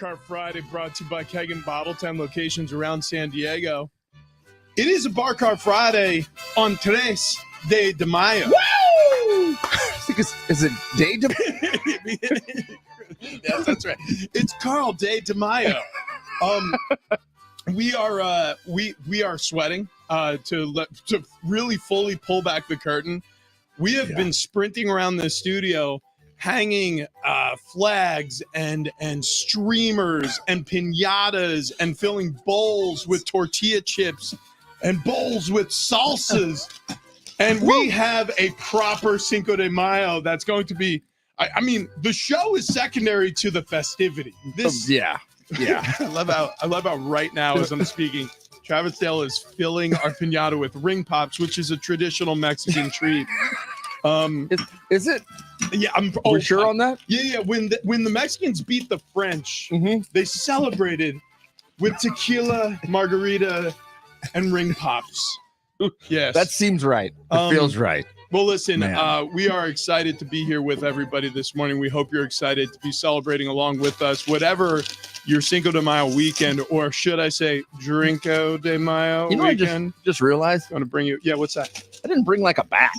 Cart Friday brought to you by Keg and Bottle, 10 locations around San Diego. It is a Bar Cart Friday on Tres de Mayo. Woo! Is it Day de Yes, that's right. It's Carl Day de Mayo. We are sweating to really fully pull back the curtain. We have been sprinting around the studio, hanging flags and streamers and piñatas and filling bowls with tortilla chips and bowls with salsas. And we have a proper Cinco de Mayo that's going to be, I mean, the show is secondary to the festivity. Yeah. I love how right now as I'm speaking, Travis Dale is filling our piñata with ring pops, which is a traditional Mexican treat. Is it? Yeah, We're sure on that? Yeah. When the Mexicans beat the French, they celebrated with tequila, margarita, and ring pops. Yes, That seems right. It feels right. Well, listen, we are excited to be here with everybody this morning. We hope you're excited to be celebrating along with us, whatever your Cinco de Mayo weekend, or should I say Drinko de Mayo weekend. I just realized. I'm going to bring you. Yeah, what's that? I didn't bring like a bat.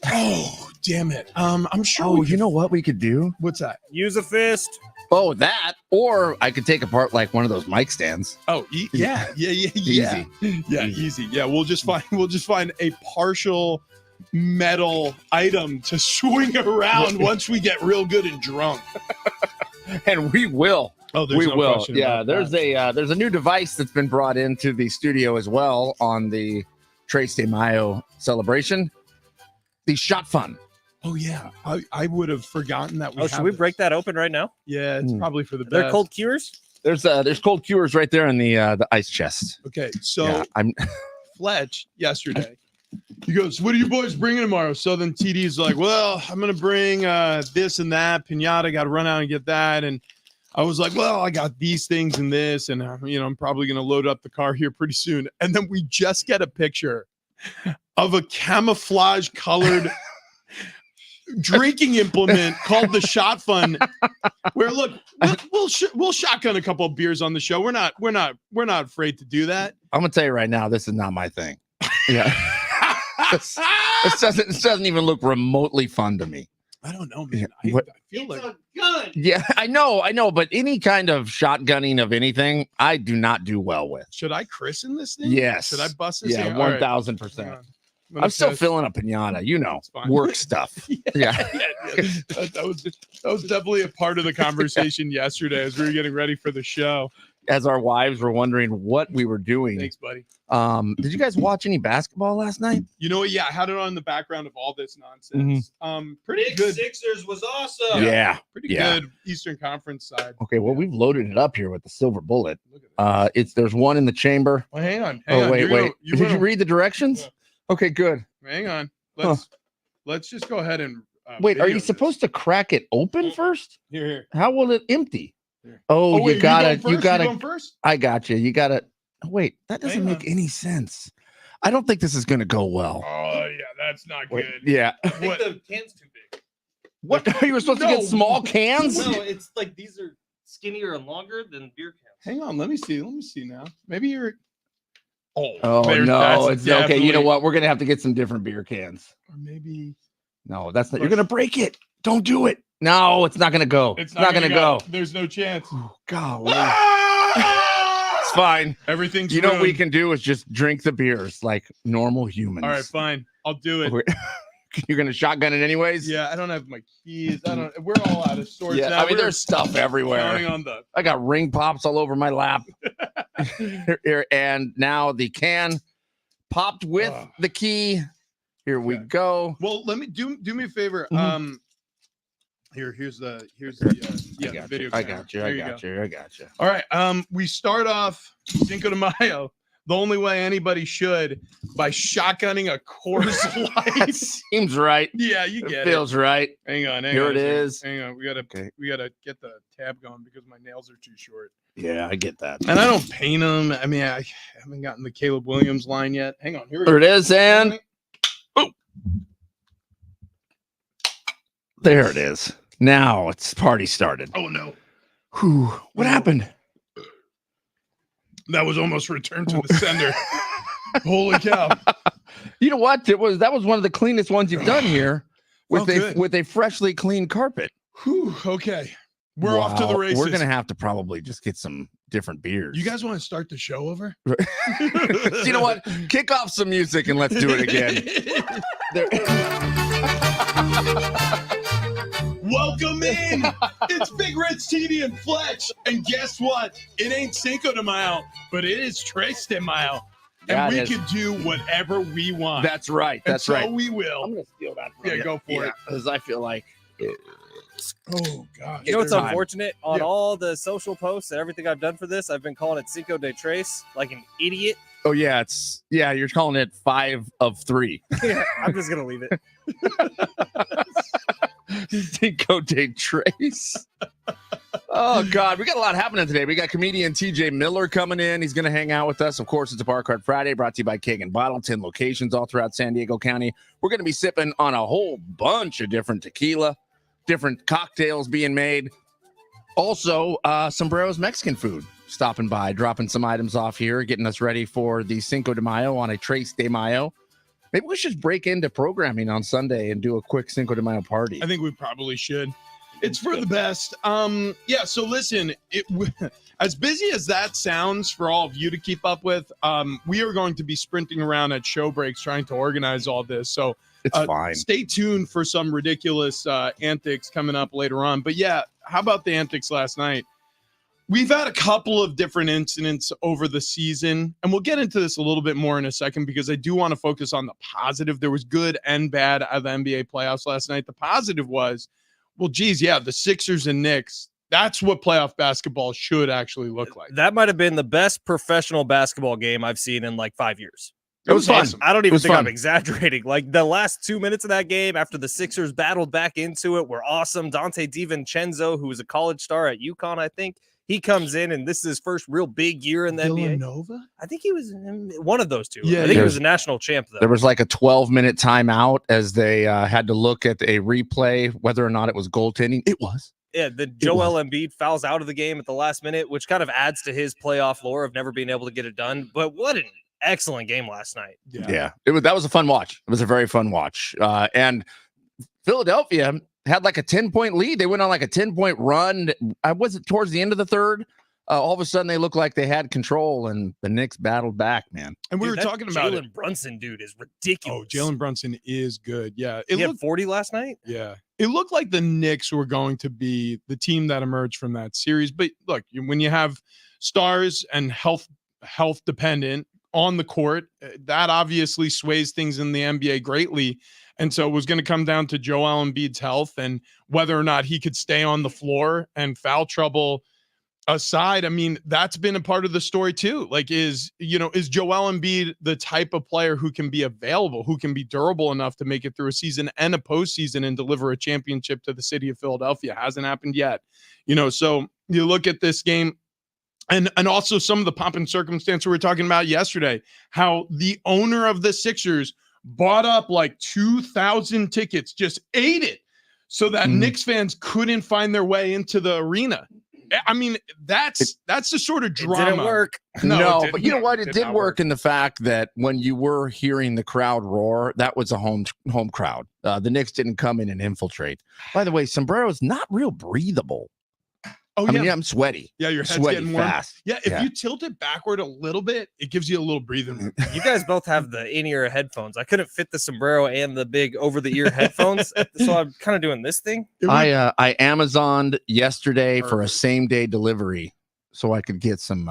Oh, damn it. I'm sure. Oh, you know what we could do? What's that? Use a fist. Oh, that. Or I could take apart like one of those mic stands. Oh, yeah. Easy. Yeah, easy. Yeah, we'll just find a partial metal item to swing around once we get real good and drunk. And we will. Oh, there's no question Yeah, about there's a new device that's been brought into the studio as well on the Tres de Mayo celebration. The shot fun. Oh yeah, I would have forgotten that. Should we break that open right now? Yeah, it's probably for the best. They're cold cures. There's cold cures right there in the ice chest. Okay, so I'm Fletch yesterday. He goes, "What are you boys bringing tomorrow?" So then TD's like, "Well, I'm gonna bring this and that piñata. Got to run out and get that." And I was like, "Well, I got these things and this, and I'm probably gonna load up the car here pretty soon." And then we just get a picture of a camouflage colored drinking implement called the Shot Fun, where look, we'll shotgun a couple of beers on the show. We're not afraid to do that. gonna tell you right now, this is not my thing. Yeah. This doesn't even look remotely fun to me. I don't know, man. I feel like a gun. Yeah, I know, but any kind of shotgunning of anything, I do not do well with. Should I christen this thing? Yes. Should I bust this? Yeah, thing? All right. 1,000%. I'm still feeling a piñata, work stuff. Yeah. That was definitely a part of the conversation yesterday as we were getting ready for the show. As our wives were wondering what we were doing. Thanks, buddy. Did you guys watch any basketball last night? You know what? Yeah, I had it on the background of all this nonsense. Pretty good. Sixers was awesome. Yeah. Pretty good Eastern Conference side. Okay, well, we've loaded it up here with the silver bullet. Look at this. There's one in the chamber. Well, hang on. Wait. Did you read the directions? Yeah. Okay, good. Hang on. Let's just go ahead and wait. Are you supposed to crack it open first? Here. How will it empty? Here. Oh, wait, you gotta. You going first? I got you. You gotta. Wait, that doesn't Hang make on. any sense. I don't think this is gonna go well. Oh yeah, that's not good. Yeah. I think What? the can's too big. What? You were supposed to get small cans? No, it's like these are skinnier and longer than beer cans. Hang on, let me see now. Maybe you're. Oh there's- no, that's it's okay. You know definitely- what? We're gonna have to get some different beer cans. Or maybe No, that's not. You're gonna break it. Don't do it. No, it's not gonna go. it's not gonna go. There's no chance. Oh, golly. It's fine. Everything's You know what we ruined. can do is just drink the beers like normal humans. All right, fine. I'll do it. You're gonna shotgun it anyways? Yeah, I don't have my keys. We're all out of storage Yeah, now. I mean, there's stuff everywhere. counting on the. I got ring pops all over my lap. Here, and now the can popped with the key. Here we go. Well, let me do me a favor. Here's the video. I camera. got you. There I you got go. you. I got you. All right. We start off Cinco de Mayo the only way anybody should by shotgunning a Coors That Light. seems right. Yeah, you It get feels right. it. Hang on. Here it is. Hang on. We gotta get the tab going because my nails are too short. Yeah, I get that. And I don't paint them. I mean, I haven't gotten the Caleb Williams line yet. Hang on. Here we There go. it is, and there it is. Now it's party started. Oh no. Whew, what happened? That was almost returned to the sender. Holy cow. You know what? That was one of the cleanest ones you've done here with a freshly cleaned carpet. Whew, okay. We're off to the races. We're gonna have to probably just get some different beers. You guys want to start the show over? You know what? Kick off some music and let's do it again. Welcome in. It's Big Red TD and Fletch. And guess what? It ain't Cinco de Mayo, but it is Tres de Mayo. And we can do whatever we want. That's right. That's right. right. So we will. I'm gonna steal that from you. Go for it. Because I feel like oh gosh. You know what's unfortunate? On all the social posts and everything I've done for this, I've been calling it Cinco de Tres like an idiot. Oh yeah, you're calling it 5 of 3. Yeah, I'm just gonna leave it. Cinco de Tres. Oh God, we got a lot happening today. We got comedian TJ Miller coming in. He's gonna hang out with us. Of course, it's a Bar Card Friday, brought to you by Keg and Bottle, 10 locations all throughout San Diego County. We're gonna be sipping on a whole bunch of different tequila, different cocktails being made. Also, Sombrero's Mexican food stopping by, dropping some items off here, getting us ready for the Cinco de Mayo on a Tres de Mayo. Maybe we should break into programming on Sunday and do a quick Cinco de Mayo party. I think we probably should. It's for the best. Yeah, so listen, as busy as that sounds for all of you to keep up with, we are going to be sprinting around at show breaks trying to organize all this. So it's fine. Stay tuned for some ridiculous antics coming up later on. But yeah, how about the antics last night? We've had a couple of different incidents over the season, and we'll get into this a little bit more in a second because I do want to focus on the positive. There was good and bad out of the NBA playoffs last night. The positive was, well, geez, yeah, the Sixers and Knicks, that's what playoff basketball should actually look like. That might have been the best professional basketball game I've seen in like 5 years. It was fun. I don't even think fun. I'm exaggerating. Like the last 2 minutes of that game after the Sixers battled back into it were awesome. Dante DiVincenzo, who was a college star at UConn, I think, he comes in and this is his first real big year in the NBA. Villanova? I think he was one of those two. Yeah, I think he was a national champ, though. There was like a 12-minute timeout as they had to look at a replay, whether or not it was goaltending. It was. Yeah, the Joel Embiid fouls out of the game at the last minute, which kind of adds to his playoff lore of never being able to get it done. But what an excellent game last night. Yeah. That was a fun watch. It was a very fun watch. And Philadelphia had like a 10-point lead. They went on like a 10-point run. Was it towards the end of the third? All of a sudden, they looked like they had control, and the Knicks battled back, man. And we were talking about Jalen Brunson, dude, is ridiculous. Oh, Jalen Brunson is good. Yeah. He had 40 last night? Yeah. It looked like the Knicks were going to be the team that emerged from that series. But look, when you have stars and health dependent on the court, that obviously sways things in the NBA greatly. And so it was going to come down to Joel Embiid's health and whether or not he could stay on the floor. And foul trouble aside, I mean, that's been a part of the story too. Like, is Joel Embiid the type of player who can be available, who can be durable enough to make it through a season and a postseason and deliver a championship to the city of Philadelphia? Hasn't happened yet. So you look at this game and also some of the pomp and circumstance we were talking about yesterday, how the owner of the Sixers bought up like 2,000 tickets, just ate it so that Knicks fans couldn't find their way into the arena. I mean, that's the sort of drama. It didn't work. No, but you know what? It did work in the fact that when you were hearing the crowd roar, that was a home crowd. The Knicks didn't come in and infiltrate. By the way, Sombrero is not real breathable. Oh, I mean, I'm sweaty. Yeah, your head's sweaty getting warm. Fast. Yeah, if you tilt it backward a little bit, it gives you a little breathing room. You guys both have the in-ear headphones. I couldn't fit the sombrero and the big over-the-ear headphones, so I'm kind of doing this thing. I Amazoned yesterday for a same-day delivery so I could get some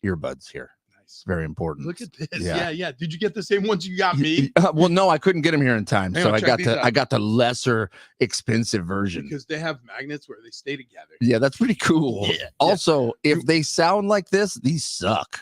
earbuds here. Nice. Very important. Look at this. Yeah. Did you get the same ones you got me? Well, no, I couldn't get them here in time, so I got the lesser expensive version because they have magnets where they stay together. Yeah, that's pretty cool. Yeah. Also, if they sound like this, these suck.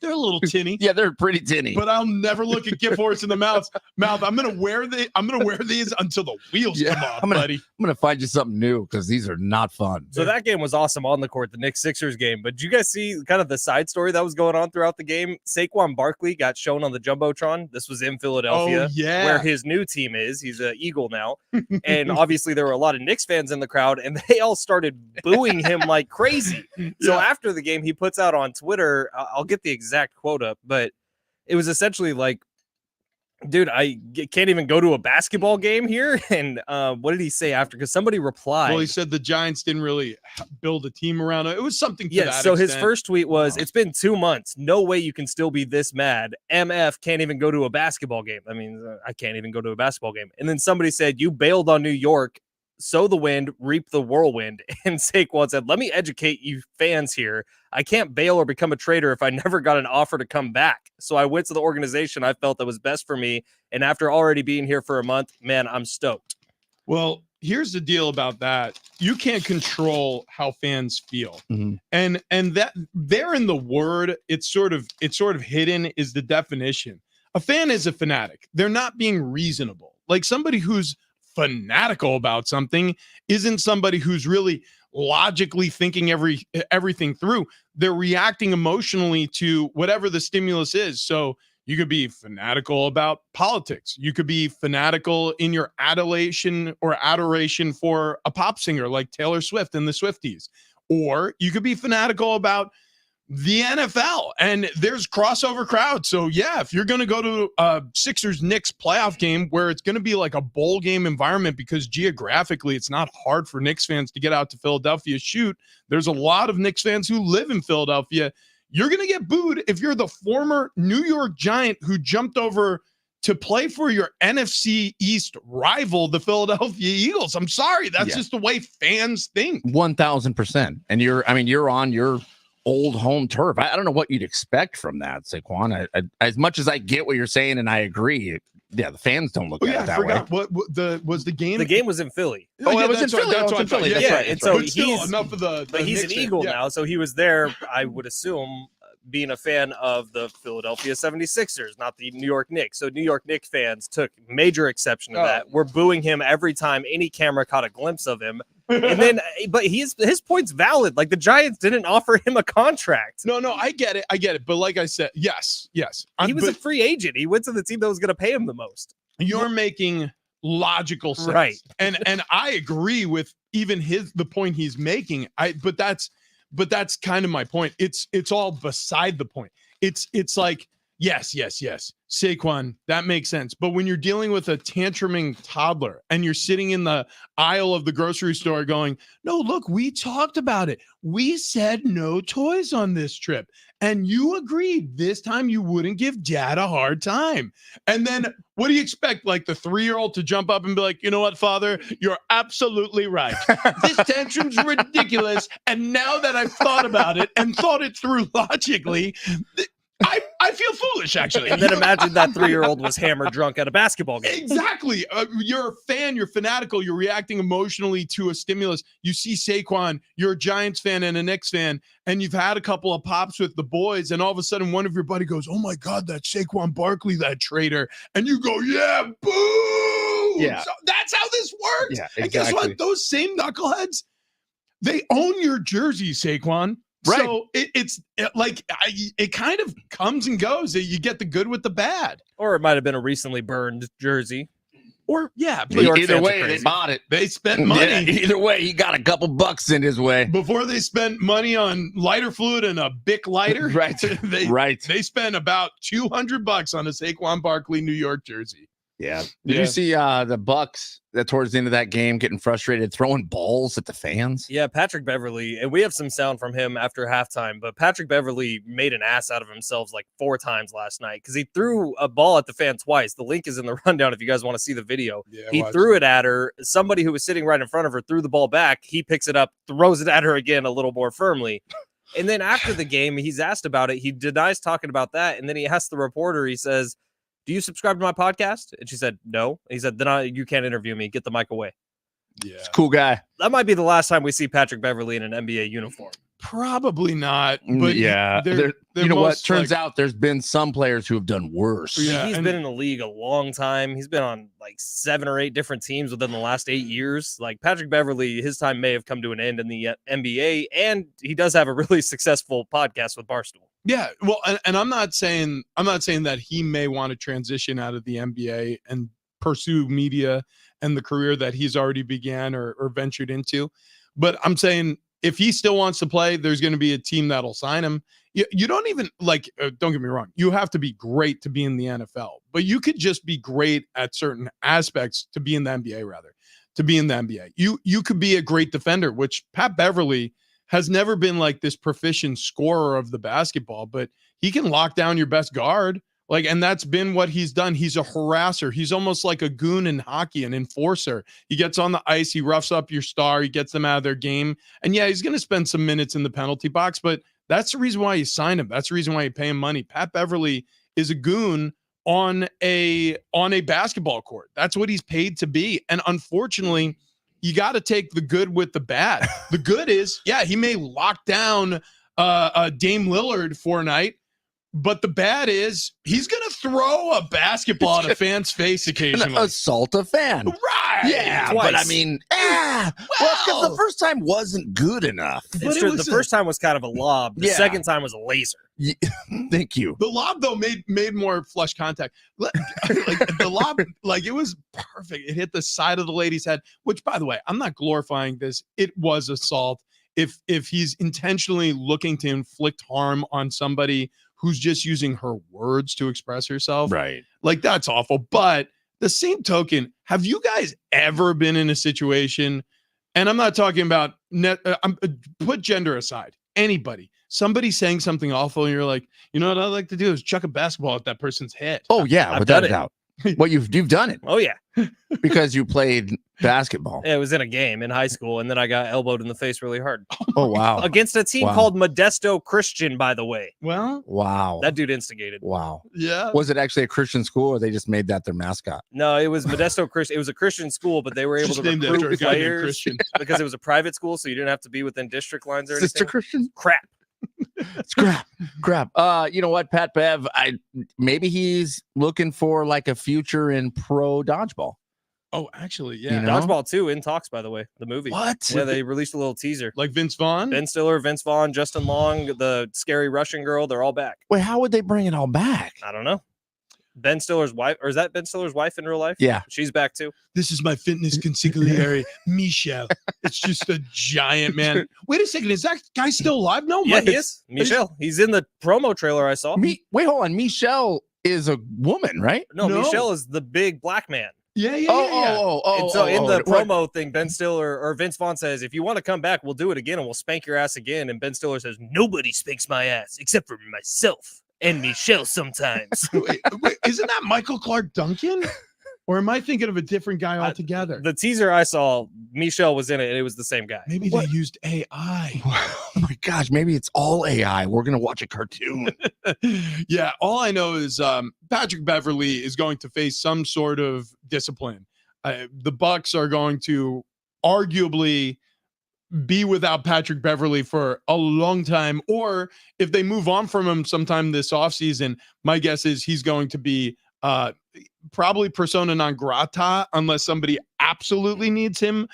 They're a little tinny. Yeah, they're pretty tinny. But I'll never look a gift horse in the mouth. I'm gonna wear these until the wheels come off, buddy. I'm gonna find you something new because these are not fun. So that game was awesome on the court, the Knicks Sixers game. But did you guys see kind of the side story that was going on throughout the game? Saquan Barkley got shown on the Jumbotron. This was in Philadelphia, where his new team is. He's an Eagle now. And obviously there were a lot of Knicks fans in the crowd, and they all started booing him like crazy. So after the game, he puts out on Twitter, I'll get the exact quote up, but it was essentially like, dude, I can't even go to a basketball game here. And what did he say after? Because somebody replied. Well, he said the Giants didn't really build a team around it. It was something to that so extent. his first tweet was, it's been 2 months. No way you can still be this mad. MF can't even go to a basketball game. I mean, I can't even go to a basketball game. And then somebody said, you bailed on New York. Sow the wind, reap the whirlwind. And Saquon said, let me educate you fans here. I can't bail or become a traitor if I never got an offer to come back. So I went to the organization I felt that was best for me. And after already being here for a month, man, I'm stoked. Well, here's the deal about that. You can't control how fans feel. Mm-hmm. And that there in the word, it's sort of hidden is the definition. A fan is a fanatic. They're not being reasonable. Like somebody who's fanatical about something isn't somebody who's really logically thinking everything through. They're reacting emotionally to whatever the stimulus is. So you could be fanatical about politics. You could be fanatical in your adulation or adoration for a pop singer like Taylor Swift and the Swifties. Or you could be fanatical about the NFL, and there's crossover crowds. So yeah, if you're going to go to a Sixers Knicks playoff game where it's going to be like a bowl game environment, because geographically it's not hard for Knicks fans to get out to Philadelphia. Shoot, there's a lot of Knicks fans who live in Philadelphia. You're going to get booed if you're the former New York Giant who jumped over to play for your NFC East rival, the Philadelphia Eagles. I'm sorry, that's just the way fans think. 1,000%. And you're on your old home turf. I don't know what you'd expect from that, Saquon. As much as I get what you're saying, and I agree, the fans don't look at it that way. What was the game? The game was in Philly. It was in Philly. That's in Philly. And so he's enough of the. But he's an Eagle now, so he was there. I would assume being a fan of the Philadelphia 76ers, not the New York Knicks. So New York Knicks fans took major exception to that. We're booing him every time any camera caught a glimpse of him. And then, but his point's valid. Like the Giants didn't offer him a contract. No, I get it. But like I said, yes. He was a free agent. He went to the team that was going to pay him the most. You're making logical sense, right? And I agree with even the point he's making. But that's kind of my point. It's all beside the point. It's like, yes. Saquon, that makes sense. But when you're dealing with a tantruming toddler and you're sitting in the aisle of the grocery store going, no, look, we talked about it. We said no toys on this trip. And you agreed this time you wouldn't give dad a hard time. And then what do you expect? Like the 3-year-old to jump up and be like, you know what, father, you're absolutely right. This tantrum's ridiculous. And now that I've thought about it and thought it through logically, I feel foolish, actually. And then imagine that 3-year-old was hammered drunk at a basketball game. Exactly. You're a fan. You're fanatical. You're reacting emotionally to a stimulus. You see Saquon. You're a Giants fan and a Knicks fan, and you've had a couple of pops with the boys, and all of a sudden one of your buddy goes, oh, my God, that's Saquon Barkley, that traitor. And you go, yeah, boo. Yeah. So that's how this works. Yeah, exactly. And guess what? Those same knuckleheads, they own your jersey, Saquon. Right. So it kind of comes and goes. You get the good with the bad. Or it might have been a recently burned jersey. Or, yeah. But either way, they bought it. They spent money. Yeah, either way, he got a couple bucks in his way. Before they spent money on lighter fluid and a Bic lighter. Right. They spent about $200 on a Saquon Barkley New York jersey. Yeah. Did you see the Bucks that towards the end of that game getting frustrated, throwing balls at the fans? Yeah, Patrick Beverly, and we have some sound from him after halftime, but Patrick Beverly made an ass out of himself like 4 times last night because he threw a ball at the fan twice. The link is in the rundown if you guys want to see the video. Yeah, he threw it at her. Somebody who was sitting right in front of her threw the ball back. He picks it up, throws it at her again a little more firmly. And then after the game, he's asked about it. He denies talking about that. And then he asks the reporter, he says, do you subscribe to my podcast? And she said, no. He said, then you can't interview me. Get the mic away. Yeah. Cool guy. That might be the last time we see Patrick Beverly in an NBA uniform. Probably not. But yeah, they're you know what? most, Turns like- out there's been some players who have done worse. I mean, Yeah, he's and- been in the league a long time. He's been on like 7 or 8 different teams within the last 8 years. Like Patrick Beverly, his time may have come to an end in the NBA, and he does have a really successful podcast with Barstool. Yeah, well, and I'm not saying that he may want to transition out of the NBA and pursue media and the career that he's already began or ventured into, but I'm saying if he still wants to play, there's going to be a team that'll sign him. You don't even like. Don't get me wrong. You have to be great to be in the NFL, but you could just be great at certain aspects to be in the NBA. Rather, to be in the NBA, you could be a great defender, which Pat Beverly has never been like this proficient scorer of the basketball, but he can lock down your best guard. Like, and that's been what he's done. He's a harasser. He's almost like a goon in hockey, an enforcer. He gets on the ice, he roughs up your star, he gets them out of their game. And yeah, he's going to spend some minutes in the penalty box, but that's the reason why you sign him. That's the reason why you pay him money. Pat Beverly is a goon on a basketball court. That's what he's paid to be. And unfortunately, you got to take the good with the bad. The good is, yeah, he may lock down Dame Lillard for a night, but the bad is he's going to throw a basketball at a fan's face occasionally. Assault a fan. Right. Yeah, Twice. but I mean, because the first time wasn't good enough. It's true. The first time was kind of a lob. The Yeah. second time was a laser. Thank you. The lob, though, made more flush contact. Like, the lob, like, it was perfect. It hit the side of the lady's head, which, by the way, I'm not glorifying this. It was assault. If he's intentionally looking to inflict harm on somebody who's just using her words to express herself, Right. like, that's awful. But the same token, have you guys ever been in a situation, and I'm not talking about put gender aside, anybody, somebody saying something awful, and you're like, you know what I'd like to do is chuck a basketball at that person's head. Oh yeah, I've without done a it. doubt. Well, you've done it Oh, yeah. because you played basketball. It was in a game in high school, and then I got elbowed in the face really hard. Oh wow. Against a team Wow. called Modesto Christian, by the way. Well, Wow. That dude instigated. Wow. yeah. Was it actually a Christian school, or they just made that their mascot? No, it was Modesto Christian. It was a Christian school, but they were able Just to named after a recruit guy named players Christian. because it was a private school, so you didn't have to be within district lines or Sister anything. Christian? Crap. It's crap. You know what, Pat Bev? Maybe he's looking for like a future in pro dodgeball. Oh, actually, yeah. You know? Dodgeball 2 in talks, by the way, the movie. What? Yeah, they released a little teaser. Like Vince Vaughn? Ben Stiller, Vince Vaughn, Justin Long, the scary Russian girl, they're all back. Wait, how would they bring it all back? I don't know. Ben Stiller's wife, or is that Ben Stiller's wife in real life? Yeah. She's back too. This is my fitness consigliere, Michelle. It's just a giant man. Wait a second. Is that guy still alive? No, Yeah, Mike. he is. Michelle. He's in the promo trailer I saw. Wait, hold on. Michelle is a woman, right? No, No. Michelle is the big black man. Yeah. And so in the what? promo thing, Ben Stiller or Vince Vaughn says, if you want to come back, we'll do it again and we'll spank your ass again. And Ben Stiller says, nobody spanks my ass except for myself and Michelle sometimes. Wait, isn't that Michael Clark Duncan? Or am I thinking of a different guy altogether? The teaser I saw, Michelle was in it and it was the same guy. Maybe What? they used AI. Oh my gosh, maybe it's all AI. We're gonna watch a cartoon. Yeah, all I know is Patrick Beverly is going to face some sort of discipline. The Bucks are going to arguably be without Patrick Beverly for a long time, or if they move on from him sometime this offseason, my guess is he's going to be probably persona non grata unless somebody absolutely needs him,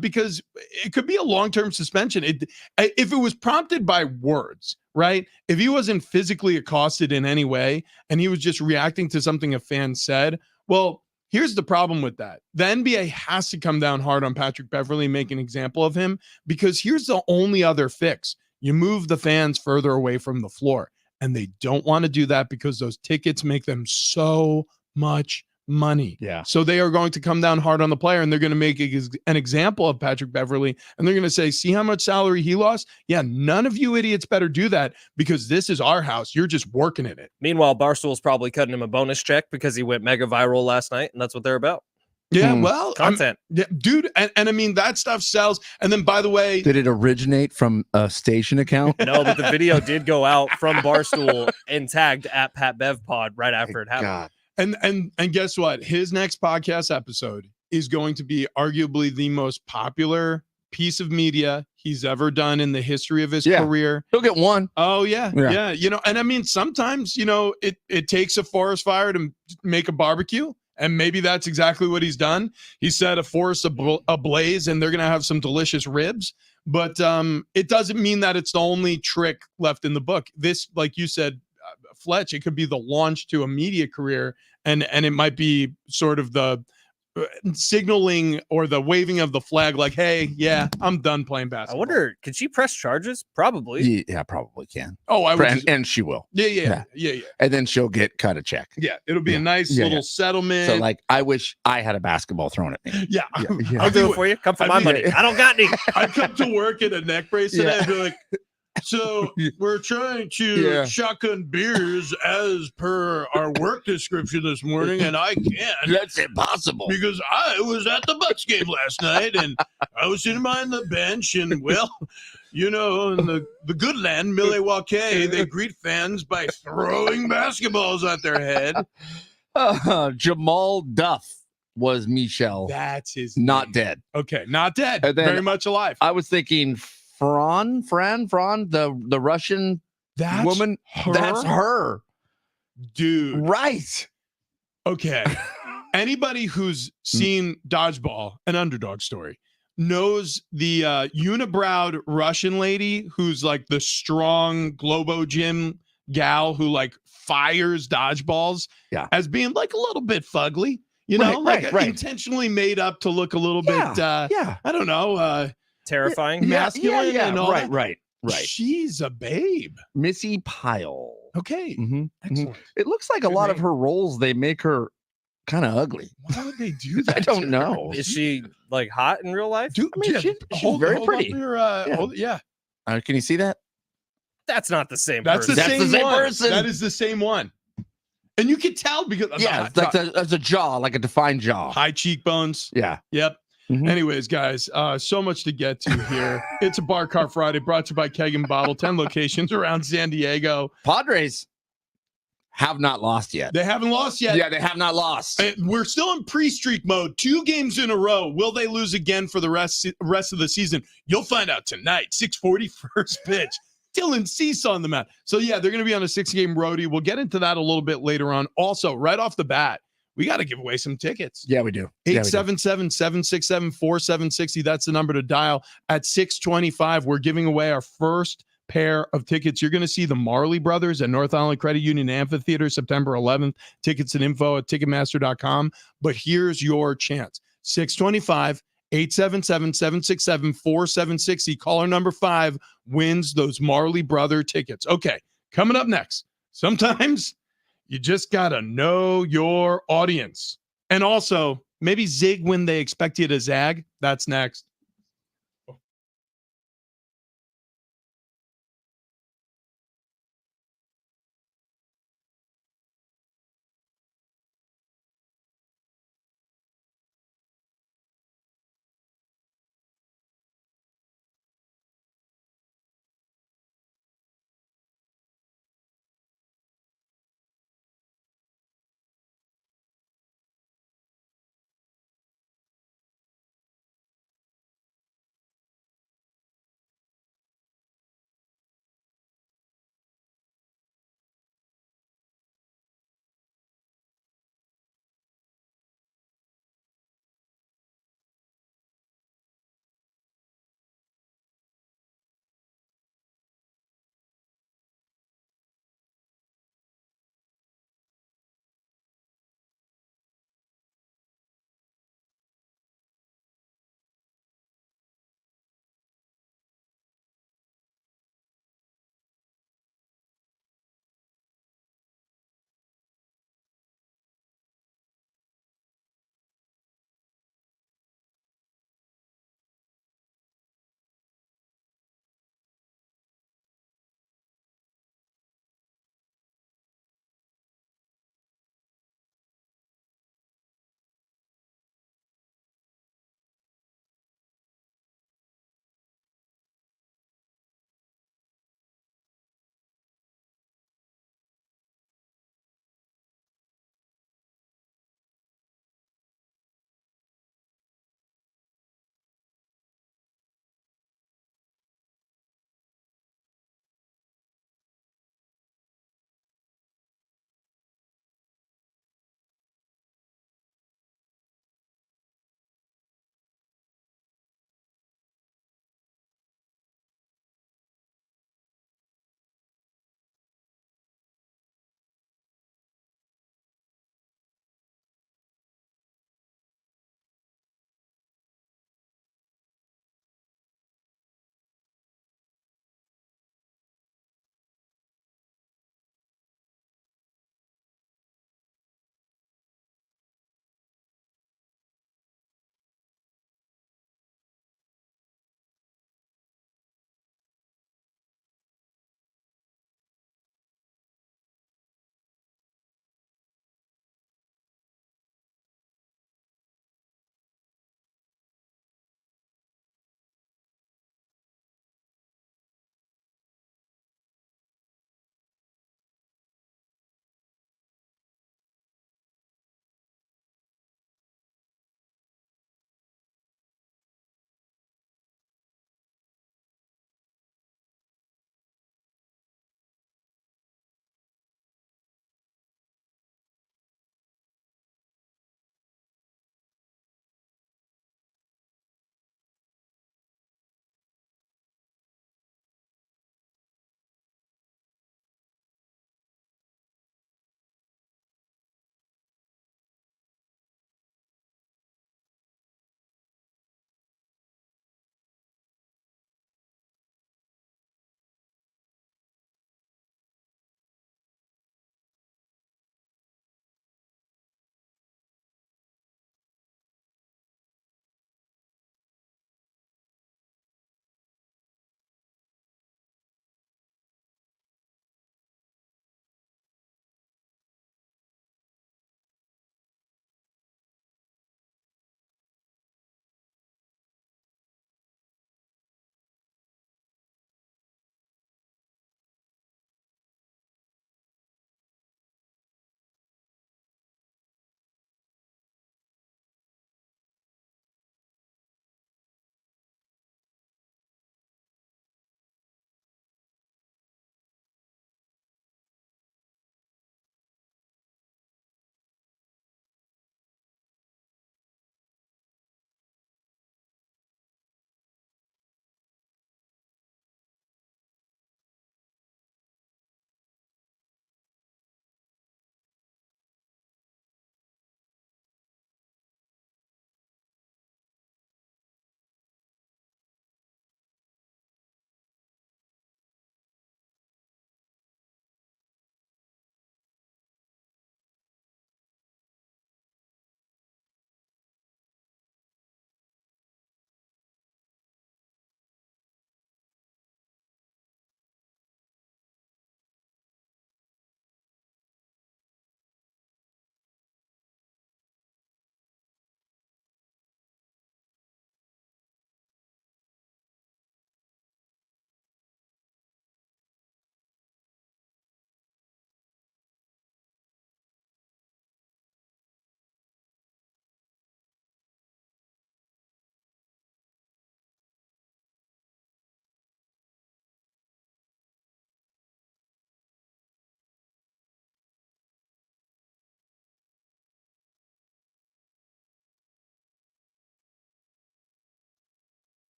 because it could be a long-term suspension. If it was prompted by words, right? If he wasn't physically accosted in any way and he was just reacting to something a fan said, well, here's the problem with that. The NBA has to come down hard on Patrick Beverly, make an example of him, because here's the only other fix. You move the fans further away from the floor, and they don't want to do that because those tickets make them so much money. Yeah. So they are going to come down hard on the player, and they're going to make an example of Patrick Beverly, and they're going to say, see how much salary he lost? Yeah, none of you idiots better do that because this is our house. You're just working in it. Meanwhile, Barstool's probably cutting him a bonus check because he went mega viral last night, and that's what they're about. Yeah, Hmm. well, Content. yeah, dude, and I mean, that stuff sells. And then, by the way, Did it originate from a station account? No, but the video did go out from Barstool and tagged at Pat Bev Pod right after it happened. God. And guess what? His next podcast episode is going to be arguably the most popular piece of media he's ever done in the history of his Yeah. career. He'll get one. Oh yeah, Yeah. yeah. You know, and I mean, sometimes it takes a forest fire to make a barbecue, and maybe that's exactly what he's done. He set a forest ablaze, and they're gonna have some delicious ribs. But it doesn't mean that it's the only trick left in the book. This, like you said, Fletch, it could be the launch to a media career, and it might be sort of the signaling or the waving of the flag, like, hey, yeah, I'm done playing I basketball. wonder, could she press charges? Probably. Yeah, probably can. Oh, I would. And she will. Yeah. And then she'll get cut a check. Yeah, it'll be Yeah. a nice Yeah, little yeah. settlement. So, like, I wish I had a basketball thrown at me. Yeah. I'll do it for you. Come for my money. I don't got any. I come to work in a neck brace today and be like, so we're trying to shotgun beers as per our work description this morning, and I can't. That's impossible. Because I was at the Bucks game last night, and I was sitting behind the bench, and, well, in the good land, Milwaukee, they greet fans by throwing basketballs at their head. Jamal Duff was Michelle. That's his Not name. dead. Okay, not dead. And then Very much alive. I was thinking Fran, the Russian That's woman. her? That's her. Dude. Right. Okay. Anybody who's seen Dodgeball, an underdog story, knows the unibrowed Russian lady who's like the strong Globo Gym gal who like fires dodgeballs as being like a little bit fugly, Right. intentionally made up to look a little bit, I don't know, Terrifying. masculine and all that. Right. She's a babe. Missy Pyle. Okay. Excellent. It looks like a lot of her roles, they make her kind of ugly. Why would they do that? I don't know. Is she like hot in real life? Dude, I mean, she's very pretty. Can you see that? That's not the same That's person. the same one. person. That is the same one. And you can tell because It's like there's a jaw, like a defined jaw. high cheekbones. Yeah. Yep. Mhm. Anyways, guys, so much to get to here. It's a Bar Car Friday brought to you by Keg and Bottle, 10 locations around San Diego. Padres have not lost yet. They haven't lost yet. Yeah, they have not lost. And we're still in pre-streak mode. 2 games in a row. Will they lose again for the rest of the season? You'll find out tonight. 6:40 first pitch. Dylan Cease on the mound. So, yeah, they're going to be on a 6-game roadie. We'll get into that a little bit later on. Also, right off the bat, we got to give away some tickets. Yeah, we do. 877-767-4760. That's the number to dial. At 6:25, we're giving away our first pair of tickets. You're going to see the Marley Brothers at North Island Credit Union Amphitheater September 11th. Tickets and info at Ticketmaster.com. But here's your chance. 6:25, 877-767-4760. Caller number 5 wins those Marley Brother tickets. Okay, coming up next. Sometimes you just got to know your audience. And also, maybe zig when they expect you to zag. That's next.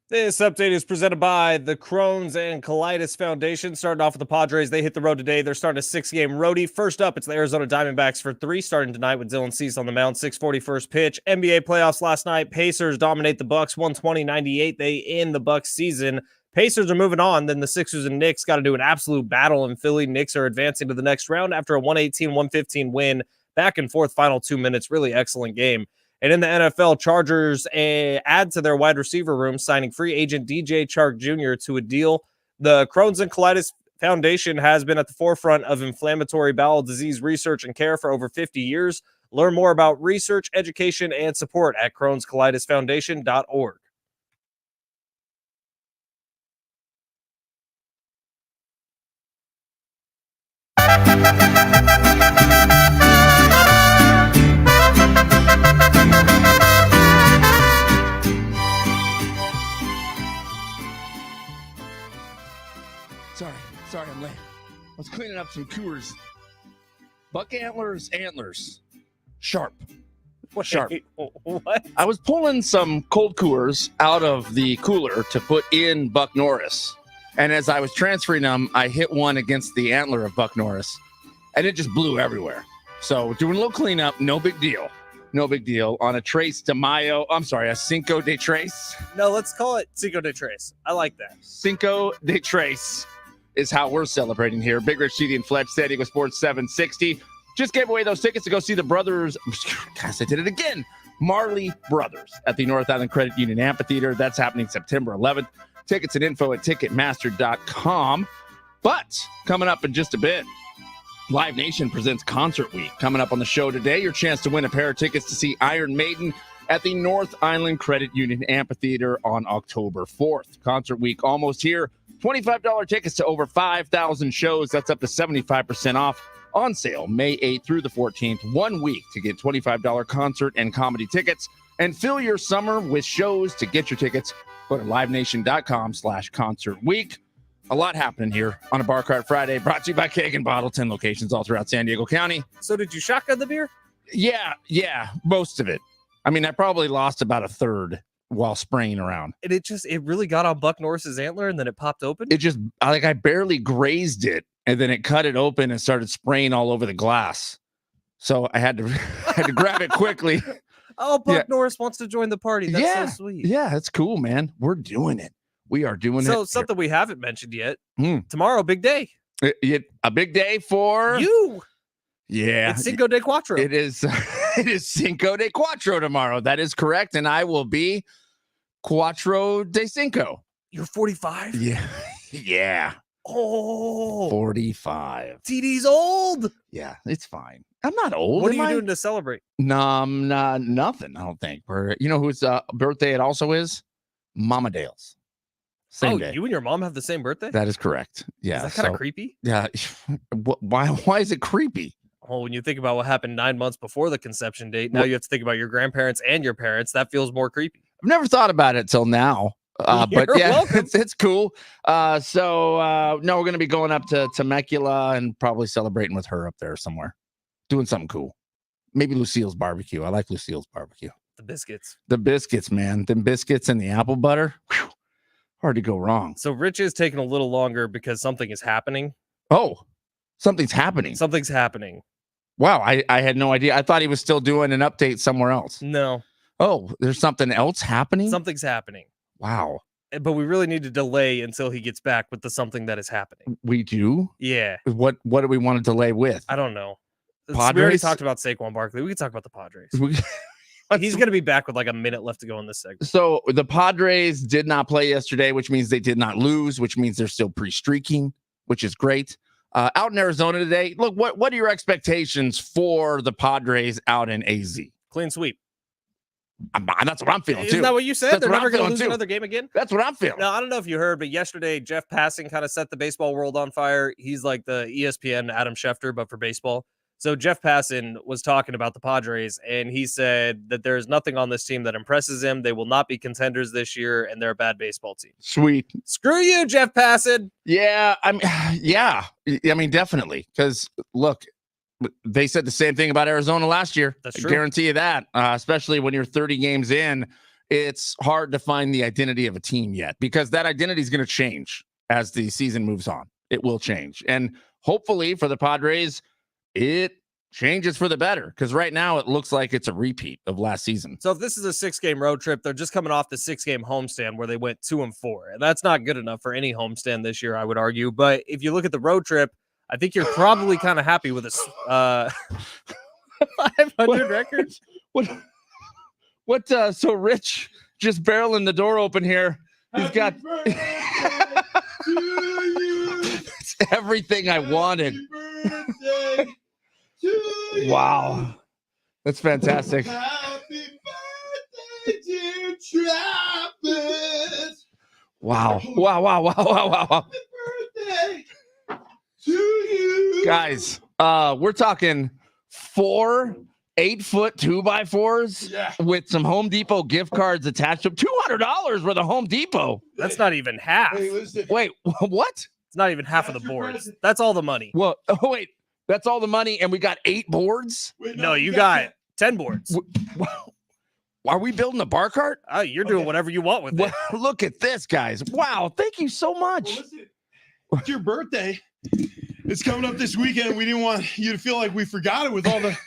This update is presented by the Crohn's and Colitis Foundation. Starting off with the Padres, they hit the road today. They're starting a 6-game roadie. First up, it's the Arizona Diamondbacks for 3, starting tonight with Dylan Cease on the mound. 6:40 first pitch. NBA playoffs last night. Pacers dominate the Bucks 120-98. They end the Bucks season. Pacers are moving on. Then the Sixers and Knicks got to do an absolute battle in Philly. Knicks are advancing to the next round after a 118-115 win. Back and forth, final 2 minutes. Really excellent game. And in the NFL, Chargers add to their wide receiver room, signing free agent DJ Chark Jr. to a deal. The Crohn's and Colitis Foundation has been at the forefront of inflammatory bowel disease research and care for over 50 years. Learn more about research, education, and support at Crohn'sColitisFoundation.org. Sorry, I'm late. I was cleaning up some Coors. Buck antlers. Sharp. What? Sharp. What? I was pulling some cold Coors out of the cooler to put in Buck Norris. And as I was transferring them, I hit one against the antler of Buck Norris. And it just blew everywhere. So doing a little cleanup, no big deal. No big deal. On a a Cinco De Tres. No, let's call it Cinco De Tres. I like that. Cinco De Tres is how we're celebrating here. Big Rich, CD, and Fletch, San Diego Sports 760. Just gave away those tickets to go see the brothers. Gosh, I did it again. Marley Brothers at the North Island Credit Union Amphitheater. That's happening September 11th. Tickets and info at Ticketmaster.com. But coming up in just a bit, Live Nation presents Concert Week. Coming up on the show today, your chance to win a pair of tickets to see Iron Maiden at the North Island Credit Union Amphitheater on October 4th. Concert Week almost here. $25 tickets to over 5,000 shows. That's up to 75% off. On sale May 8th through the 14th. 1 week to get $25 concert and comedy tickets. And fill your summer with shows. To get your tickets, go to livenation.com/concert week. A lot happening here on a Bar Cart Friday, brought to you by Keg and Bottle, 10 locations all throughout San Diego County. So did you shotgun the beer? Yeah, most of it. I mean, I probably lost about a third while spraying around. And it really got on Buck Norris's antler and then it popped open? I barely grazed it and then it cut it open and started spraying all over the glass. So I had to grab it quickly. Oh, Buck Norris wants to join the party. That's so sweet. Yeah, that's cool, man. We're doing it. We are doing it. So something we haven't mentioned yet. Tomorrow, big day. A big day for you. Yeah. It's Cinco de Cuatro. It is Cinco de Cuatro tomorrow. That is correct. And I will be Cuatro de Cinco. You're 45? Yeah. Yeah. Oh. 45. TD's old. Yeah, it's fine. I'm not old. What are you doing to celebrate? No, I'm not nothing, I don't think. You know whose birthday it also is? Mama Dale's. Same day. You and your mom have the same birthday? That is correct. Yeah. Is that kind of creepy? Yeah. Why is it creepy? Oh, when you think about what happened 9 months before the conception date, now you have to think about your grandparents and your parents. That feels more creepy. I've never thought about it till now. But yeah, it's cool. No, we're going to be going up to Temecula and probably celebrating with her up there somewhere. Doing something cool. Maybe Lucille's barbecue. I like Lucille's barbecue. The biscuits, man. Them biscuits and the apple butter. Whew, hard to go wrong. So Rich is taking a little longer because something is happening. Oh, something's happening. Something's happening. Wow, I had no idea. I thought he was still doing an update somewhere else. No. Oh, there's something else happening? Something's happening. Wow. But we really need to delay until he gets back with the something that is happening. We do? Yeah. What do we want to delay with? I don't know. Padres? We already talked about Saquan Barkley. We can talk about the Padres. He's going to be back with like a minute left to go in this segment. So the Padres did not play yesterday, which means they did not lose, which means they're still pre-streaking, which is great. Out in Arizona today, look, what are your expectations for the Padres out in AZ? Clean sweep. That's what I'm feeling, too. Isn't that what you said? They're never going to lose another game again? That's what I'm feeling. No, I don't know if you heard, but yesterday, Jeff Passan kind of set the baseball world on fire. He's like the ESPN Adam Schefter, but for baseball. So Jeff Passan was talking about the Padres, and he said that there's nothing on this team that impresses him. They will not be contenders this year, and they're a bad baseball team. Sweet. Screw you, Jeff Passan. Yeah, I mean, definitely. Because, look, they said the same thing about Arizona last year. That's I true. guarantee you that, especially when you're 30 games in it's hard to find the identity of a team yet, because that identity is going to change as the season moves on. It will change. And hopefully for the Padres, it changes for the better, because right now it looks like it's a repeat of last season. So if this is a 6-game road trip, they're just coming off the 6-game homestand where they went 2-4. And that's not good enough for any homestand this year, I would argue. But if you look at the road trip, I think you're probably kind of happy with a 500 records. What so Rich just barreling the door open here. He's got it's everything I wanted. Wow. That's fantastic. Happy birthday, dear Travis. Wow. Happy birthday to you. Guys, we're talking 4 8-foot 2x4s with some Home Depot gift cards attached to them. $200 worth of Home Depot. That's not even half. Hey, listen. Wait, what? It's not even half of the boards. That's all the money. Well, oh, wait, that's all the money, and we got 8 boards? Wait, No, you got 10 boards. Are we building a bar cart? Oh, you're doing whatever you want with it. Well, look at this, guys. Wow, thank you so much. Well, listen, it's your birthday. It's coming up this weekend. We didn't want you to feel like we forgot it with all the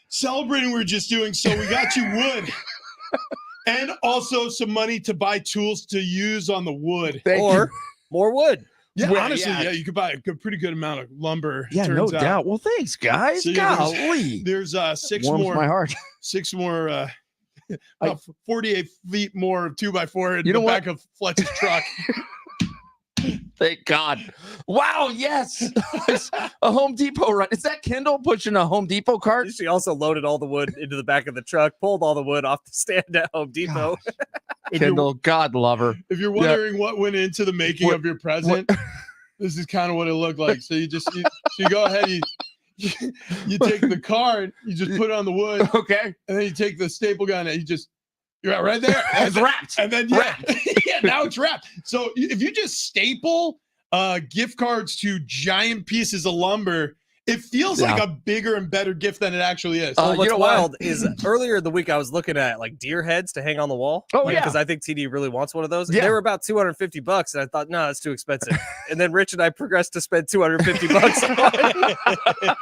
celebrating we were just doing. So we got you wood and also some money to buy tools to use on the wood. Or more wood. Yeah, Well, honestly, yeah. you could buy a pretty good amount of lumber. Yeah, no turns out. doubt. Well, thanks, guys. So, yeah, Golly. There's six Warms more my heart. 48 feet more of 2x4 in You know the what? back of Fletch's truck. Thank God. Wow, yes. A Home Depot run. Is that Kendall pushing a Home Depot cart? She also loaded all the wood into the back of the truck, pulled all the wood off the stand at Home Depot. Kendall, God love her. If you're wondering what went into the making of your present, this is kind of what it looked like. So you go ahead, you take the card, you just put it on the wood, Okay. and then you take the staple gun and you're right there. It's wrapped. And then yeah, now it's wrapped. So if you just staple gift cards to giant pieces of lumber, it feels like a bigger and better gift than it actually is. What's you know wild is earlier in the week I was looking at like deer heads to hang on the wall. Oh, yeah. because I think TD really wants one of those. Yeah. They were about $250, and I thought, no, that's too expensive. And then Rich and I progressed to spend $250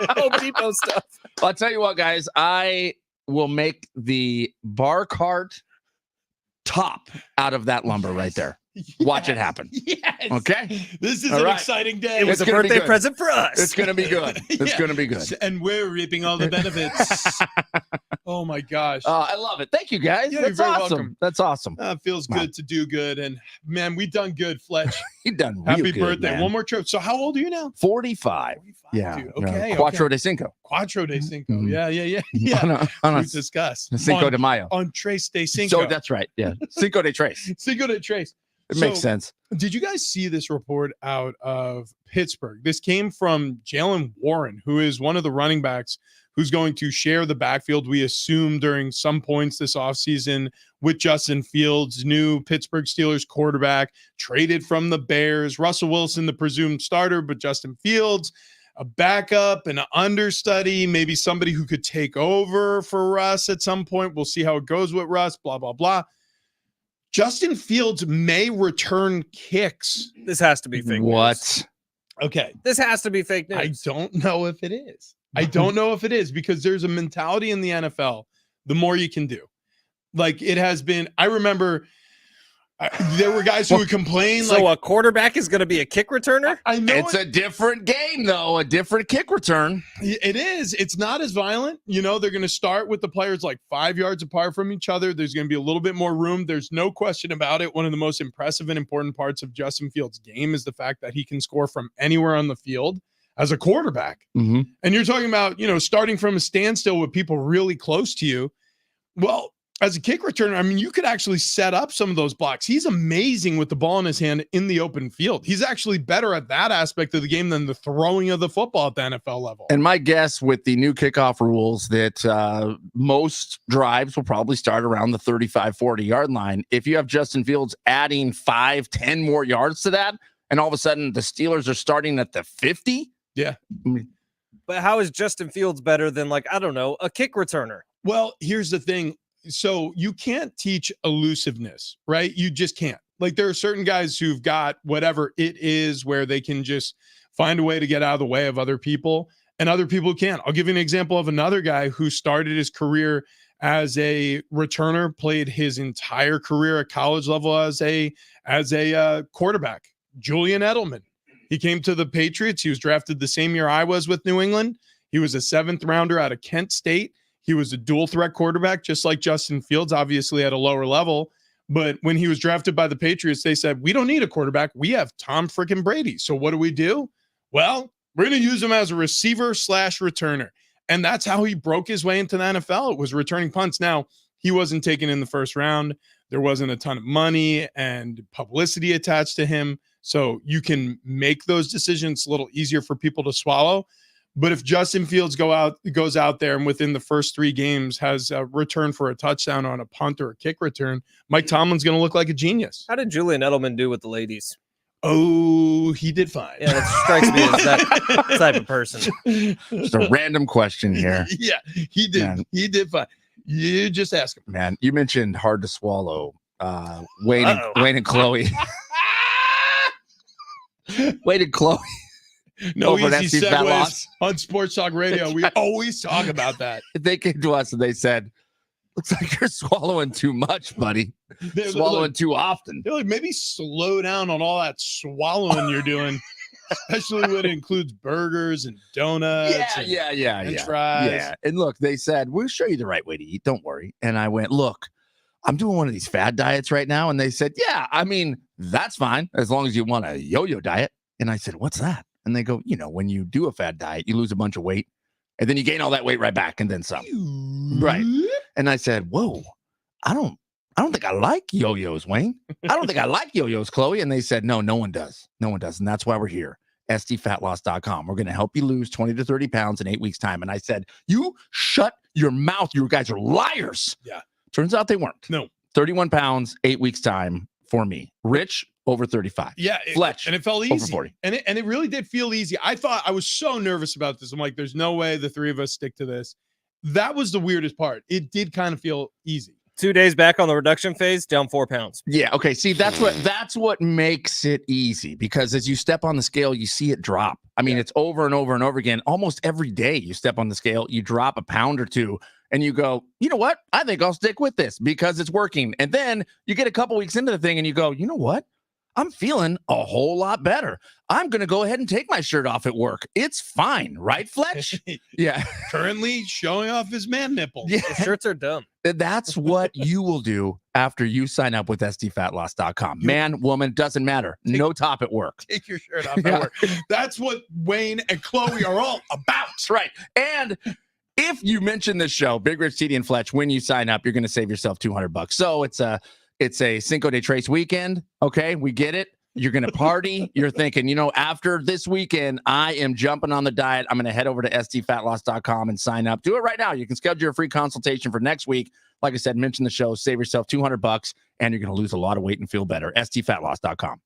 on Home Depot stuff. I'll tell you what, guys. I will make the bar cart top out of that lumber right there. Watch it happen. Yes. Okay. This is All an right. exciting day. It was It's a gonna be birthday good. present for us. It's going to be good. It's Yeah. going to be good. And we're reaping all the benefits. Oh my gosh. I love it. Thank you, guys. Yeah, you're That's very awesome. welcome. That's awesome. Feels Wow. good to do good. And man, we done good, Fletch. You done real Happy good, birthday. man. One more trip. So how old are you now? 45. 45, Yeah. dude. Okay. Quattro okay. de Cinco. Quattro de Cinco. Mhm. Yeah. On a We discussed. Cinco on, de Mayo. on Tres de Cinco. So that's right. Yeah. Cinco de Tres. Cinco de Tres. It makes sense. Did you guys see this report out of Pittsburgh? This came from Jalen Warren, who is one of the running backs who's going to share the backfield, we assume, during some points this offseason with Justin Fields, new Pittsburgh Steelers quarterback, traded from the Bears. Russell Wilson, the presumed starter, but Justin Fields, a backup, an understudy, maybe somebody who could take over for Russ at some point. We'll see how it goes with Russ, blah, blah, blah. Justin Fields may return kicks. This has to be fake news. What? Okay. This has to be fake news. I don't know if it is. I don't know if it is, because there's a mentality in the NFL, the more you can do. Like it has been, I remember there were guys who would complain. So a quarterback is going to be a kick returner? I know It's a different game, though. A different kick return. it is. It's not as violent. You know, they're going to start with the players like 5 yards apart from each other. There's going to be a little bit more room. There's no question about it. One of the most impressive and important parts of Justin Fields' game is the fact that he can score from anywhere on the field as a quarterback. Mm-hmm. And you're talking about, you know, starting from a standstill with people really close to you. Well, as a kick returner, I mean, you could actually set up some of those blocks. He's amazing with the ball in his hand in the open field. He's actually better at that aspect of the game than the throwing of the football at the NFL level. And my guess with the new kickoff rules that most drives will probably start around the 35, 40-yard line. If you have Justin Fields adding 5, 10 more yards to that, and all of a sudden the Steelers are starting at the 50. Yeah. But how is Justin Fields better than, like, I don't know, a kick returner? Well, here's the thing. so you can't teach elusiveness, right? You just can't. Like there are certain guys who've got whatever it is where they can just find a way to get out of the way of other people, and other people can't. I'll give you an example of another guy who started his career as a returner, played his entire career at college level as a quarterback. Julian Edelman. He came to the Patriots. He was drafted the same year I was with New England. He was a 7th rounder out of Kent State. He was a dual threat quarterback, just like Justin Fields, obviously at a lower level. But when he was drafted by the Patriots, they said, we don't need a quarterback. We have Tom freaking Brady. So what do? Well, we're going to use him as a receiver/returner. And that's how he broke his way into the NFL. It was returning punts. Now, he wasn't taken in the first round. There wasn't a ton of money and publicity attached to him. So you can make those decisions a little easier for people to swallow. But if Justin Fields goes out there and within the first 3 games has a return for a touchdown on a punt or a kick return, Mike Tomlin's going to look like a genius. How did Julian Edelman do with the ladies? Oh, he did fine. Yeah, that strikes me as that type of person. Just a random question here. Yeah, he did. Man. He did fine. You just ask him. Man, you mentioned hard to swallow. Wayne and Chloe. Wayne and Chloe. No Over at easy FC Fat segues Loss. on Sports Talk Radio. We always talk about that. They came to us and they said, looks like you're swallowing too much, buddy. They're Swallowing like, too often. they're like, maybe slow down on all that swallowing you're doing, especially when it includes burgers and donuts. Yeah. and fries. Yeah. And look, they said, we'll show you the right way to eat. Don't worry. And I went, look, I'm doing one of these fad diets right now. And they said, yeah, I mean, that's fine as long as you want a yo-yo diet. And I said, what's that? And they go, when you do a fad diet, you lose a bunch of weight and then you gain all that weight right back and then some. Right. And I said, whoa, I don't think I like yo-yos, Wayne. I don't think I like yo-yos, Chloe. And they said, no one does. No one does. And that's why we're here. SDFatLoss.com. We're going to help you lose 20 to 30 pounds in 8 weeks time. And I said, you shut your mouth. You guys are liars. Yeah. Turns out they weren't. No. 31 pounds, 8 weeks time for me. Rich, over 35. Yeah. Fletch, and it felt over easy. 40. And it really did feel easy. I was so nervous about this. I'm like, there's no way the 3 of us stick to this. That was the weirdest part. It did kind of feel easy. 2 days back on the reduction phase, down 4 pounds. Yeah. Okay. See, that's what makes it easy, because as you step on the scale, you see it drop. I mean, it's over and over and over again. Almost every day you step on the scale, you drop a pound or 2 and you go, you know what? I think I'll stick with this because it's working. And then you get a couple weeks into the thing and you go, you know what? I'm feeling a whole lot better. I'm going to go ahead and take my shirt off at work. It's fine. Right, Fletch? Yeah. Currently showing off his man nipple. Yeah. The shirts are dumb. That's what you will do after you sign up with SDFatLoss.com. Man, woman, doesn't matter. No top at work. Take your shirt off at work. That's what Wayne and Chloe are all about. That's right. And if you mention this show, Big Rich, TD, and Fletch, when you sign up, you're going to save yourself $200. So it's a Cinco de Tres weekend. Okay, we get it. You're going to party. You're thinking, after this weekend, I am jumping on the diet. I'm going to head over to SDFatLoss.com and sign up. Do it right now. You can schedule a free consultation for next week. Like I said, mention the show, save yourself $200, and you're going to lose a lot of weight and feel better. SDFatLoss.com.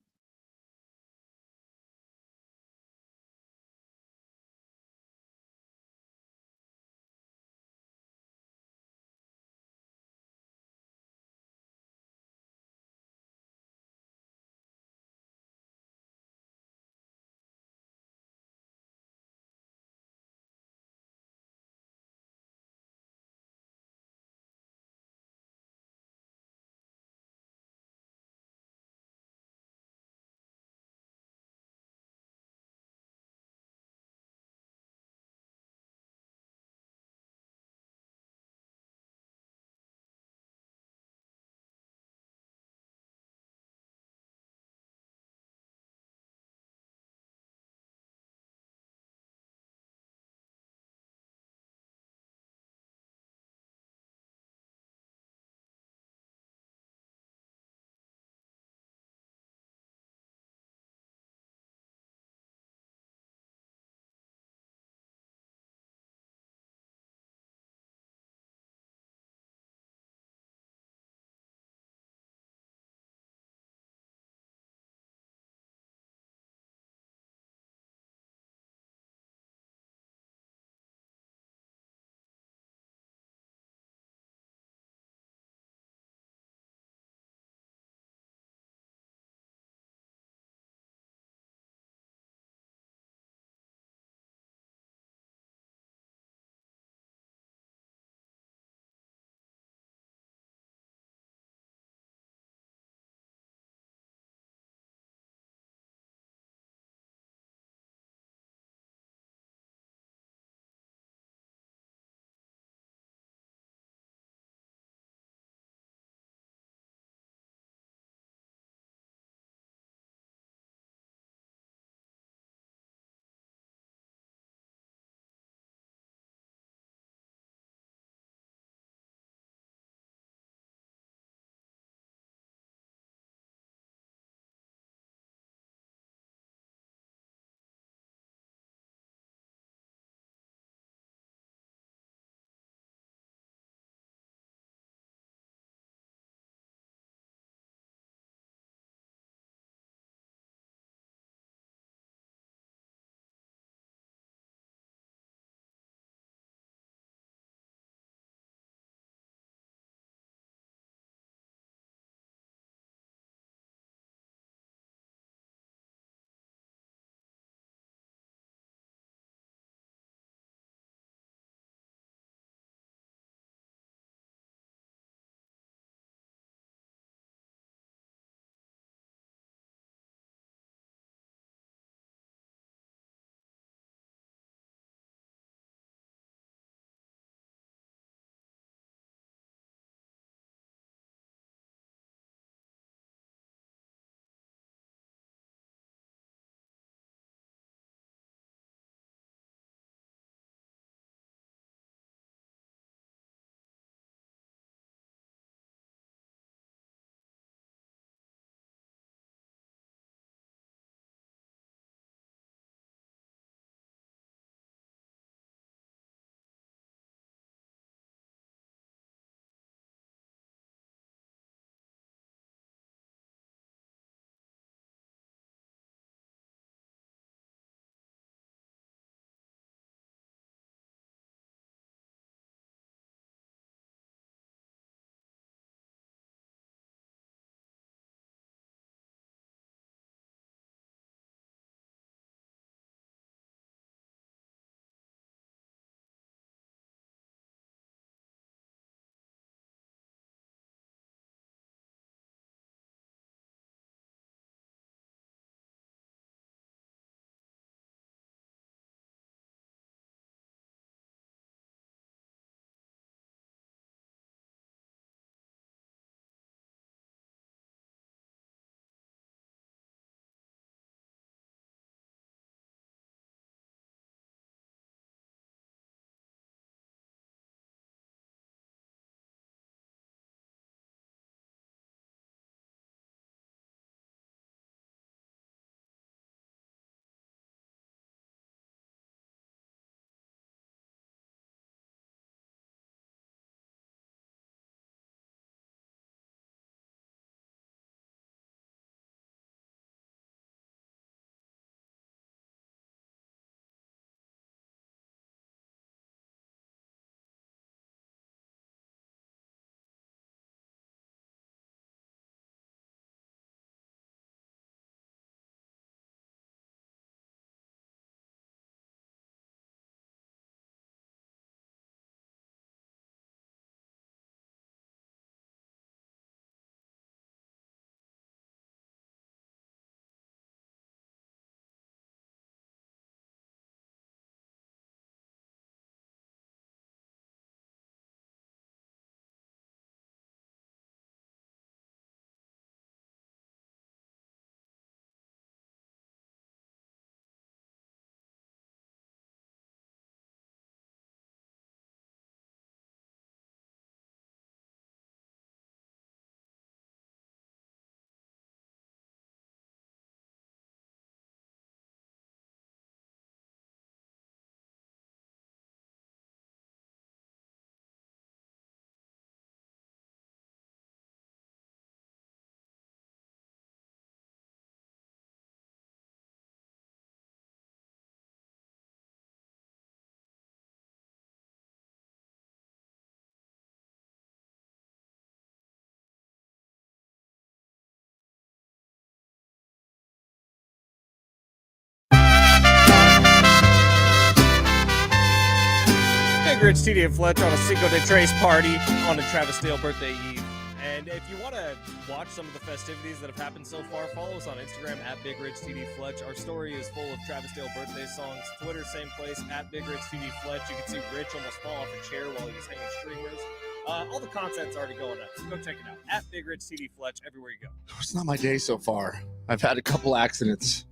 Rich, TD, and Fletch on a Cinco De Tres Party on a Travis Dale birthday eve. And if you want to watch some of the festivities that have happened so far, follow us on Instagram at Big Rich TD Fletch. Our story is full of Travis Dale birthday songs. Twitter, same place, at Big Rich TD Fletch. You can see Rich almost fall off a chair while he was hanging streamers. All the content's already going up, so go check it out. At Big Rich TD Fletch, everywhere you go. It's not my day so far. I've had a couple accidents.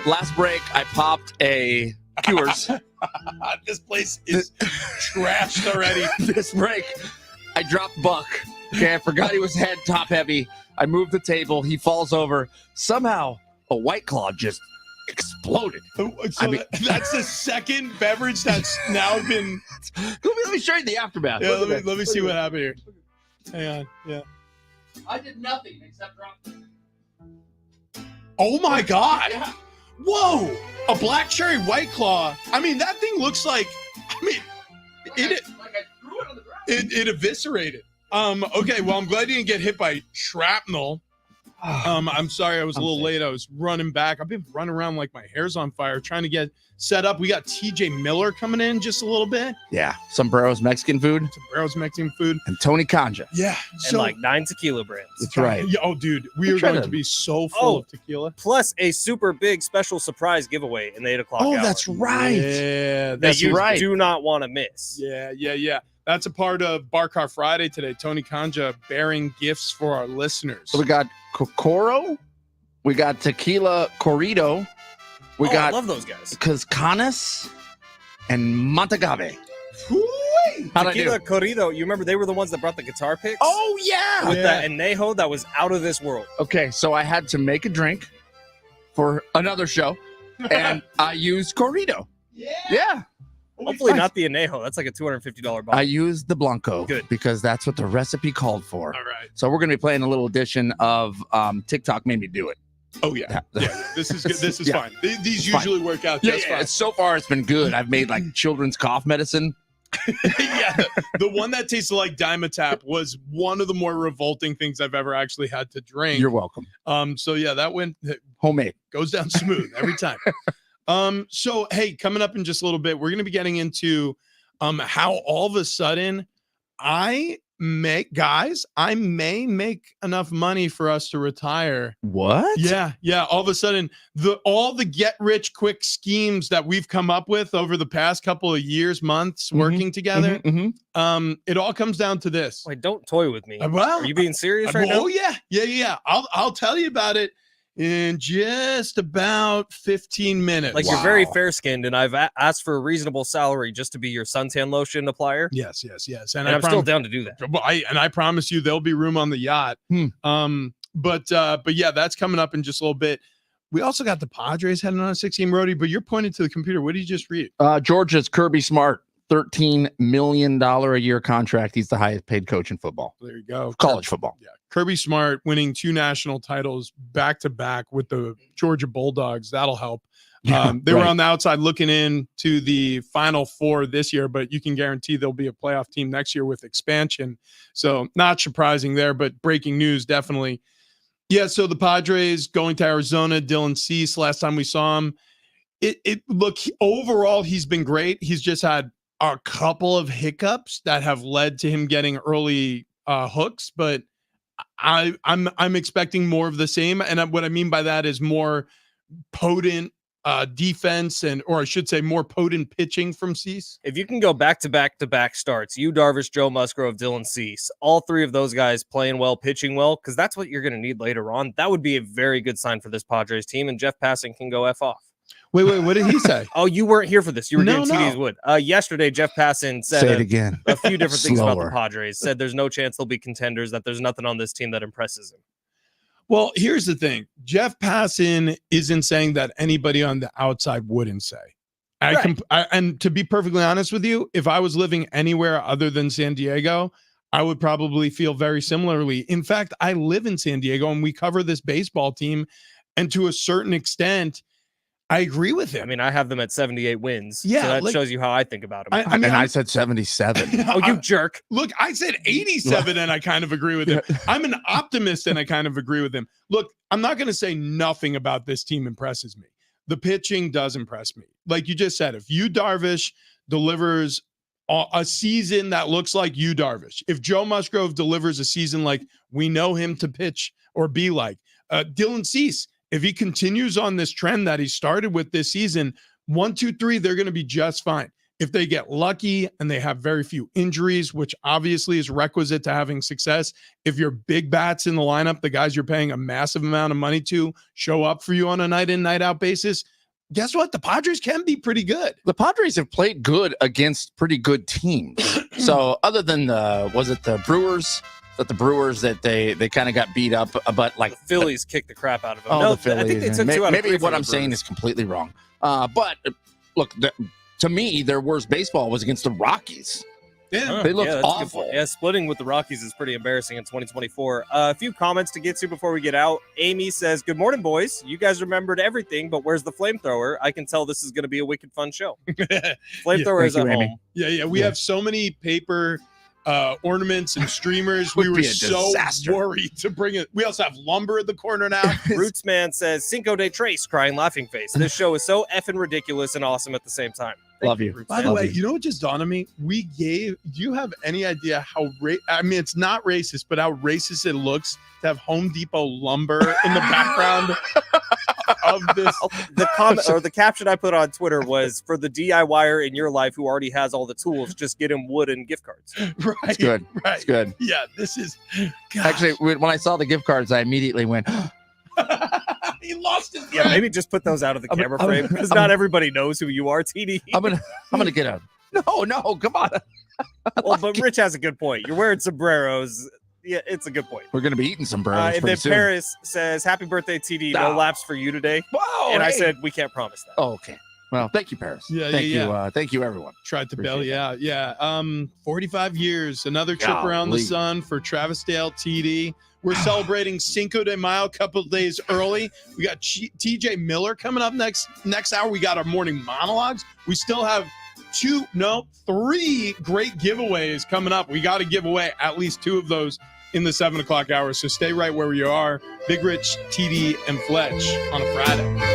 Last break, I popped a Coors. This place is trashed already. This break, I dropped Buck. Okay, I forgot he was head top heavy. I moved the table. He falls over. Somehow, a White Claw just exploded. So that's the second beverage that's now been. Let me show you the aftermath. Yeah, let me see what happened here. Hang on. Yeah. I did nothing except drop it. Oh my God. Yeah. Whoa. A black cherry White Claw. I mean, that thing looks like. Like I threw it on the ground. It eviscerated. Okay, well, I'm glad you didn't get hit by shrapnel. I'm sorry I was a little late. I was running back. I've been running around like my hair's on fire trying to get set up. We got TJ Miller coming in just a little bit. Yeah, Sombrero's Mexican food. Sombrero's Mexican food. And Tony Conja. Yeah. And like 9 tequila brands. That's right. Yeah, oh, dude, we are going to be so full of tequila. Plus a super big special surprise giveaway in the 8 o'clock hour. Oh, that's right. Yeah, that you do not want to miss. Yeah. That's a part of Bar Car Friday today. Tony Conja bearing gifts for our listeners. So we got Cocoro, we got Tequila Corrido, we got I love those guys. Cascanas, and Montagave. How'd I do? Tequila Corrido, you remember they were the ones that brought the guitar picks? Oh, yeah. With that Anejo that was out of this world. Okay, so I had to make a drink for another show, and I used Corrido. Yeah. Hopefully not the Anejo. That's like a $250 bottle. I used the Blanco. Good. Because that's what the recipe called for. All right. So we're going to be playing a little edition of TikTok Made Me Do It. Oh, yeah. This is good. This is Yeah. fine. These usually work out just fine. So far, it's been good. I've made like children's cough medicine. Yeah. The one that tasted like Dimetap was one of the more revolting things I've ever actually had to drink. You're welcome. So, yeah, that went Homemade. goes down smooth every time. So, hey, coming up in just a little bit, we're going to be getting into how all of a sudden I may make enough money for us to retire. What? Yeah. All of a sudden, all the get rich quick schemes that we've come up with over the past couple of years, months, working together, it all comes down to this. Wait, don't toy with me. Well, are you being serious right now? Oh, yeah. I'll tell you about it in just about 15 minutes. Like you're very fair skinned, and I've asked for a reasonable salary just to be your suntan lotion applier. Yes. And I'm still down to do that. Well, I promise you there'll be room on the yacht. But yeah, that's coming up in just a little bit. We also got the Padres heading on a 6-game roadie, but you're pointing to the computer. What did you just read? Georgia's Kirby Smart, $13 million a year contract. He's the highest paid coach in football. There you go. College football. Yeah. Kirby Smart winning 2 national titles back to back with the Georgia Bulldogs. That'll help. They were on the outside looking in to the Final Four this year, but you can guarantee there'll be a playoff team next year with expansion. So not surprising there, but breaking news definitely. Yeah, so the Padres going to Arizona, Dylan Cease, last time we saw him. Look, overall, he's been great. He's just had a couple of hiccups that have led to him getting early hooks, but I'm expecting more of the same. And what I mean by that is more potent defense or I should say more potent pitching from Cease. If you can go back to back starts, you, Darvish, Joe Musgrove, Dylan Cease, all 3 of those guys playing well, pitching well, because that's what you're going to need later on. That would be a very good sign for this Padres team, and Jeff Passan can go F off. Wait, what did he say? Oh, you weren't here for this. You were doing TD's Wood. Yesterday, Jeff Passan said Say it again. a few different things about the Padres. Said there's no chance they'll be contenders, that there's nothing on this team that impresses him. Well, here's the thing. Jeff Passan isn't saying that anybody on the outside wouldn't say. And to be perfectly honest with you, if I was living anywhere other than San Diego, I would probably feel very similarly. In fact, I live in San Diego and we cover this baseball team. And to a certain extent, I agree with him. I mean, I have them at 78 wins. Yeah, so that shows you how I think about them. I said 77. Oh, you jerk. Look, I said 87 and I kind of agree with him. I'm an optimist and I kind of agree with him. Look, I'm not going to say nothing about this team impresses me. The pitching does impress me. Like you just said, if Darvish delivers a season that looks like you, Darvish. If Joe Musgrove delivers a season like we know him to pitch or be like, Dylan Cease, if he continues on this trend that he started with this season, 1, 2, 3, they're going to be just fine. If they get lucky and they have very few injuries, which obviously is requisite to having success, if your big bats in the lineup, the guys you're paying a massive amount of money to, show up for you on a night in, night out basis, guess what? The Padres can be pretty good. The Padres have played good against pretty good teams. So other than was it the Brewers? That the Brewers that they kind of got beat up, but like The Phillies kicked the crap out of them. Oh, No, the Phillies. I think they took 2 out of 3 Maybe from what the I'm saying Brewers. is completely wrong. But look, to me, their worst baseball was against the Rockies. Yeah. They looked that's a good awful. point. Yeah, splitting with the Rockies is pretty embarrassing in 2024. A few comments to get to before we get out. Amy says, "Good morning, boys. You guys remembered everything, but where's the flamethrower? I can tell this is going to be a wicked fun show." Flamethrower thank is at you, Amy. home. Yeah. We have so many paper ornaments and streamers. Would We were be a so disaster. worried to bring it. We also have lumber at the corner now. Rootsman says, "Cinco de Tres, crying laughing face. This show is so effing ridiculous and awesome at the same time." Love you. Rootsman. By the Love way, you. you know what just dawned on me? Do you have any idea how, I mean, it's not racist, but how racist it looks to have Home Depot lumber in the background of this? The comment or the caption I put on Twitter was, "For the DIYer in your life who already has all the tools, just get him wood and gift cards." Right. It's good. Right. It's good. Yeah, this is, gosh. Actually, when I saw the gift cards, I immediately went, he lost his Yeah, maybe just put those out of the I'm- camera I'm- frame because I'm- not everybody knows who you are, TD. I'm gonna get a no, come on. Well, but Rich has a good point. You're wearing sombreros. Yeah, it's a good point. We're gonna be eating some burgers And pretty then soon. Paris says, "Happy birthday, TD. No Oh. laps for you today." Whoa, And I hey. said, "We can't promise that." Oh, okay. Well, thank you, Paris. Yeah, thank yeah, you. Thank you, everyone. Tried to Appreciate bail you out. Yeah. 45 years. Another trip around the Golly. sun for Travis Dale TD. We're celebrating Cinco De Mayo a couple of days early. We got TJ Miller coming up next hour. We got our morning monologues. We still have 3 great giveaways coming up. We got to give away at least 2 of those in the 7 o'clock hour. So stay right where you are. Big Rich, TD, and Fletch on a Friday.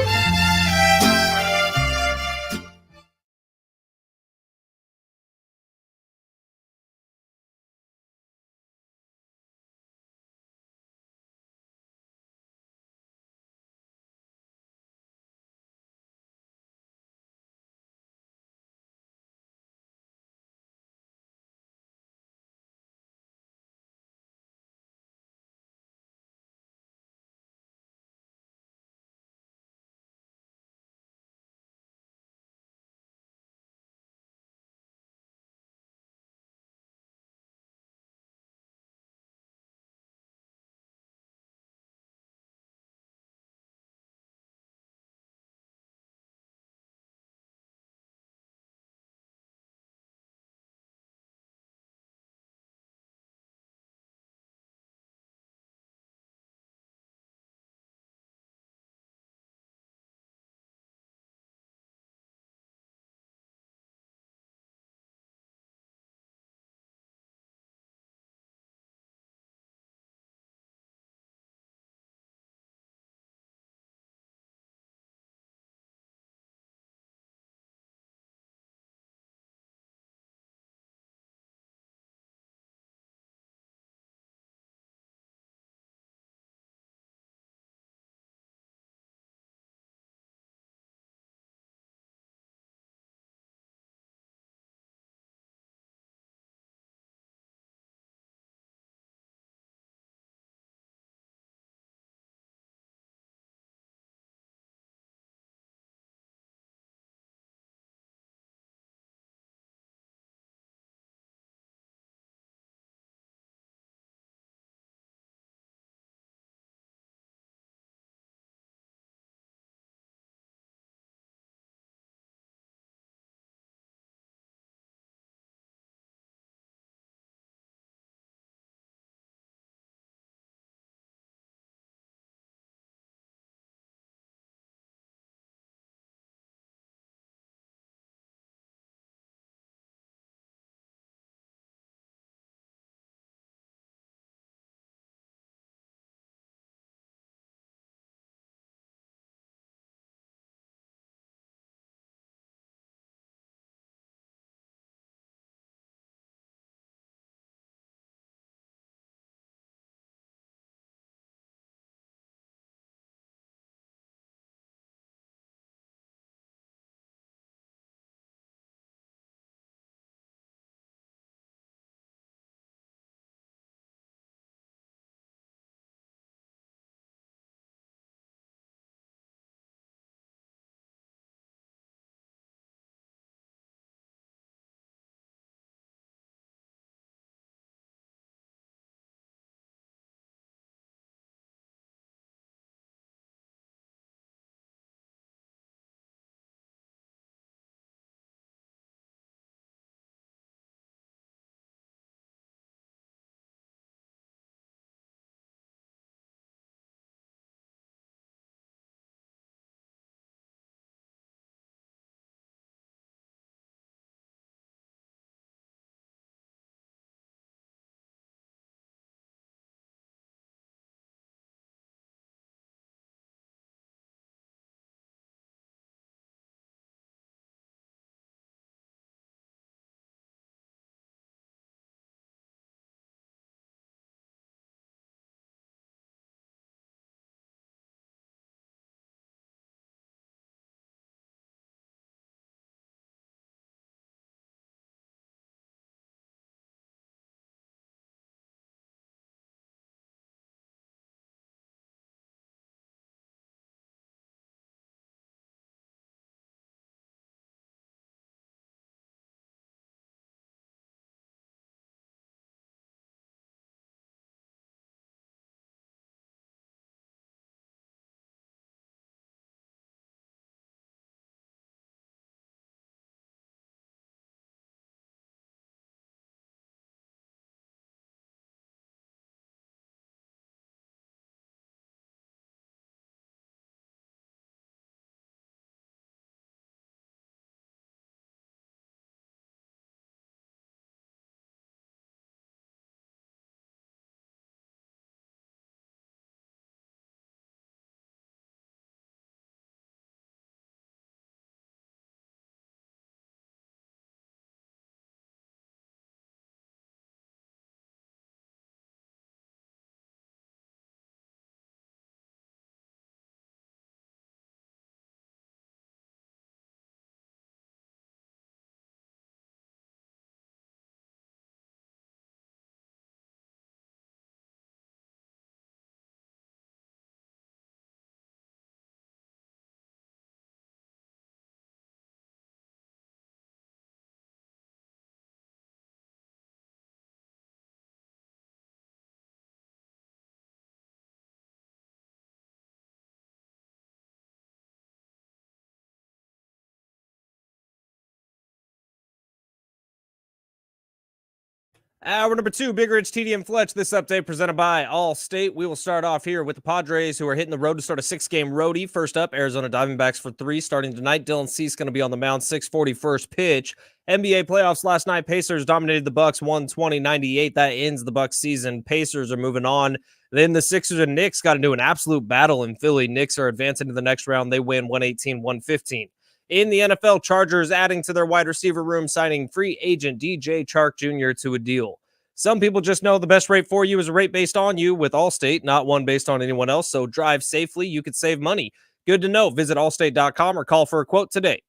Hour number 2, Big Rich, TD, and Fletch. This update presented by Allstate. We will start off here with the Padres, who are hitting the road to start a 6-game roadie. First up, Arizona Diamondbacks for 3 starting tonight. Dylan Cease going to be on the mound, 6:40 first pitch. NBA playoffs last night. Pacers dominated the Bucks 120-98. That ends the Bucks season. Pacers are moving on. Then the Sixers and Knicks got into an absolute battle in Philly. Knicks are advancing to the next round. They win 118-115. In the NFL, Chargers adding to their wide receiver room, signing free agent DJ Chark Jr. to a deal. Some people just know the best rate for you is a rate based on you with Allstate, not one based on anyone else. So drive safely. You could save money. Good to know. Visit allstate.com or call for a quote today.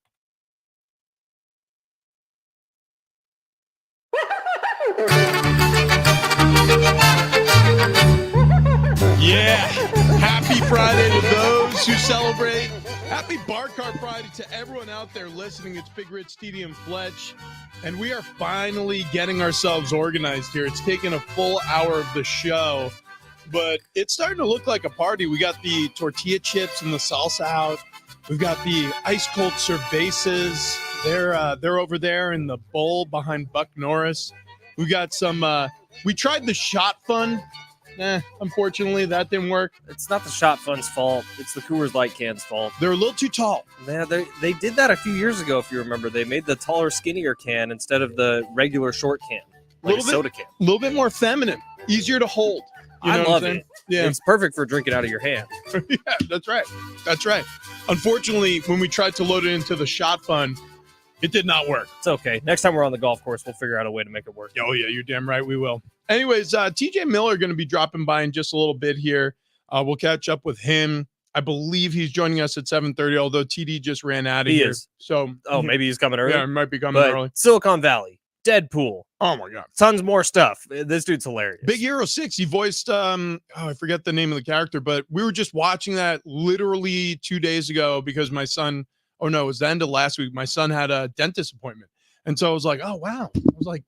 Yeah. Happy Friday to those who celebrate. Happy Bar Cart Friday to everyone out there listening. It's Big Rich, TD, and Fletch. And we are finally getting ourselves organized here. It's taken a full hour of the show, but it's starting to look like a party. We got the tortilla chips and the salsa out. We've got the ice cold cervezas. They're over there in the bowl behind Buck Norris. We got some. We tried the shot fun. Unfortunately, that didn't work. It's not the Shot Fun's fault. It's the Coors Light can's fault. They're a little too tall. Yeah, they did that a few years ago, if you remember. They made the taller, skinnier can instead of the regular short can, like a soda can. A little bit more feminine, easier to hold. You know I love it. Yeah, it's perfect for drinking out of your hand. Yeah, that's right. That's right. Unfortunately, when we tried to load it into the shot fun, it did not work. It's okay. Next time we're on the golf course, we'll figure out a way to make it work. Oh, yeah, you're damn right we will. Anyways, TJ Miller going to be dropping by in just a little bit here. We'll catch up with him. I believe he's joining us at 7:30, although TD just ran out of here. He is. So, maybe he's coming early. Yeah, he might be coming early. Silicon Valley, Deadpool. Oh, my God. Tons more stuff. This dude's hilarious. Big Hero 6, he voiced, I forget the name of the character, but we were just watching that literally 2 days ago because my son, it was the end of last week. My son had a dentist appointment. And so I was like, oh, wow. I was like,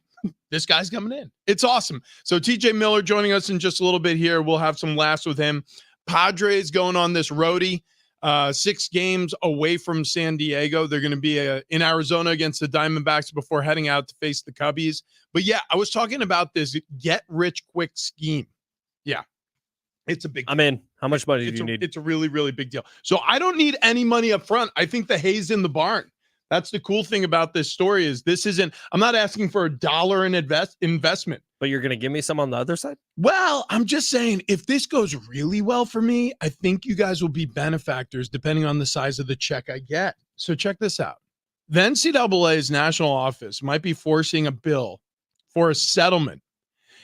this guy's coming in. It's awesome. So TJ Miller joining us in just a little bit here. We'll have some laughs with him. Padres going on this roadie, 6 games away from San Diego. They're going to be in Arizona against the Diamondbacks before heading out to face the Cubbies. But yeah, I was talking about this get-rich-quick scheme. Yeah, it's a big deal. I'm in. How much money do you need? It's a really, really big deal. So I don't need any money up front. I think the hay's in the barn. That's the cool thing about this story is I'm not asking for $1 in investment. But you're going to give me some on the other side? Well, I'm just saying, if this goes really well for me, I think you guys will be benefactors depending on the size of the check I get. So check this out. The NCAA's national office might be forcing a bill for a settlement.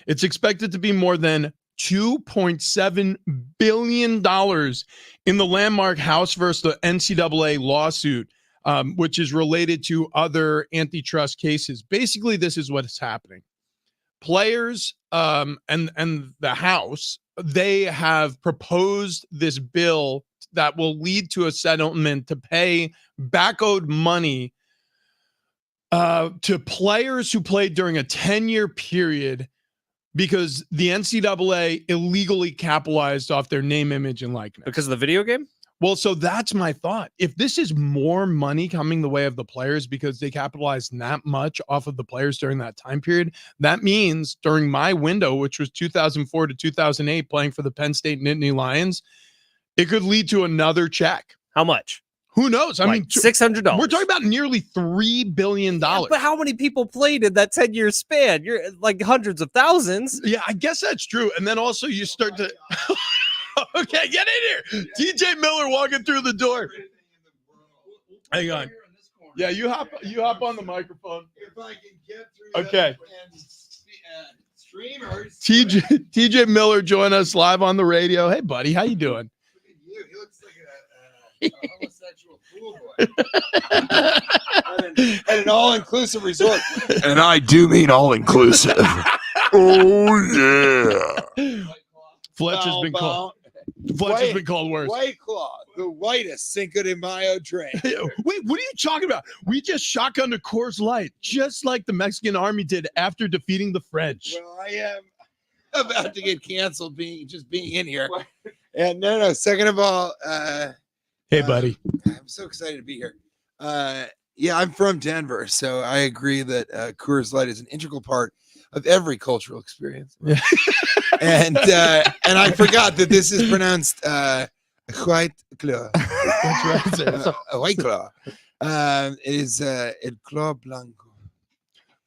It's expected to be more than $2.7 billion in the landmark House versus the NCAA lawsuit, which is related to other antitrust cases. Basically, this is what's happening. Players and the House, they have proposed this bill that will lead to a settlement to pay back owed money to players who played during a 10-year period because the NCAA illegally capitalized off their name, image, and likeness. Because of the video game? Well, so that's my thought. If this is more money coming the way of the players because they capitalized that much off of the players during that time period, that means during my window, which was 2004 to 2008, playing for the Penn State Nittany Lions, it could lead to another check. How much? Who knows? I mean, $600. We're talking about nearly $3 billion. Yeah, but how many people played in that 10-year span? You're like hundreds of thousands. Yeah, I guess that's true. And then also you start to... Okay, get in here. TJ Miller walking through the door. Hang on. Yeah, you hop on the microphone. If I can get through. Okay. Streamers. TJ Miller join us live on the radio. Hey, buddy, how you doing? Look at you. He looks like a homosexual pool boy. At an all-inclusive resort. And I do mean all-inclusive. Oh, yeah. Fletch has been called. Fletch has been called worse. White Claw, the whitest Cinco de Mayo drink. Wait, what are you talking about? We just shotgunned a Coors Light, just like the Mexican army did after defeating the French. Well, I am about to get canceled being in here. And no. Second of all, hey, buddy. I'm so excited to be here. Yeah, I'm from Denver, so I agree that Coors Light is an integral part of every cultural experience. Yeah. And I forgot that this is pronounced white claw. That's right. White claw. It is el claw blanco.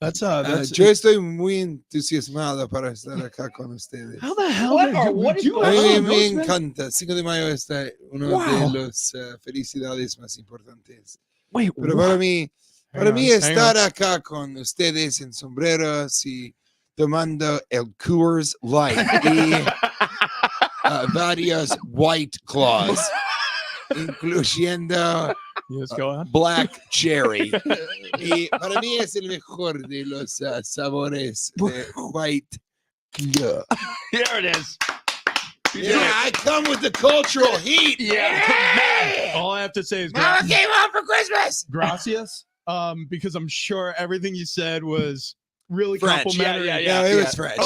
That's Yo estoy muy entusiasmado para estar acá con ustedes. how the hell What is you going A on? mí don't me know, man. encanta. Cinco de Mayo está uno Wow. de los felicidades más importantes. Wait, Pero what? para mí Hang estar on. acá con ustedes en sombreros y tomando el Coors Light y varios White Claws, incluyendo Yes, go on. Black Cherry. Y para mí es el mejor de los sabores de White Claw. Here it is. Yeah, I come with the cultural heat. Yeah. All I have to say is Mama came home for Christmas. gracias. Because I'm sure everything you said was really French. complimentary. No, it was French.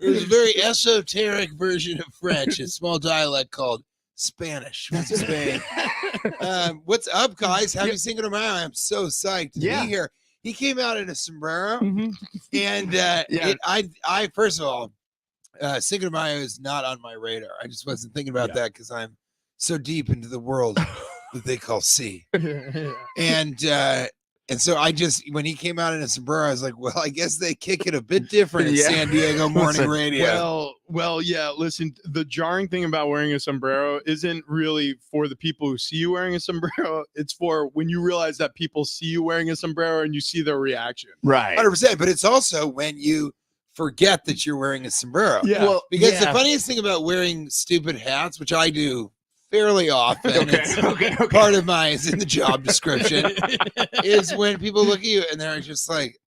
It was a very esoteric version of French, a small dialect called Spanish from Spain. What's up, guys? Happy Cinco de Mayo. I'm so psyched to be here. He came out in a sombrero, Mhm. and I first of all, Cinco de Mayo is not on my radar. I just wasn't thinking about that because I'm so deep into the world that they call sea. And so I just, when he came out in a sombrero, I was like, well, I guess they kick it a bit different at San Diego morning radio. Well, yeah. Listen, the jarring thing about wearing a sombrero isn't really for the people who see you wearing a sombrero. It's for when you realize that people see you wearing a sombrero and you see their reaction. Right. 100%. But it's also when you forget that you're wearing a sombrero. Yeah. Well, Because the funniest thing about wearing stupid hats, which I do fairly often, it's part of my is in the job description, is when people look at you and they're just like,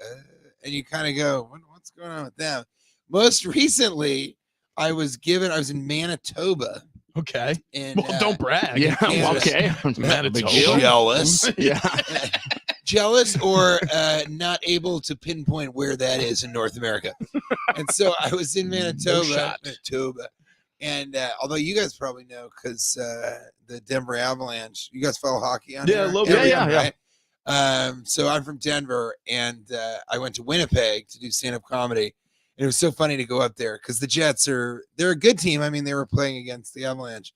and you kind of go, what's going on with them? Most recently, I was in Manitoba. Okay. And Well, don't brag. Yeah. Canada. Okay. Manitoba. Jealous. Yeah. Jealous or not able to pinpoint where that is in North America. And so I was in Manitoba. And although you guys probably know because the Denver Avalanche, you guys follow hockey on Yeah, here? a little bit. Yeah. Right? So I'm from Denver, and I went to Winnipeg to do stand-up comedy. And it was so funny to go up there because the Jets they're a good team. I mean, they were playing against the Avalanche.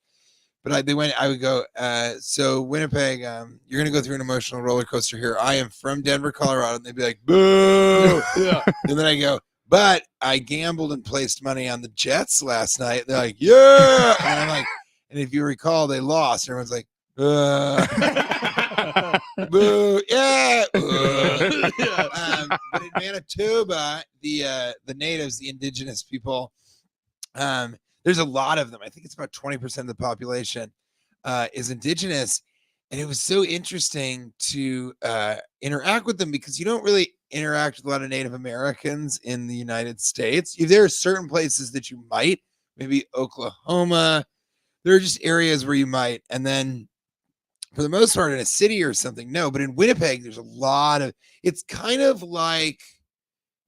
But I would go, so Winnipeg, you're going to go through an emotional roller coaster here. I am from Denver, Colorado. And they'd be like, boo. Yeah. And then I go, but I gambled and placed money on the Jets last night. They're like, yeah. And I'm like, and if you recall, they lost. Everyone's like, boo, yeah. But in Manitoba, the natives, the indigenous people, there's a lot of them. I think it's about 20% of the population is indigenous. And it was so interesting to interact with them because you don't really interact with a lot of Native Americans in the United States. There are certain places that you might, maybe Oklahoma. There are just areas where you might. And then for the most part in a city or something, no. But in Winnipeg, there's a lot of, it's kind of like,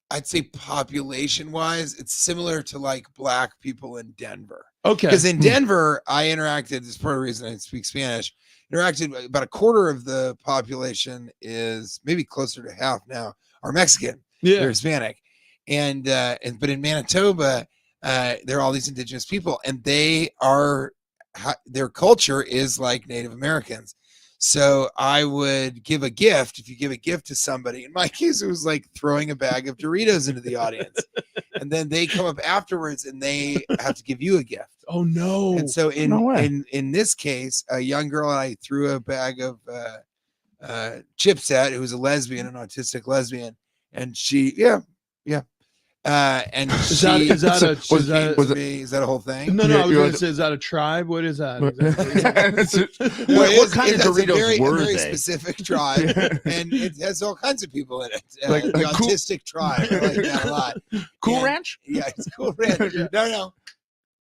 I'd say population wise, it's similar to like Black people in Denver. Okay. Because in Denver, I interacted, this is part of the reason I speak Spanish, interacted about a quarter of the population is maybe closer to half now are Mexican. Yeah. They're Hispanic. And but in Manitoba, there are all these indigenous people and their culture is like Native Americans. So I would give a gift. If you give a gift to somebody, in my case, it was like throwing a bag of Doritos into the audience. And then they come up afterwards and they have to give you a gift. Oh no. And so No way. in this case, a young girl and I threw a bag of chips at, who was a lesbian, an autistic lesbian. And she, and Is she that is that a whole thing? no, Yeah, I was you gonna was- say, is that a tribe? What is that? No, What kind of it's a Doritos were very they? specific tribe, and it has all kinds of people in it. Like The Cool- autistic tribe, I like that a lot. Cool And- Ranch? Yeah, it's Cool Ranch. No,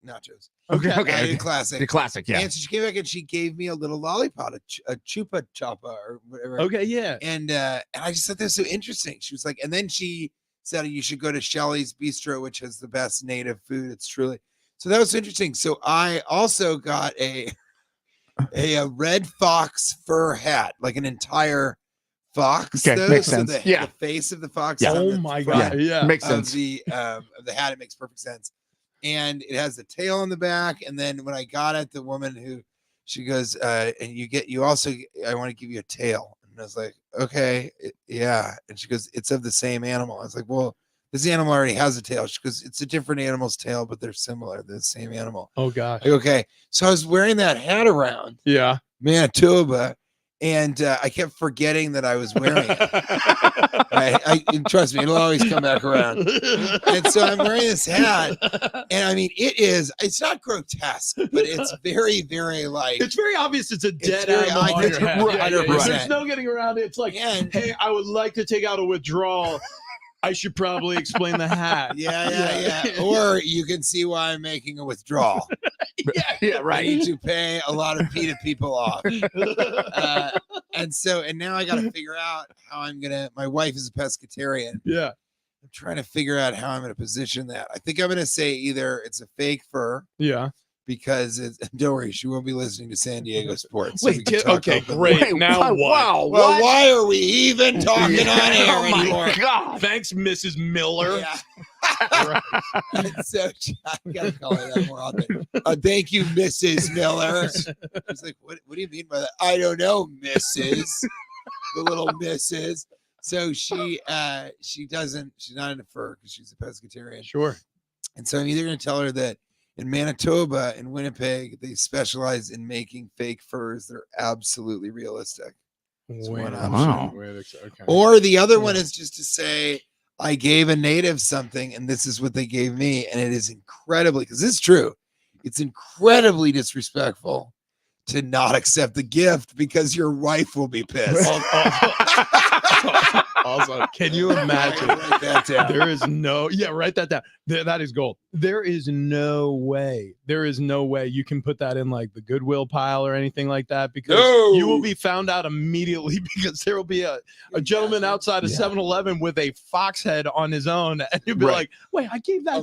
nachos. Okay. The classic. The classic, yeah. And so she came back and she gave me a little lollipop, a chupa chapa or whatever. Okay, yeah. And I just thought that was so interesting. She was like, and then she said you should go to Shelley's Bistro, which has the best native food. It's truly so that was interesting. So I also got a red fox fur hat, like an entire fox. Okay, though, makes so sense. The face of the fox. Yeah. on Oh the my front god! Yeah, Makes Of sense. the hat, it makes perfect sense. And it has the tail on the back. And then when I got it, the woman she goes, and you also, I want to give you a tail. And I was like, okay, yeah. And she goes, it's of the same animal. I was like, well, this animal already has a tail. She goes, it's a different animal's tail, but they're similar. They're the same animal. Oh gosh. Like, okay. So I was wearing that hat around Yeah. Manitoba, and I kept forgetting that I was wearing it. I trust me, it'll always come back around. And so I'm wearing this hat, and I mean, it's not grotesque, but it's very, very like, It's very obvious it's a dead very animal on obvious. your head. Right, Yeah, yeah, yeah. 100%. There's no getting around it. It's like, hey, I would like to take out a withdrawal. I should probably explain the hat. yeah. Or you can see why I'm making a withdrawal. Yeah, I right. need to pay a lot of PETA people off. And now I got to figure out how my wife is a pescatarian. Yeah. I'm trying to figure out how I'm going to position that. I think I'm going to say either it's a fake fur, Yeah. because don't worry, she won't be listening to San Diego sports. Wait, okay, great. Wait, Now what? Wow. Well, what? why are we even talking on air Oh my anymore? God. Thanks, Mrs. Miller. Yeah. And so I gotta call her that more often. Thank you, Mrs. Miller. She's like, what do you mean by that? I don't know, Mrs. The little Mrs. So she's not into fur because she's a pescatarian. Sure. And so I'm either gonna tell her that in Manitoba and Winnipeg, they specialize in making fake furs. They're absolutely realistic. One option. Wow. Okay. Or the other one is just to say, I gave a native something and this is what they gave me. And it is incredibly, because it's true, it's incredibly disrespectful to not accept the gift because your wife will be pissed. Also, can you imagine? Write that down. There is write that down. That is gold. There is no way you can put that in like the Goodwill pile or anything like that, because you will be found out immediately, because there will be a gentleman outside of 7-Eleven with a fox head on his own, and you'll be like, wait, I gave that to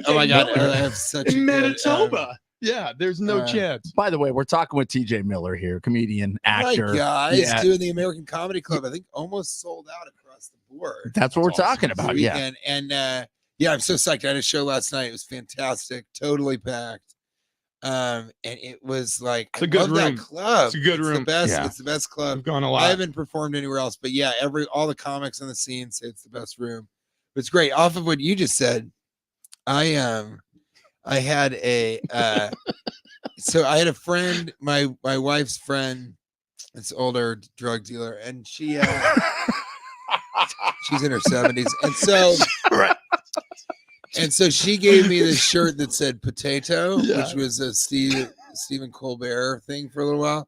Oh my god. Miller I have such in a good, Manitoba. Yeah, there's no chance. By the way, we're talking with TJ Miller here, comedian, actor. my guys Yeah. doing the American Comedy Club. I think almost sold out across the board. That's what we're That's awesome. talking about. Yeah. Weekend. And yeah, I'm so psyched. I had a show last night. It was fantastic, totally packed. And it was like, It's a good love room. that club. It's a good room. The best. Yeah. It's the best club. I've gone a I lot. haven't performed anywhere else, but yeah, all the comics on the scene say it's the best room. It's great. Off of what you just said, I had a so I had a friend, my wife's friend, this older drug dealer, and she she's in her 70s, and so and so she gave me this shirt that said potato, which was a Stephen Colbert thing for a little while.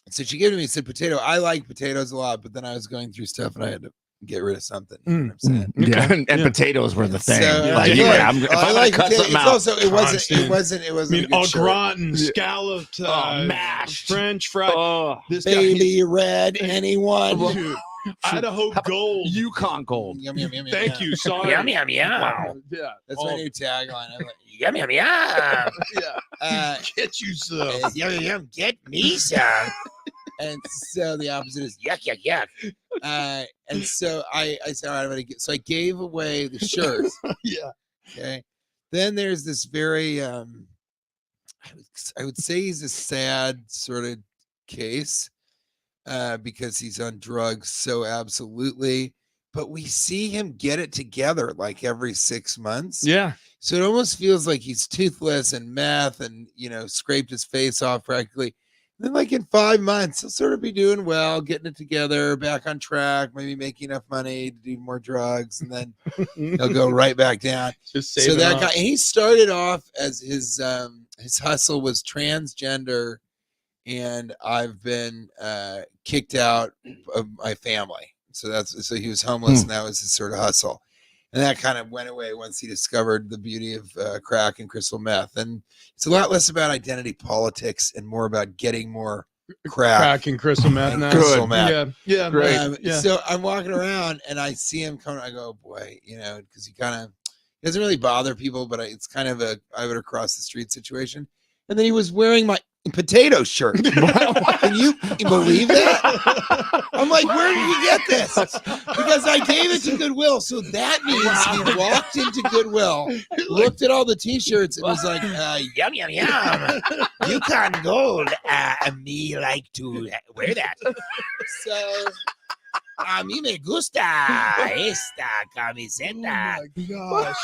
So she gave it to me, said potato. I like potatoes a lot, but then I was going through stuff and I had to get rid of something. You know what I'm saying? Yeah. And potatoes were the thing. So, Like, yeah, if I I'm like gonna cut potato. something It's out. also it wasn't I a mean, good au shirt. gratin, scalloped, mashed. French fried. Oh, This guy, Baby red, anyone? dude, Idaho Gold. Yukon Gold. Yum, yum, yum, yum, Thank yum. you. Sorry. Yum, yum, yum. Wow. Yeah. That's my new tagline. I'm like, Yum, yum, yum. Yeah. Get you some. yum, yum, yum, get me some. And so the opposite is yuck, yuck, yuck. And so I said, all right, I'm gonna get. So I gave away the shirt. Yeah. Okay. Then there's this very, I would say he's a sad sort of case, because he's on drugs. So absolutely. But we see him get it together like every 6 months. Yeah. So it almost feels like he's toothless and meth and, scraped his face off practically. And then like in 5 months, he'll sort of be doing well, getting it together, back on track, maybe making enough money to do more drugs. And then he'll go right back down. Just So saving that up. guy, he started off as his hustle was transgender. And I've been kicked out of my family. So he was homeless and that was his sort of hustle. And that kind of went away once he discovered the beauty of crack and crystal meth. And it's a lot less about identity politics and more about getting more crack and crystal meth now. crystal meth. Yeah. Yeah. Great. Yeah. So I'm walking around and I see him coming. I go, boy, because he doesn't really bother people, but it's kind of I would across the street situation. And then he was wearing potato shirt. Can you believe that? I'm like, where did you get this? Because I gave it to Goodwill. So that means he walked into Goodwill, looked at all the t-shirts, and was like, yum, yum, yum. Yukon Gold. Me like to wear that. So, a mí me gusta esta camiseta. Oh my gosh.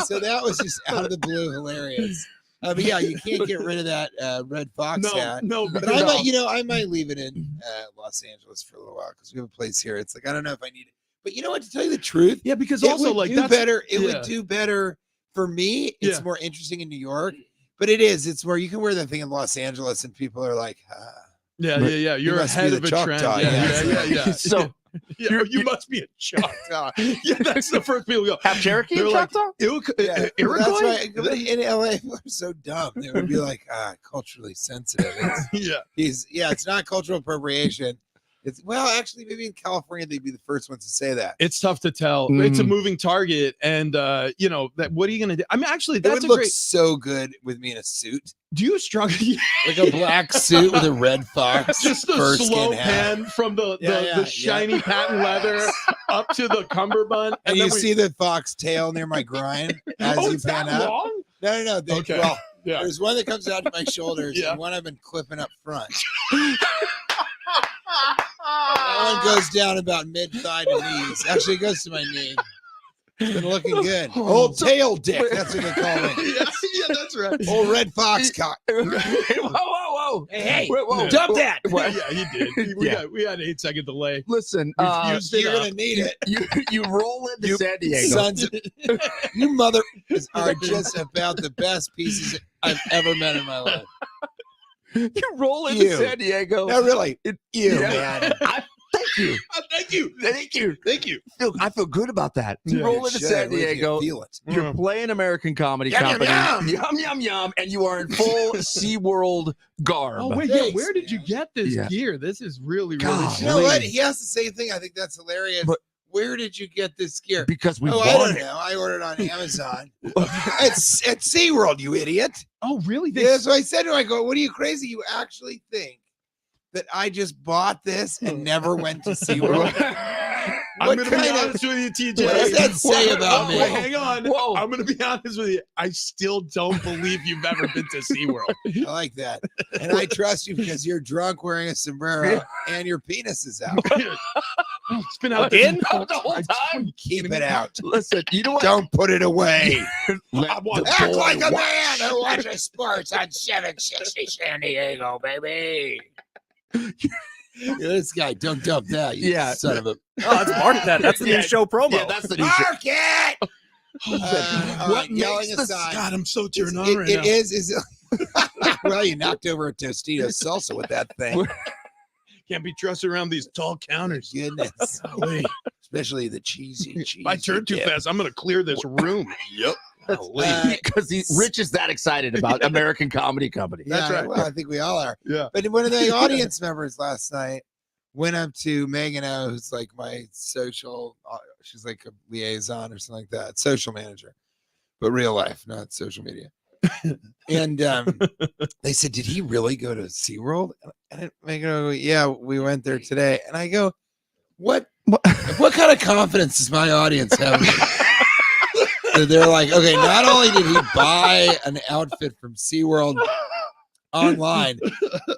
So that was just out of the blue hilarious. But yeah, you can't get rid of that red fox hat. No, But because I might leave it in Los Angeles for a little while because we have a place here. It's like I don't know if I need it, but you know what? To tell you the truth, yeah, because it also would like do that's better. It yeah. would do better for me. It's Yeah. more interesting in New York, but it's where you can wear that thing in Los Angeles and people are like, Yeah. You're must be ahead the of a Choctaw, trend. Yeah. So Yeah, you must be a Choctaw. Yeah, that's the first people go. half Cherokee They're and like, Choctaw? yeah, Iroquois? that's right. In LA, people are so dumb. They would be like, culturally sensitive. It's not cultural appropriation. It's actually, maybe in California they'd be the first ones to say that. It's tough to tell. It's a moving target, and that. What are you gonna do? I mean, actually, It that's would a look great. so good with me in a suit, Do you struggle? like a black suit with a red fox, Just the fur slow skin hat. pan from the shiny patent leather up to the cummerbund, And then you see the fox tail near my groin as you it's pan that up. long? No. Okay. Well, Yeah. there's one that comes out to my shoulders, Yeah. and one I've been clipping up front. That one goes down about mid-thigh to knees. Actually, it goes to my knee. It's been looking good. Old tail dick. That's what they call me. yeah, that's right. Old red fox cock. Whoa. Hey, Whoa. dump that. What? Yeah, he did. We had 8-second delay. Listen, We've used it You're up. gonna need it. you roll into You San Diego. Sons of, you mother are just about the best pieces I've ever met in my life. You roll into You. San Diego. No, really. Yeah. Man. Thank you. Thank you. I feel good about that. You Yeah, roll into Should. San Wait till you Diego. feel it. You're playing American Comedy Yum, yum, Company. yum. Yum, yum, and you are in full SeaWorld garb. Oh wait, Thanks, where did you man. get this Yeah. gear? This is really God. You know what? Please. He has the same thing. I think that's hilarious. But- Where did you get this gear? Because we I bought don't it. know. I ordered on Amazon. It's at SeaWorld, you idiot. Oh really? Yeah, so I said to him, I go, what are you crazy? You actually think that I just bought this and never went to SeaWorld? I'm What going to be kind of- honest with you, TJ. what does that say about me? Wait, hang on. Whoa. I'm going to be honest with you. I still don't believe you've ever been to SeaWorld. I like that. And I trust you because you're drunk wearing a sombrero and your penis is out. It's been out Again? The whole time. Keep it out. Listen, you know what? Don't put it away. Let the Act boy like a watch. man who watches sports on 760 San Diego, baby. This guy, don't dump that. You Yeah. son of a. Oh, that's mark that. That's the Yeah. new show promo. Yeah, that's the new shit. Mark it! All What right, yelling makes this- aside, God, I'm so turned on it, right it now. is. Well, you knocked over a Tostito salsa with that thing. Can't be trusted around these tall counters. Goodness. Golly. Especially the cheesy. If I turn too dip. fast, I'm going to clear this room. Yep. Because Rich is that excited about American Comedy Company. That's Yeah, right. Well, I think we all are. Yeah. But one of the audience members last night went up to Megan O, who's like my social, she's like a liaison or something like that, social manager, but real life, not social media. And they said, did he really go to SeaWorld? And Megan O, yeah, we went there today. And I go, what kind of confidence does my audience have? They're like, okay, not only did he buy an outfit from SeaWorld online,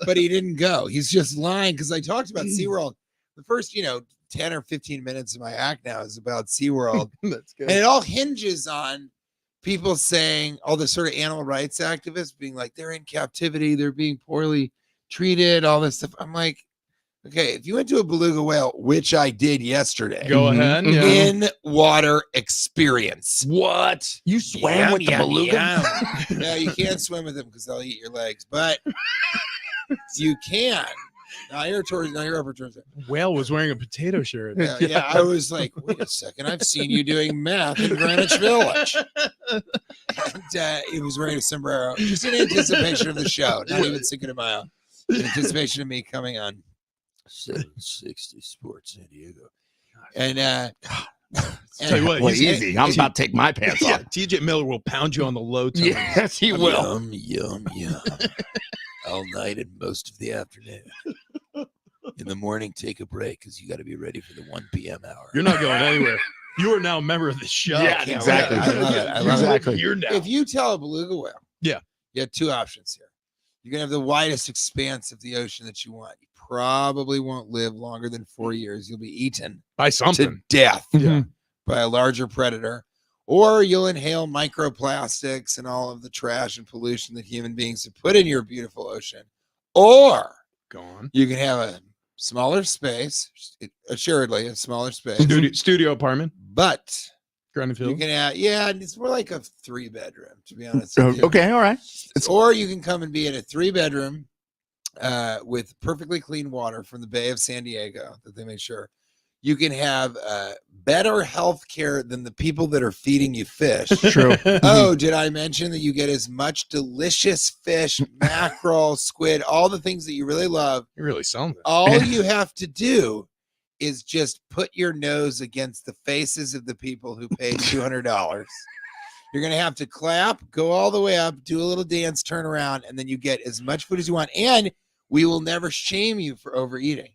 but he didn't go. He's just lying because I talked about SeaWorld. The first, 10 or 15 minutes of my act now is about SeaWorld. That's good. And it all hinges on people saying, all the sort of animal rights activists being like, they're in captivity, they're being poorly treated, all this stuff. I'm like, okay, if you went to a beluga whale, which I did yesterday, Go ahead. Yeah. in water experience. What? You swam with the beluga? No, you can't swim with them because they'll eat your legs, but you can. Now you're over towards it. Whale was wearing a potato shirt. Yeah, I was like, wait a second, I've seen you doing math in Greenwich Village. And he was wearing a sombrero, just in anticipation of the show, not even Cinco De Mayo. In anticipation of me coming on 760 Sports San Diego. And Tell you what, Well, he's easy. I'm about to take my pants yeah, off. TJ Miller will pound you on the low tones. Yes, he will. Yum. All night and most of the afternoon. In the morning, take a break because you got to be ready for the 1 p.m. hour. You're not going anywhere. You are now a member of the show. Yeah, Can't exactly. wait. I love it. I You love live Exactly. here now. If you tell a beluga whale, Yeah. you have two options here. You're gonna have the widest expanse of the ocean that you want. You probably won't live longer than 4 years. You'll be eaten By to something. death Yeah. by a larger predator, or you'll inhale microplastics and all of the trash and pollution that human beings have put in your beautiful ocean, or Go on. you can have a smaller space, assuredly a smaller space, Studio apartment. but Grand you Field. can have, it's more like a 3-bedroom, to be honest with you. Okay, all right. Or you can come and be in a 3-bedroom with perfectly clean water from the Bay of San Diego that they make sure. You can have better health care than the people that are feeding you fish. True. Oh, did I mention that you get as much delicious fish, mackerel, squid, all the things that you really love? You're really selling it. All you have to do is just put your nose against the faces of the people who paid $200. You're going to have to clap, go all the way up, do a little dance, turn around, and then you get as much food as you want. And we will never shame you for overeating.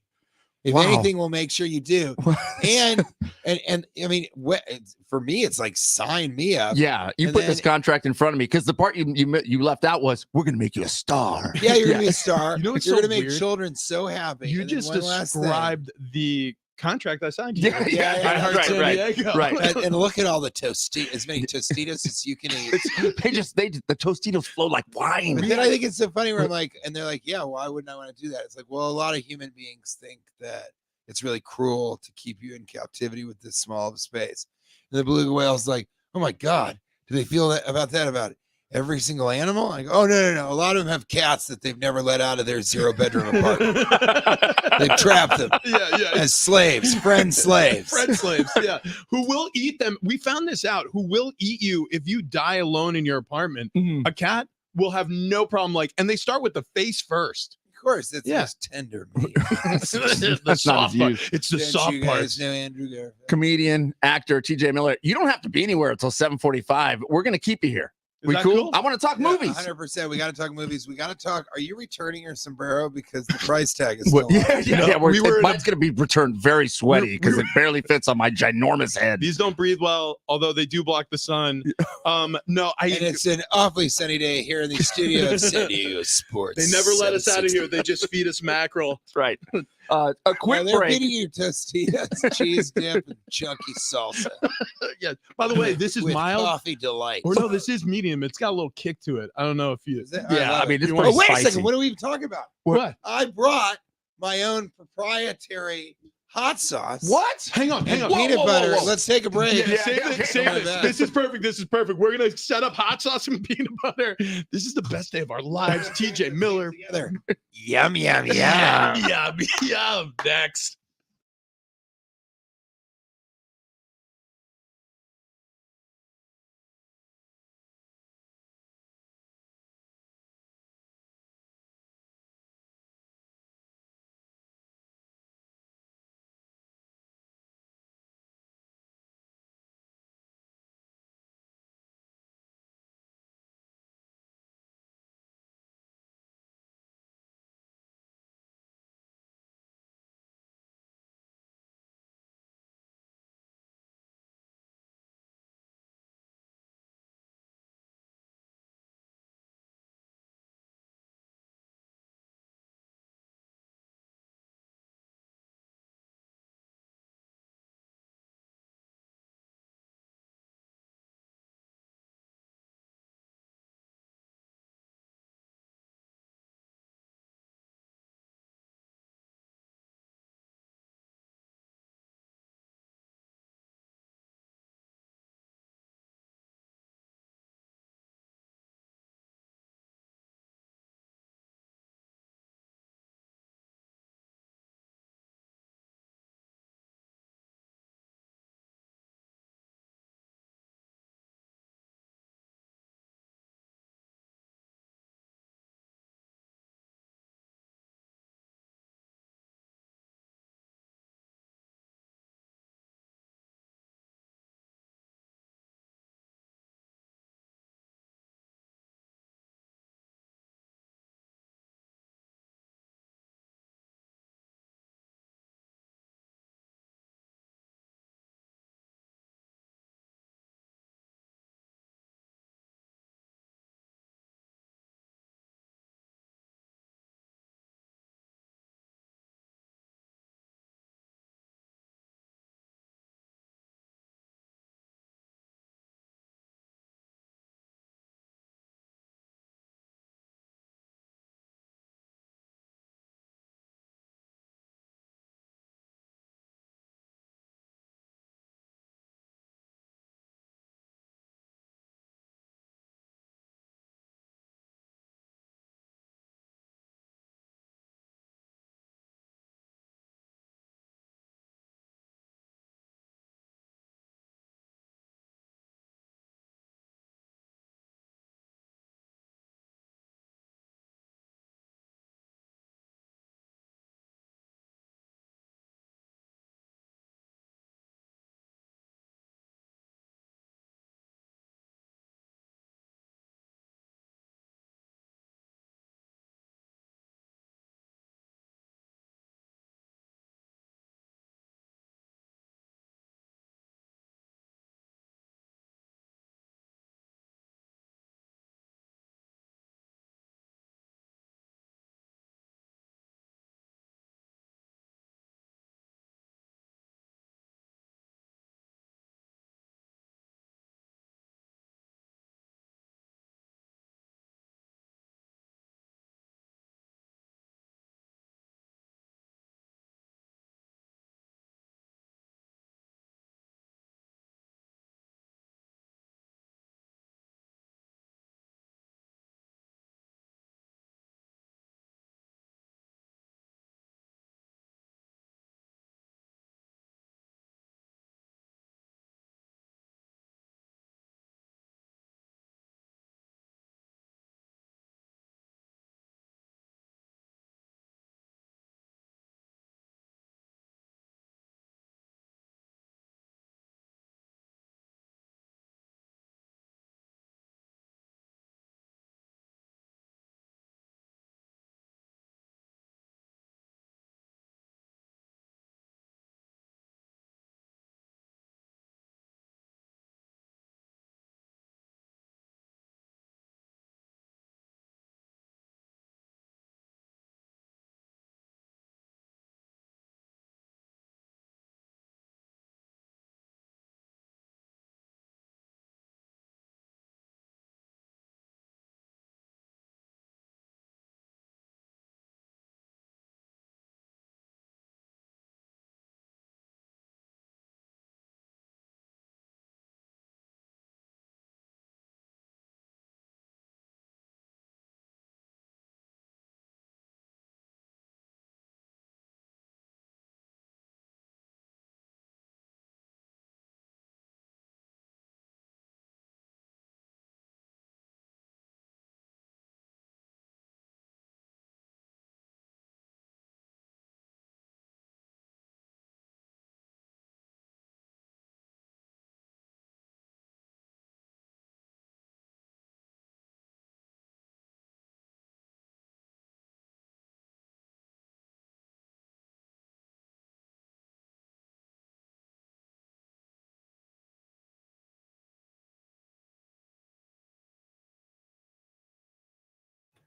If Wow. anything, we'll make sure you do. And I mean, for me, it's like sign me up. Yeah, you And put then- this contract in front of me because the part you left out was we're going to make you a star. Yeah, you're gonna be a star. You know what's You're so gonna make weird? children so happy. You And then just one last thing. described the contract I signed you. Yeah, yeah, I heard right, San right, Diego. right. And look at all the as many Tostitos as you can eat. The Tostitos flow like wine. But then I think it's so funny where I'm like, and they're like, yeah, why wouldn't I want to do that? It's like, well, a lot of human beings think that it's really cruel to keep you in captivity with this small of a space. And the beluga whale's like, oh my God, do they feel that about every single animal? I go, oh, no. A lot of them have cats that they've never let out of their 0-bedroom apartment. They've trapped them Yeah. as slaves, friend slaves. Friend slaves, yeah, who will eat them. We found this out. Who will eat you if you die alone in your apartment? Mhm. A cat will have no problem. And they start with the face first. Of course, it's Yeah. most tender meat. the That's not soft his part. use. It's the Don't soft you guys parts. know Andrew Garfield? Comedian, actor, TJ Miller. You don't have to be anywhere until 7:45. We're going to keep you here. Is We that cool? cool? I want to talk movies. 100%. We got to talk movies. We got to talk. Are you returning your sombrero because the price tag is still on? Yeah. No, we were in mine's going to be returned very sweaty because it barely fits on my ginormous head. These don't breathe well, although they do block the sun. No, And it's an awfully sunny day here in the studio of San Diego Sports. they never let us out of 760. here. They just feed us mackerel. That's right. A Well, quick they're break. feeding you Tostitos, cheese dip, and chunky salsa Yeah. By the way, this is with mild. coffee delight. Or no, this is medium. It's got a little kick to it. I don't know if you. Is it? Yeah, love I mean, it. it's Oh, pretty wait a spicy. second. What are we even talking about? What? I brought my own proprietary hot sauce. What? Hang on. And Whoa, peanut whoa, whoa, butter. whoa. Let's take a break. Yeah, Yeah, save yeah, it. okay, Save I'm it. back. This is perfect. This is perfect. We're gonna set up hot sauce and peanut butter. This is the best day of our lives. TJ Miller. Together. Yum. Yeah. Next.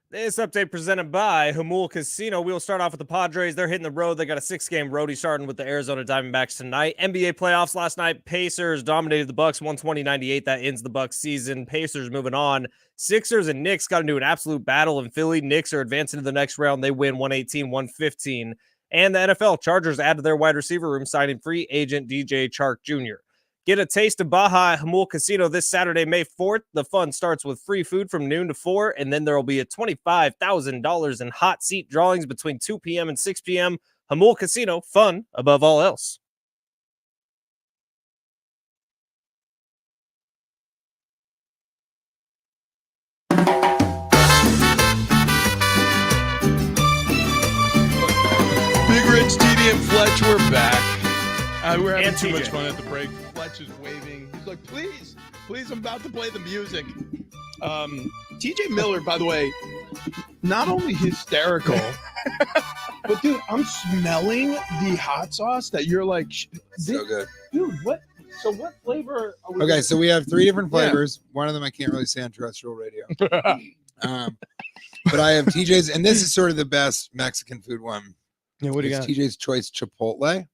This update presented by Hamul Casino. We'll start off with the Padres. They're hitting the road. They got a 6-game roadie starting with the Arizona Diamondbacks tonight. NBA playoffs last night. Pacers dominated the Bucks 120-98. That ends the Bucks season. Pacers moving on. Sixers and Knicks got into an absolute battle in Philly. Knicks are advancing to the next round. They win 118-115. And the NFL Chargers add to their wide receiver room, signing free agent DJ Chark Jr. Get a taste of Baja at Hamul Casino this Saturday, May 4th. The fun starts with free food from noon to 4, and then there will be a $25,000 in hot seat drawings between 2 p.m. and 6 p.m. Hamul Casino, fun above all else. Big Rich, TD, and Fletch, we're back. We're having And too much TJ. fun at the break. Fletch is waving. He's like, please, I'm about to play the music. TJ Miller, by the way, not only hysterical, but dude, I'm smelling the hot sauce that you're like, So good. dude, what? So what flavor are we Okay, so we have 3 different Yeah. flavors. One of them I can't really say on terrestrial radio. But I have TJ's, and this is sort of the best Mexican food one. Yeah, what do you It's got? TJ's Choice Chipotle.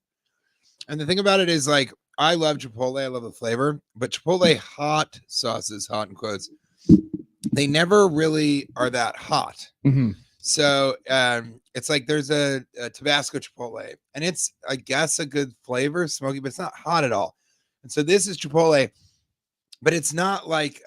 And the thing about it is, like, I love Chipotle. I love the flavor, but Chipotle hot sauces, hot in quotes, they never really are that hot. Mhm. So it's like there's a Tabasco Chipotle, and it's, I guess, a good flavor, smoky, but it's not hot at all. And so this is Chipotle, but it's not like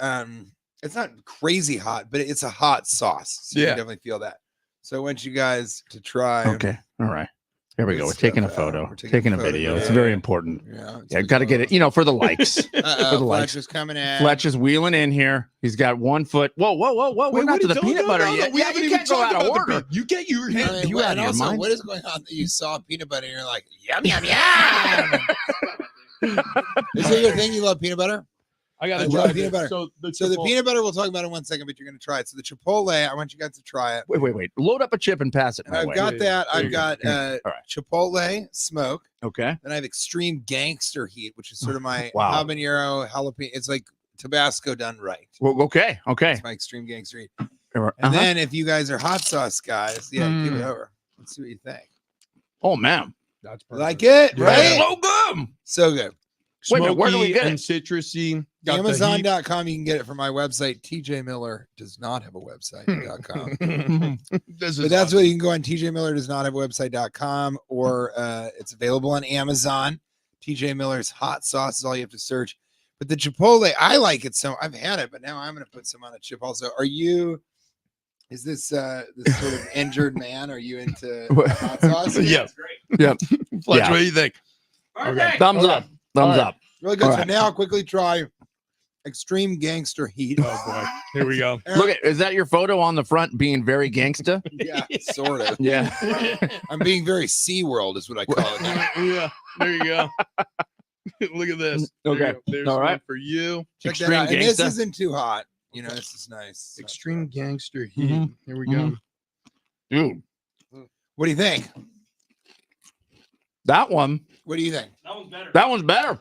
it's not crazy hot, but it's a hot sauce. So you Yeah. can definitely feel that. So I want you guys to try. Okay. All right. Here we Good go. We're taking a stuff, Al. photo. We're Taking a video. It's photograph. very important. Yeah, Yeah, got to get it, for the likes. For the Fletch likes. is coming in. Fletch is wheeling in here. He's got 1 foot. Whoa. We're Wait, not what to do the you- peanut no, butter no, no, yet. we Yeah, haven't you even can't go talked out of about the order. You get your I hand. mean, You out and of your also, mind? what is going on that you saw peanut butter and you're like, yum, yum, yum. Is it your thing? You love peanut butter? I got I to love try peanut this. butter. So the So the peanut butter we'll talk about in 1 second, but you're going to try it. So the Chipotle, I want you guys to try it. Wait. Load up a chip and pass it. my I've way. got that. There I've you go. got All right. Chipotle smoke. Okay. Then I have extreme gangster heat, which is sort of my Wow. habanero jalapeno. It's like Tabasco done right. Well, okay. It's my extreme gangster heat. And Uh-huh. then if you guys are hot sauce guys, yeah, give it Mm. over. Let's see what you think. Oh man. That's Like it, Yeah. right? So good. So good. Wait a minute, where do we Smoky get and it? citrusy. Got the heat. Amazon.com. You can get it from my website. TJ Miller does not have a website.com. This But is that's what you can go on. TJ Miller does not have a website.com, or it's available on Amazon. TJ Miller's hot sauce is all you have to search. But the Chipotle, I like it. So I've had it, but now I'm going to put some on a chip also. Is this this sort of injured man? Are you into hot sauce? Yeah. Yep. Fletch, Yeah. what do you think? Perfect. Thumbs Okay. up. Thumbs All right. up. Really good. All So right. now quickly try extreme gangster heat. Oh boy, here we go. Look at, is that your photo on the front being very gangsta? Yeah, sort of. Yeah. I'm being very SeaWorld is what I call it now. Yeah, there you go. Look at this. There you Okay. go. There's All one right. for you. Check Extreme that out. And this gangsta. isn't too hot. You know, this is nice. Extreme gangster heat. Mhm. Here we go. Dude, What do you think? that one. What do you think? That one's better. That one's better.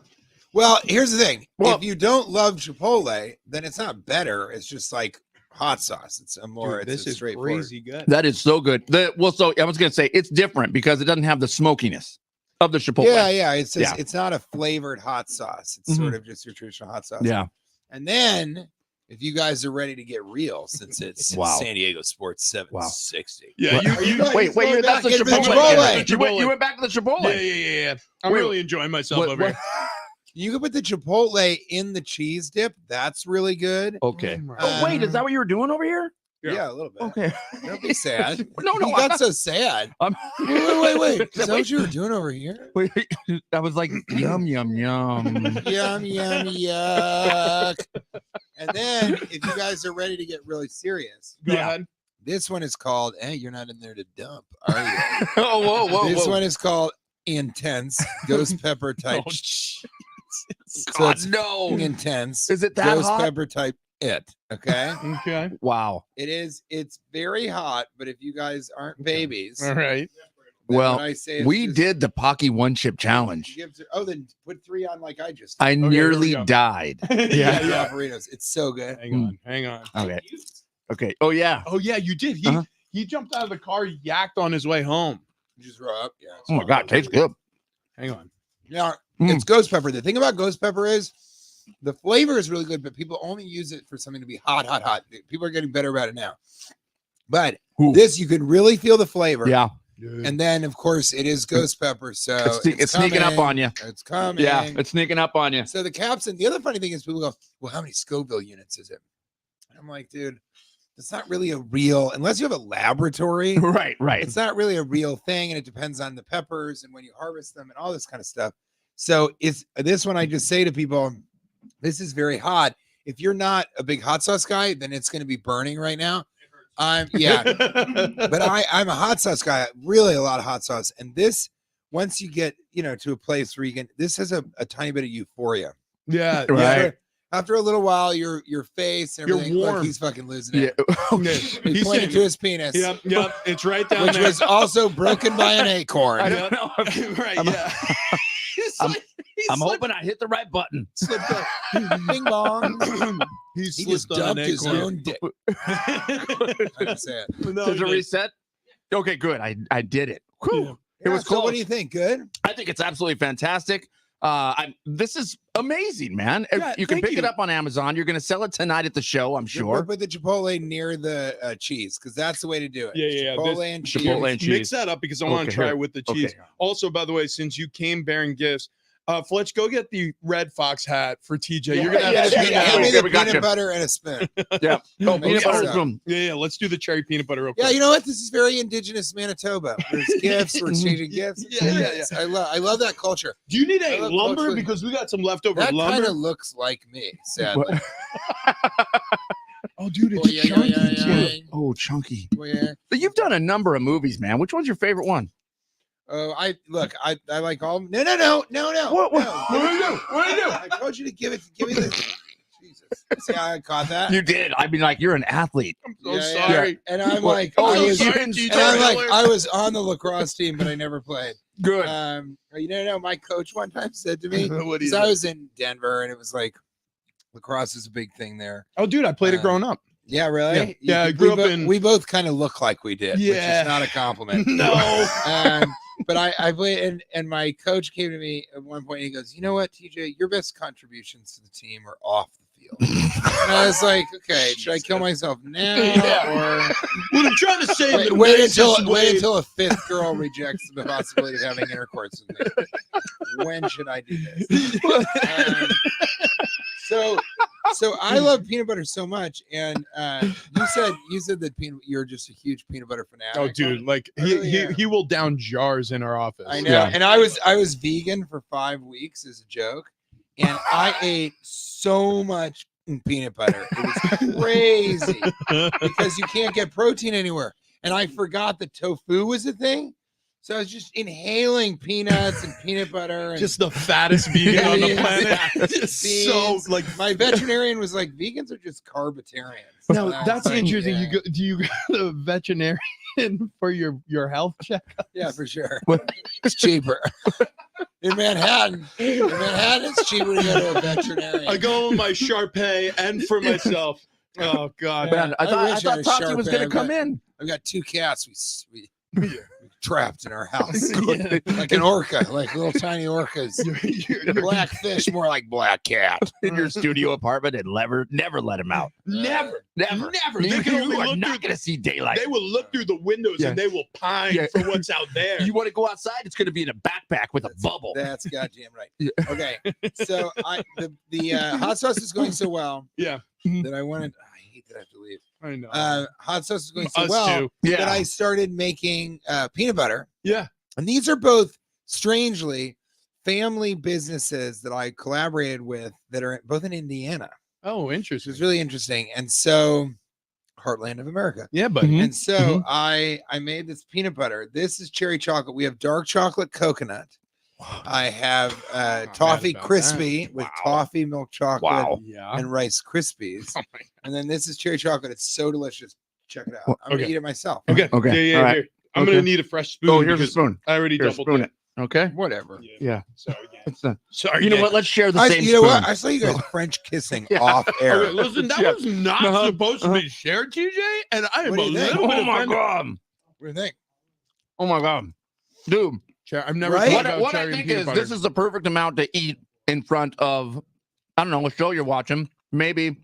Well, here's the thing. Well- if you don't love Chipotle, then it's not better. It's just like hot sauce. It's a more. Dude, it's this a is straightforward. crazy good. That is so good. So I was gonna say it's different because it doesn't have the smokiness of the Chipotle. Yeah. It's just, Yeah. it's not a flavored hot sauce. It's sort of just your traditional hot sauce. Yeah. And then if you guys are ready to get real, since it's Wow. San Diego Sports 760. Yeah, What- Are you guys Wait, going that's the back into the Chipotle. Chipotle? You went back to the Chipotle. Yeah. I'm Wait, really enjoying myself What- over what- here. You can put the Chipotle in the cheese dip. That's really good. Okay. Oh my Oh, wait, is that what you were doing over here? Yeah, a little bit. Okay. Don't be sad. No, You I- got so sad. I'm- Wait. Is that what you were doing over here? Wait, I was like, yum. Yum, yum, yuck. And then if you guys are ready to get really serious, Go Yeah. ahead. this one is called, hey, you're not in there to dump, are you? Oh, whoa. This one is called Intense Ghost Pepper Type. Oh, Jesus. So God, it's no. Intense Is it that Ghost hot? Pepper Type It. Okay. Okay. Wow. It is. It's very hot, but if you guys aren't babies, All right. then Well, what I say is We just did the Pocky one chip challenge. then put 3 on like I just. I here we nearly go. died. yeah. Burritos. It's so good. Hang on. Okay. Okay. Oh yeah. Oh yeah, you did. He jumped out of the car, yacked on his way home. Just roll up. Yeah. Oh my God, tastes good. Hang on. Yeah, it's ghost pepper. The thing about ghost pepper is the flavor is really good, but people only use it for something to be hot, hot, hot. People are getting better about it now. But this, you can really feel the flavor. Yeah. And then, of course, it is ghost pepper. So it's sneaking up on you. It's coming. Yeah, it's sneaking up on you. So the capsin, the other funny thing is people go, well, how many Scoville units is it? And I'm like, dude, it's not really a real, unless you have a laboratory. Right. It's not really a real thing. And it depends on the peppers and when you harvest them and all this kind of stuff. So it's this one I just say to people, this is very hot. If you're not a big hot sauce guy, then it's going to be burning right now. But I'm a hot sauce guy, really a lot of hot sauce. And this, once you get, to a place where you can, this has a tiny bit of euphoria. Yeah. Right. After a little while, your face and everything, You're warm. look, he's fucking losing it. He's He's pointing to his penis. Yep. It's right down Which there. was also broken by an acorn. I don't know. Right. I'm hoping I hit the right button. Bing bong. He He just slipped on dumped an his acorn. own dick. I can say it. No, There's he a didn't. reset. Okay, good. I did it. Whew. It was So close. what do you think? Good? I think it's absolutely fantastic. This is amazing, man. Yeah, You can thank pick it you. up on Amazon. You're going to sell it tonight at the show, I'm sure. Put the Chipotle near the cheese because that's the way to do it. Yeah. Chipotle This- and cheese. Chipotle and cheese. Mix that up because I want to Okay, try here. it with the cheese. Okay. Also, by the way, since you came bearing gifts, Fletch, go get the Red Fox hat for TJ. You're gonna have to Hand me Okay, the we got peanut you. butter and a spoon. Yeah. Oh, Make peanut it butter so. spoon. Yeah. Let's do the cherry peanut butter real quick. Yeah, you know what? This is very indigenous Manitoba. There's gifts. We're exchanging gifts. Yeah. I love that culture. Do you need I any love lumber? culture. Because we got some leftover That kind lumber. of looks like me, sadly. Oh, dude, it's Oh, yeah, chunky yeah, too. yeah. Oh, chunky. Oh, yeah. But you've done a number of movies, man. Which one's your favorite one? Oh, I like all. No. What? No. What do I do? I told you to give me the. Jesus. See how I caught that? You did. I mean, like, you're an athlete. I'm so Yeah, yeah. sorry. And I'm What? like, Oh, I you was, sorry, and TJ I'm like, Miller. I was on the lacrosse team, but I never played. Good. My coach one time said to me, What do you because I think? was in Denver, and it was like, lacrosse is a big thing there. Oh, dude, I played it growing up. Yeah, really? Yeah, I grew up in- We both kind of look like we did, which Yeah. is not a compliment. No. But I played, and my coach came to me at one point. And he goes, "You know what, TJ? Your best contributions to the team are off the field." And I was like, "Okay, should I kill myself now, Yeah. What I'm trying to say, or the wait nicest until way- a fifth girl rejects the possibility of having intercourse with me? When should I do this?" So I love peanut butter so much, and you said that you're just a huge peanut butter fanatic. Oh, dude, like Really, yeah. he will down jars in our office. I know. Yeah. And I was vegan for 5 weeks as a joke, and I ate so much peanut butter. It was crazy because you can't get protein anywhere. And I forgot that tofu was a thing. So I was just inhaling peanuts and peanut butter. And Just the fattest vegan on the Beans. planet. Just so Beans. like my veterinarian was like, vegans are just carbitarians. no, And I was that's like, interesting. Yeah, Do you go to a veterinarian for your health check? yeah, for sure. What? It's cheaper. In Manhattan, it's cheaper to go to a veterinarian. I go with my Shar-Pei and for myself. Oh God. Man, I I thought wish I had a Tati was Sharpay. going to come in. I've got 2 cats we trapped in our house. Yeah. Like an orca, like little tiny orcas. Black fish, more like black cat. In your studio apartment and never let him out. Never. They You, can only are look not through, going to see daylight. they will look through the windows Yeah. and they will pine Yeah. for what's out there. You want to go outside? It's going to be in a backpack with a bubble. That's goddamn right. Yeah. Okay, so the hot sauce is going so well Yeah. that I wanted. I hate that I have to leave. I know. Hot sauce is going so Us well too. that Yeah. I started making peanut butter. Yeah. And these are both, strangely, family businesses that I collaborated with that are both in Indiana, Oh, which interesting. is really interesting. And so, heartland of America. Yeah, buddy. Mhm. And so I made this peanut butter. This is cherry chocolate. We have dark chocolate coconut. I have mad toffee about crispy that. with Wow. toffee milk chocolate Wow. Yeah. and Rice Krispies. Oh my And then this is cherry chocolate. It's so delicious. Check it out. I'm Okay. gonna eat it myself. Okay. Okay. Yeah. All right. Here. I'm Okay. gonna need a fresh spoon. Oh, here's a because spoon. I already Here, doubled spoon it. Okay. Whatever. Yeah. So again. Sorry, You know Nick. what? Let's share the I, same you know spoon. what? I saw you guys French kissing Yeah. off air. Okay, listen, that Yeah. was not supposed to be shared, TJ, and I am What a do you think? little bit Oh my offended. god! What do you think? Oh my god, dude! I've never Right? thought What, about what I cherry and think peanut is butter. this is the perfect amount to eat in front of, I don't know, a show you're watching, maybe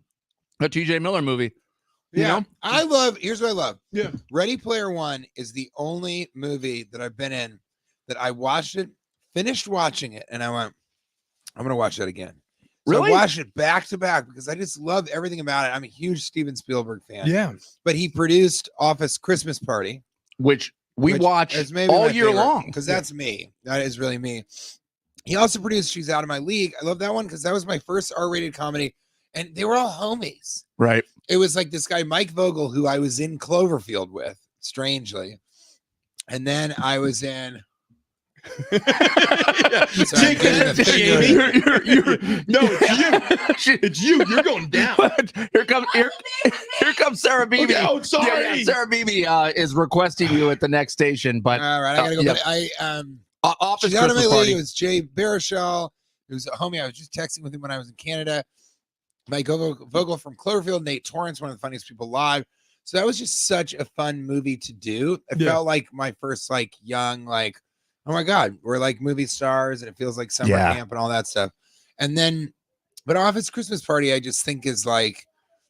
a TJ Miller movie. You know? Here's what I love. Yeah. Ready Player One is the only movie that I've been in that I watched it, finished watching it, and I went, I'm gonna watch that again. So Really? I watched it back to back because I just love everything about it. I'm a huge Steven Spielberg fan. Yeah. But he produced Office Christmas Party, Which we which watch is maybe all my year favorite, long. because that's me. That is really me. He also produced She's Out of My League. I love that one because that was my first R-rated comedy, and they were all homies. Right. It was like this guy Mike Vogel, who I was in Cloverfield with, strangely, and then I was in. Sorry, I'm getting a finger. No, it's you. It's you. You're going down. Here comes Sarah Beebe. Okay, oh, sorry. Yeah, Sarah Beebe is requesting you at the next station, but All right, I gotta go. yeah. But I Office She's Out of My Christmas League. Party. It was Jay Baruchel, who's a homie. I was just texting with him when I was in Canada. Mike Vogel from Cloverfield, Nate Torrance, one of the funniest people alive. So that was just such a fun movie to do. It Yeah. felt like my first like young, like, oh my God, we're like movie stars and it feels like summer Yeah. camp and all that stuff. And then, but Office Christmas Party, I just think is like,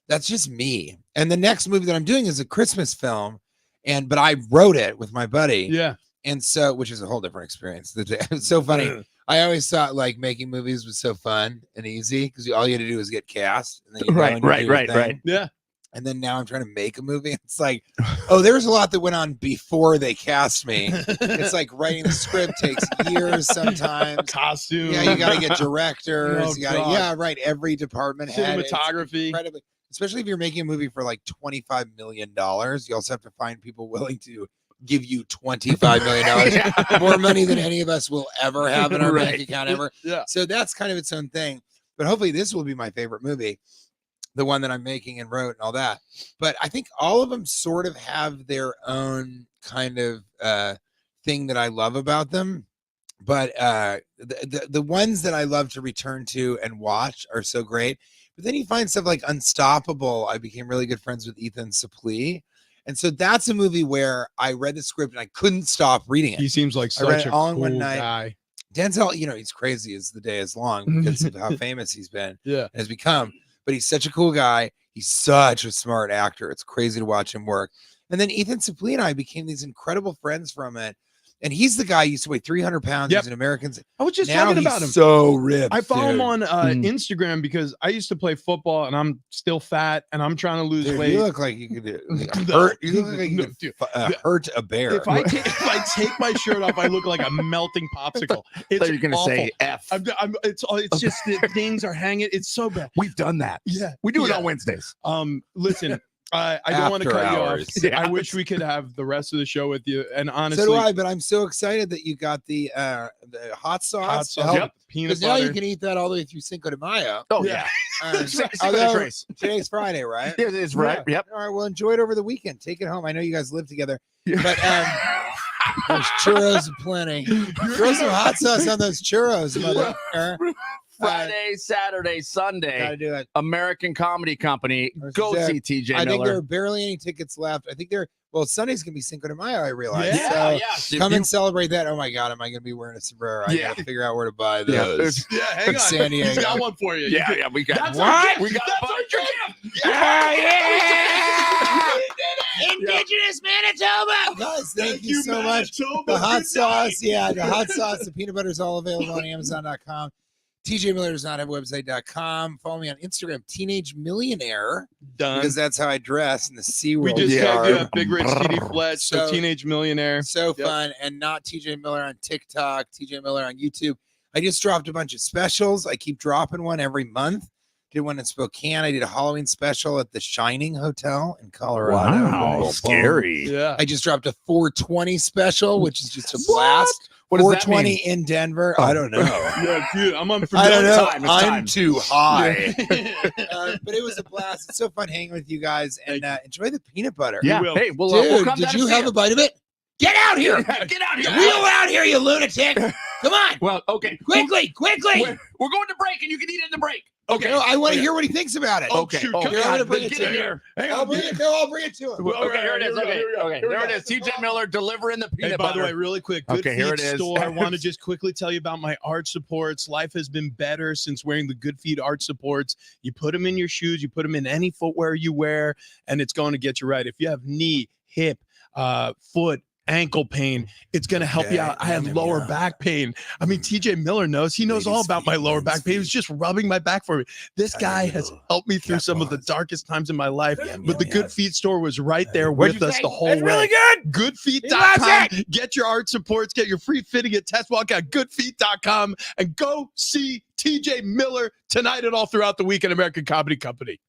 that's just me. And the next movie that I'm doing is a Christmas film. But I wrote it with my buddy. Yeah. And so, which is a whole different experience. It's so funny. I always thought like making movies was so fun and easy because all you had to do was get cast. And then you go and you do your thing. Yeah. And then now I'm trying to make a movie. It's like, oh, there's a lot that went on before they cast me. It's like writing the script takes years sometimes. Costume. Yeah, you got to get directors. Oh, You got to, God. right. Every department head. It's Cinematography. incredibly, especially if you're making a movie for like $25 million. You also have to find people willing to give you $25 million, more money than any of us will ever have in our bank account ever. Yeah. So that's kind of its own thing. But hopefully this will be my favorite movie, the one that I'm making and wrote and all that. But I think all of them sort of have their own kind of thing that I love about them. But the ones that I love to return to and watch are so great. But then you find stuff like Unstoppable. I became really good friends with Ethan Suplee. And so that's a movie where I read the script and I couldn't stop reading it. He seems like I read such it a all in cool one night. guy. Denzel, he's crazy as the day is long because of how famous he's been Yeah. and has become. But he's such a cool guy. He's such a smart actor. It's crazy to watch him work. And then Ethan Suplee and I became these incredible friends from it. And he's the guy who used to weigh 300 pounds. Yep. He's an American. I was just Now talking he's about him. so ripped. I follow him dude. on Instagram because I used to play football and I'm still fat and I'm trying to lose Dude, weight. you look like you could No, hurt. You look like you no, could dude. hurt a bear. If I take my shirt off, I look like a melting popsicle. It's You're gonna awful. say F. It's just the things are hanging. It's so bad. We've done that. Yeah. We do it Yeah. on Wednesdays. Listen, I don't want to After cut hours. you off. Yeah. I wish we could have the rest of the show with you. And honestly, So do I, but I'm so excited that you got the hot sauce. hot to sauce, help. yep, peanut Because now you butter. can eat that all the way through Cinco de Mayo. Oh Yeah. Although Trace. today's Friday, right? It is right. Yep. All right, well, enjoy it over the weekend. Take it home. I know you guys live together, Yeah. but there's churros aplenty. Throw some hot sauce on those churros, mother. Friday, Saturday, Gotta Sunday. do it. American Comedy Company. Versus Go Jack. see TJ I think there Miller. are barely any tickets left. I think Sunday's gonna be Cinco de Mayo. I realize. Yeah, So come and celebrate that. Oh my God, am I gonna be wearing a sombrero? I Yeah. gotta figure out where to buy Yeah, those. Yeah, hang on. San He's Diego. got one for you. Yeah, we got That's what? our gift. We got That's a our bunch of gift. Indigenous Manitoba. Guys, thank you so much. The hot sauce, the hot sauce, the peanut butter is all available on Amazon.com. TJ Miller does not have a website.com. Follow me on Instagram, Teenage Millionaire, Done. because that's how I dress in the We SeaWorld just yard. tagged you at Big Rich TD Fletch, so So- Teenage Millionaire. So Yep. fun. And not TJ Miller on TikTok, TJ Miller on YouTube. I just dropped a bunch of specials. I keep dropping one every month. Did one in Spokane. I did a Halloween special at the Shining Hotel in Colorado. Boom, boom, boom. scary. Yeah. I just dropped a 420 special, which is just a blast. What does that 420 mean? in Denver. Oh. I don't know. Yeah, dude, I'm on for I don't know. time, it's I'm time. too high. Yeah. But it was a blast. It's so fun hanging with you guys, and enjoy the peanut butter. Yeah. will. Hey, we'll Dude, we'll come did down you and see have a bite of it? Get out here. Get out here. Wheel out here, you lunatic. Come on, Well, okay. quickly. We're going to break, and you can eat it in the break. Okay. No, I want to hear what he thinks about it. Oh, Okay. shoot, Oh, come Here, I'm on, gonna bring it get to in you. here. Hang I'll on. bring it. No, I'll bring it to him. Okay, here it is. Here we Okay, go. okay. Here we There it go. is. TJ Miller delivering the peanut Hey, by butter. the way, really quick, Good Okay, here Feet it is. store. I want to just quickly tell you about my art supports. Life has been better since wearing the Good Feet art supports. You put them in your shoes, you put them in any footwear you wear, and it's going to get you right. If you have knee, hip, foot, ankle pain, it's going to help you out. I have lower back pain. I mean, TJ Miller knows. He knows all about my lower back pain. He was just rubbing my back for me. This guy has helped me through some of the darkest times in my life. But the Good Feet store was right there with us the whole way. It's really good. Goodfeet.com. Get your art supports. Get your free fitting and test walk at goodfeet.com. And go see TJ Miller tonight and all throughout the week at American Comedy Company.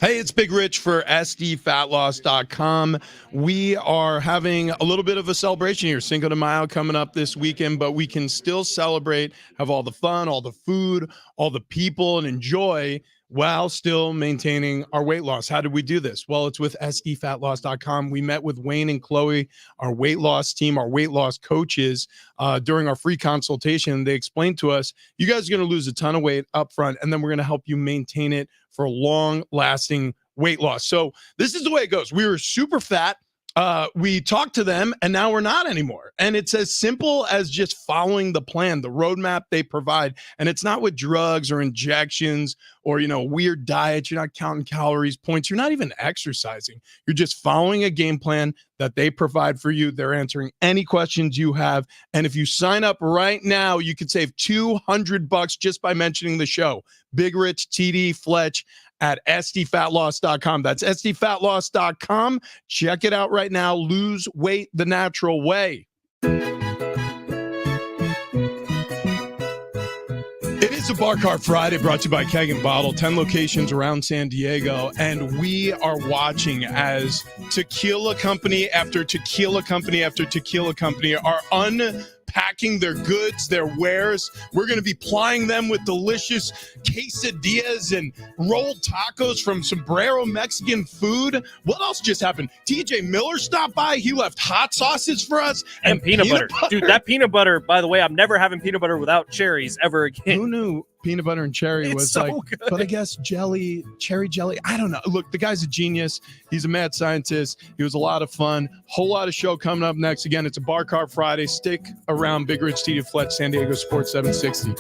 Hey, it's Big Rich for SDFatLoss.com. We are having a little bit of a celebration here. Cinco de Mayo coming up this weekend, but we can still celebrate, have all the fun, all the food, all the people, and enjoy while still maintaining our weight loss. How did we do this? Well, it's with SDFatLoss.com. We met with Wayne and Chloe, our weight loss team, our weight loss coaches, during our free consultation. They explained to us, you guys are going to lose a ton of weight up front, and then we're going to help you maintain it for long-lasting weight loss. So this is the way it goes. We were super fat. We talked to them, and now we're not anymore. And it's as simple as just following the plan, the roadmap they provide. And it's not with drugs or injections or, weird diets. You're not counting calories, points. You're not even exercising. You're just following a game plan that they provide for you. They're answering any questions you have. And if you sign up right now, you could save $200 just by mentioning the show. Big Rich, TD, Fletch at SDFatLoss.com. That's SDFatLoss.com. Check it out right now. Lose weight the natural way. It is a Bar Cart Friday brought to you by Keg and Bottle, 10 locations around San Diego, and we are watching as tequila company after tequila company after tequila company are unpacking their goods, their wares. We're going to be plying them with delicious quesadillas and rolled tacos from Sombrero Mexican food. What else just happened? TJ Miller stopped by. He left hot sauces for us And peanut butter. Dude, that peanut butter, by the way, I'm never having peanut butter without cherries ever again. Who knew peanut butter and cherry It's was so like, good. but I guess cherry jelly. I don't know. Look, the guy's a genius. He's a mad scientist. He was a lot of fun. Whole lot of show coming up next. Again, it's a Bar Cart Friday. Stick around. Big Rich, TD, Fletch, San Diego Sports 760.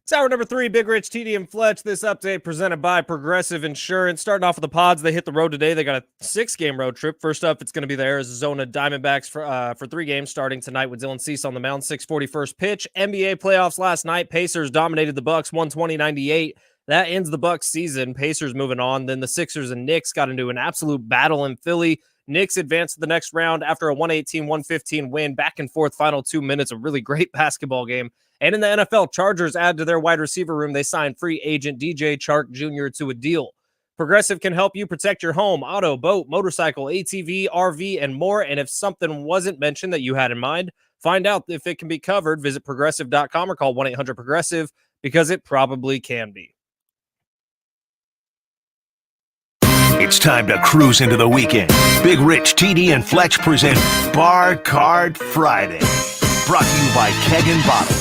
It's hour number 3, Big Rich, TD, and Fletch. This update presented by Progressive Insurance. Starting off with the Pods, they hit the road today. They got a 6-game road trip. First up, it's going to be the Arizona Diamondbacks for 3 games starting tonight with Dylan Cease on the mound. 6:40 first pitch. NBA playoffs last night. Pacers dominated the Bucks 120-98. That ends the Bucks season. Pacers moving on. Then the Sixers and Knicks got into an absolute battle in Philly. Knicks advanced to the next round after a 118-115 win. Back and forth final 2 minutes. A really great basketball game. And in the NFL, Chargers add to their wide receiver room. They signed free agent DJ Chark Jr. to a deal. Progressive can help you protect your home, auto, boat, motorcycle, ATV, RV, and more. And if something wasn't mentioned that you had in mind, find out if it can be covered. Visit progressive.com or call 1-800-PROGRESSIVE because it probably can be. It's time to cruise into the weekend. Big Rich, TD, and Fletch present Bar Card Friday. Brought to you by Keg and Bottle.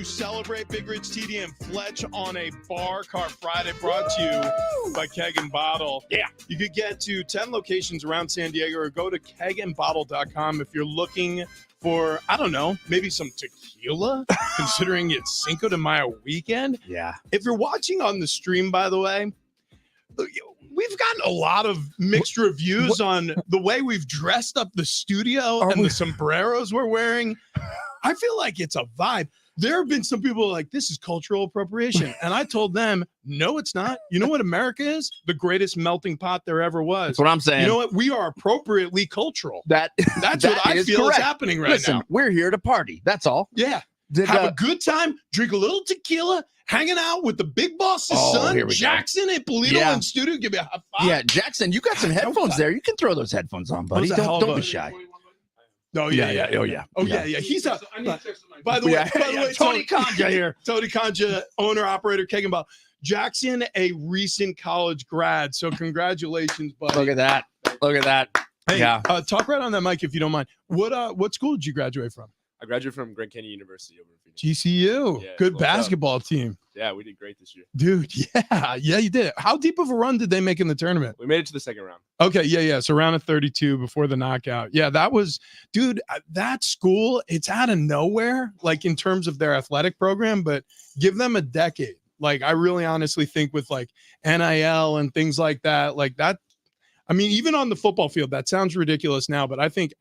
Celebrate Big Rich, TD, and Fletch on a Bar Car Friday, brought to you by Keg and Bottle. Yeah. You could get to 10 locations around San Diego or go to kegendbottle.com if you're looking for, I don't know, maybe some tequila, considering it's Cinco de Mayo weekend. Yeah. If you're watching on the stream, by the way, we've gotten a lot of mixed reviews on the way we've dressed up the studio and the sombreros we're wearing. I feel like it's a vibe. There have been some people like, this is cultural appropriation. And I told them, no, it's not. You know what America is? The greatest melting pot there ever was. That's what I'm saying. You know what? We are appropriately cultural. That's what I feel is happening right Listen, now. We're here to party. That's all. Yeah. Have a good time, drink a little tequila, hanging out with the big boss's son, Jackson and Polito in studio. Give me a high five. Yeah, Jackson, you got some headphones there. You can throw those headphones on, buddy. Don't be shy. Oh yeah. He's a. By the way, Tony Kanja here. Tony Kanja, owner operator, Keg and Bottle. Jackson, a recent college grad. So congratulations, buddy. Look at that. Hey, yeah. Talk right on that mic if you don't mind. What school did you graduate from? I graduated from Grand Canyon University over in Phoenix. GCU. Yeah, good basketball team. Yeah, we did great this year. Dude, yeah, you did. How deep of a run did they make in the tournament? We made it to the second round. Okay, yeah. So round of 32 before the knockout. Yeah, that was, dude, that school, it's out of nowhere, like in terms of their athletic program, but give them a decade. Like, I really honestly think with like NIL and things like that, I mean, even on the football field, that sounds ridiculous now, but I think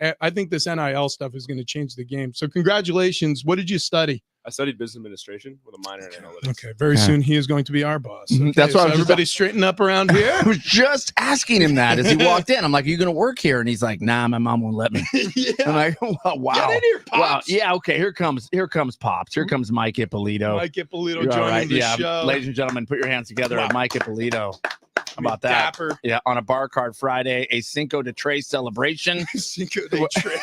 this NIL stuff is going to change the game. So congratulations. What did you study? I studied business administration with a minor in analytics. Okay, very soon he is going to be our boss. Okay, that's why everybody straighten up around here. I was just asking him that as he walked in. I'm like, "Are you going to work here?" And he's like, "Nah, my mom won't let me." Yeah. I'm like, "Wow, Get in here, Pops. Wow, yeah, okay. Here comes Pops. Here comes Mike Ippolito. Mike Ippolito You're joining the show. Ladies and gentlemen, put your hands together at Mike Ippolito. How about that? Dapper. Yeah, on a Bar Card Friday, a Cinco de Tres celebration. Cinco de Tres.